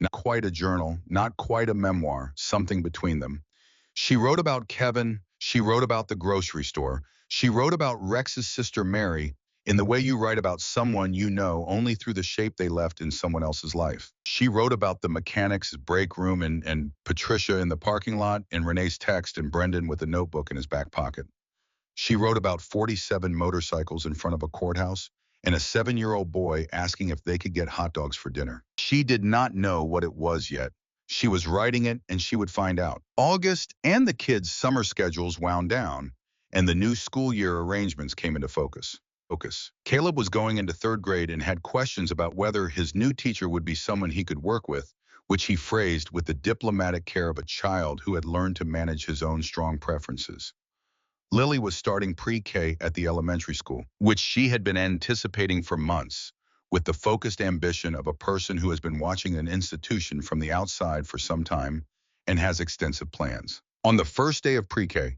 Not quite a journal, not quite a memoir, something between them. She wrote about Kevin, she wrote about the grocery store, she wrote about Rex's sister Mary, in the way you write about someone you know only through the shape they left in someone else's life. She wrote about the mechanics' break room and Patricia in the parking lot, and Renee's text, and Brendan with a notebook in his back pocket. She wrote about 47 motorcycles in front of a courthouse and a 7-year-old boy asking if they could get hot dogs for dinner. She did not know what it was yet. She was writing it, and she would find out. August and the kids' summer schedules wound down, and the new school year arrangements came into focus. Caleb was going into third grade and had questions about whether his new teacher would be someone he could work with, which he phrased with the diplomatic care of a child who had learned to manage his own strong preferences. Lily was starting pre-K at the elementary school, which she had been anticipating for months, with the focused ambition of a person who has been watching an institution from the outside for some time and has extensive plans. On the first day of pre-K,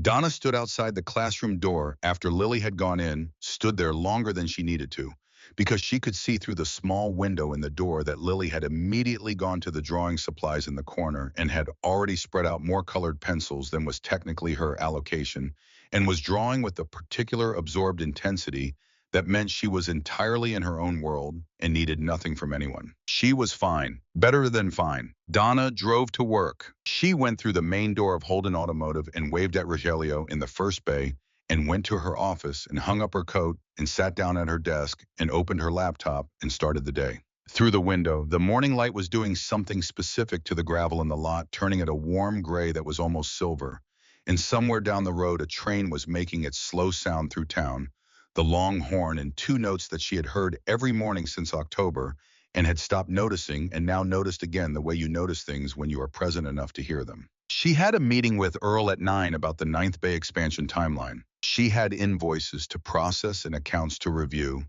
Donna stood outside the classroom door after Lily had gone in, stood there longer than she needed to, because she could see through the small window in the door that Lily had immediately gone to the drawing supplies in the corner and had already spread out more colored pencils than was technically her allocation, and was drawing with a particular absorbed intensity that meant she was entirely in her own world and needed nothing from anyone. She was fine, better than fine. Donna drove to work. She went through the main door of Holden Automotive and waved at Rogelio in the first bay, and went to her office and hung up her coat and sat down at her desk and opened her laptop and started the day. Through the window, the morning light was doing something specific to the gravel in the lot, turning it a warm gray that was almost silver. And somewhere down the road, a train was making its slow sound through town, the long horn and two notes that she had heard every morning since October and had stopped noticing, and now noticed again the way you notice things when you are present enough to hear them. She had a meeting with Earl at 9 about the Ninth Bay expansion timeline. She had invoices to process and accounts to review,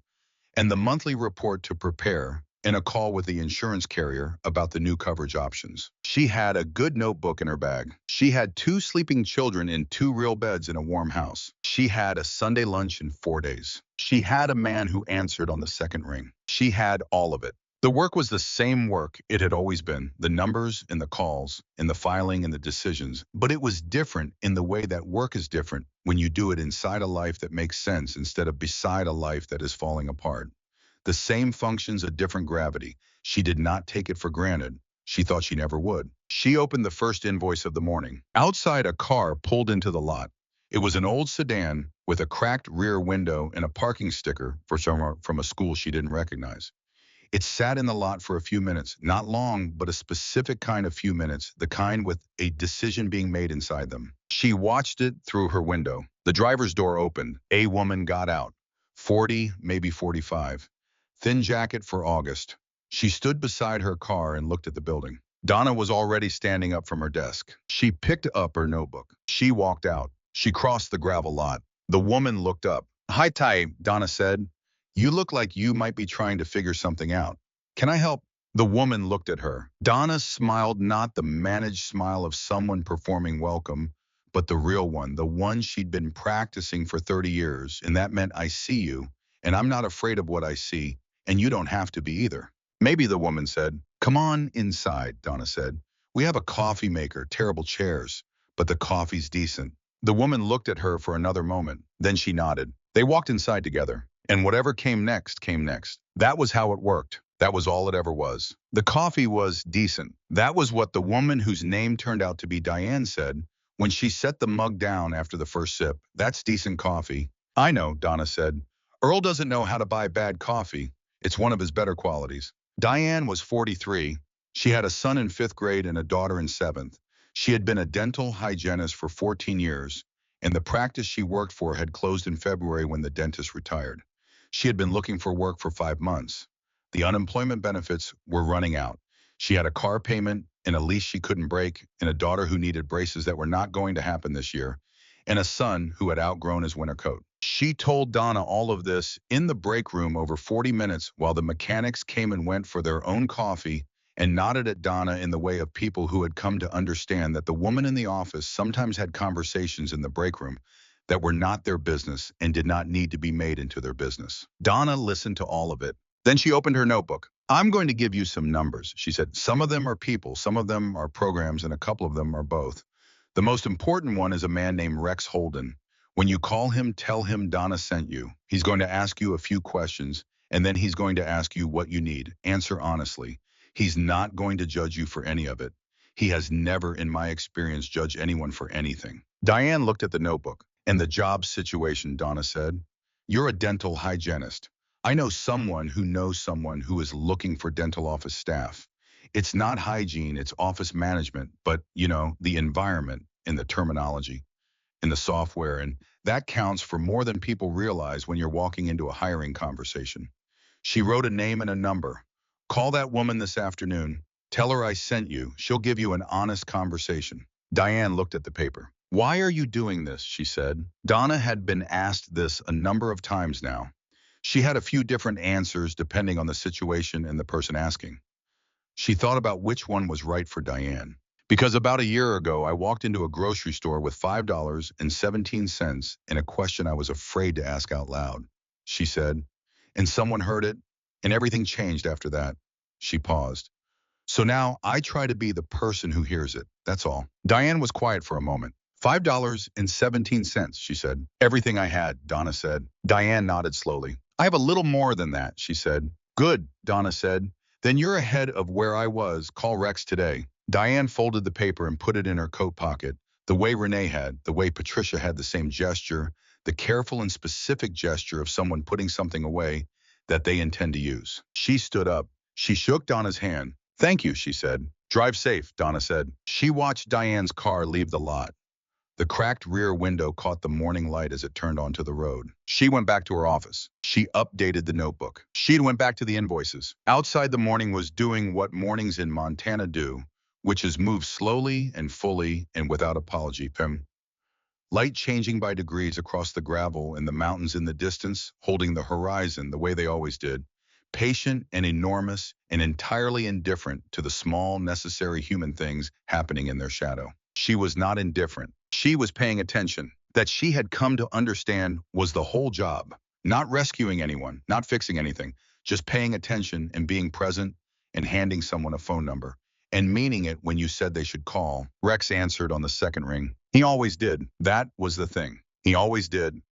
and the monthly report to prepare, and a call with the insurance carrier about the new coverage options. She had a good notebook in her bag. She had 2 sleeping children in 2 real beds in a warm house. She had a Sunday lunch in 4 days. She had a man who answered on the second ring. She had all of it. The work was the same work it had always been, the numbers and the calls and the filing and the decisions, but it was different in the way that work is different when you do it inside a life that makes sense instead of beside a life that is falling apart. The same functions, a different gravity. She did not take it for granted. She thought she never would. She opened the first invoice of the morning. Outside, a car pulled into the lot. It was an old sedan with a cracked rear window and a parking sticker for someone from a school she didn't recognize. It sat in the lot for a few minutes, not long, but a specific kind of few minutes, the kind with a decision being made inside them. She watched it through her window. The driver's door opened. A woman got out. 40, maybe 45. Thin jacket for August. She stood beside her car and looked at the building. Donna was already standing up from her desk. She picked up her notebook. She walked out. She crossed the gravel lot. The woman looked up. "Hi, Ty," Donna said. "You look like you might be trying to figure something out. Can I help?" The woman looked at her. Donna smiled, not the managed smile of someone performing welcome, but the real one, the one she'd been practicing for 30 years. And that meant, "I see you, and I'm not afraid of what I see, and you don't have to be either." "Maybe," the woman said. "Come on inside," Donna said. "We have a coffee maker, terrible chairs, but the coffee's decent." The woman looked at her for another moment. Then she nodded. They walked inside together. And whatever came next, came next. That was how it worked. That was all it ever was. The coffee was decent. That was what the woman whose name turned out to be Diane said when she set the mug down after the first sip. "That's decent coffee." "I know," Donna said. "Earl doesn't know how to buy bad coffee. It's one of his better qualities." Diane was 43. She had a son in 5th grade and a daughter in 7th. She had been a dental hygienist for 14 years, and the practice she worked for had closed in February when the dentist retired. She had been looking for work for 5 months. The unemployment benefits were running out. She had a car payment and a lease she couldn't break, and a daughter who needed braces that were not going to happen this year, and a son who had outgrown his winter coat. She told Donna all of this in the break room over 40 minutes while the mechanics came and went for their own coffee, and nodded at Donna in the way of people who had come to understand that the woman in the office sometimes had conversations in the break room that were not their business and did not need to be made into their business. Donna listened to all of it. Then she opened her notebook. I'm going to give you some numbers, she said. Some of them are people, some of them are programs, and a couple of them are both. The most important one is a man named Rex Holden. When you call him, tell him Donna sent you. He's going to ask you a few questions, and then he's going to ask you what you need. Answer honestly. He's not going to judge you for any of it. He has never, in my experience, judged anyone for anything. Diane looked at the notebook. And the job situation, Donna said. You're a dental hygienist. I know someone who knows someone who is looking for dental office staff. It's not hygiene, it's office management, but, the environment and the terminology and the software, and that counts for more than people realize when you're walking into a hiring conversation. She wrote a name and a number. Call that woman this afternoon. Tell her I sent you. She'll give you an honest conversation. Diane looked at the paper. Why are you doing this? She said. Donna had been asked this a number of times now. She had a few different answers depending on the situation and the person asking. She thought about which one was right for Diane. Because about a year ago, I walked into a grocery store with $5.17 and a question I was afraid to ask out loud. She said, and someone heard it, and everything changed after that. She paused. So now I try to be the person who hears it. That's all. Diane was quiet for a moment. $5.17, she said. Everything I had, Donna said. Diane nodded slowly. I have a little more than that, she said. Good, Donna said. Then you're ahead of where I was. Call Rex today. Diane folded the paper and put it in her coat pocket, the way Renee had, the way Patricia had the same gesture, the careful and specific gesture of someone putting something away that they intend to use. She stood up. She shook Donna's hand. Thank you, she said. Drive safe, Donna said. She watched Diane's car leave the lot. The cracked rear window caught the morning light as it turned onto the road. She went back to her office. She updated the notebook. She went back to the invoices. Outside, the morning was doing what mornings in Montana do, which is move slowly and fully and without apology, Pim. Light changing by degrees across the gravel and the mountains in the distance, holding the horizon the way they always did. Patient and enormous and entirely indifferent to the small, necessary human things happening in their shadow. She was not indifferent. She was paying attention. That she had come to understand was the whole job. Not rescuing anyone, not fixing anything, just paying attention and being present and handing someone a phone number. And meaning it when you said they should call. Rex answered on the second ring. He always did. That was the thing. He always did.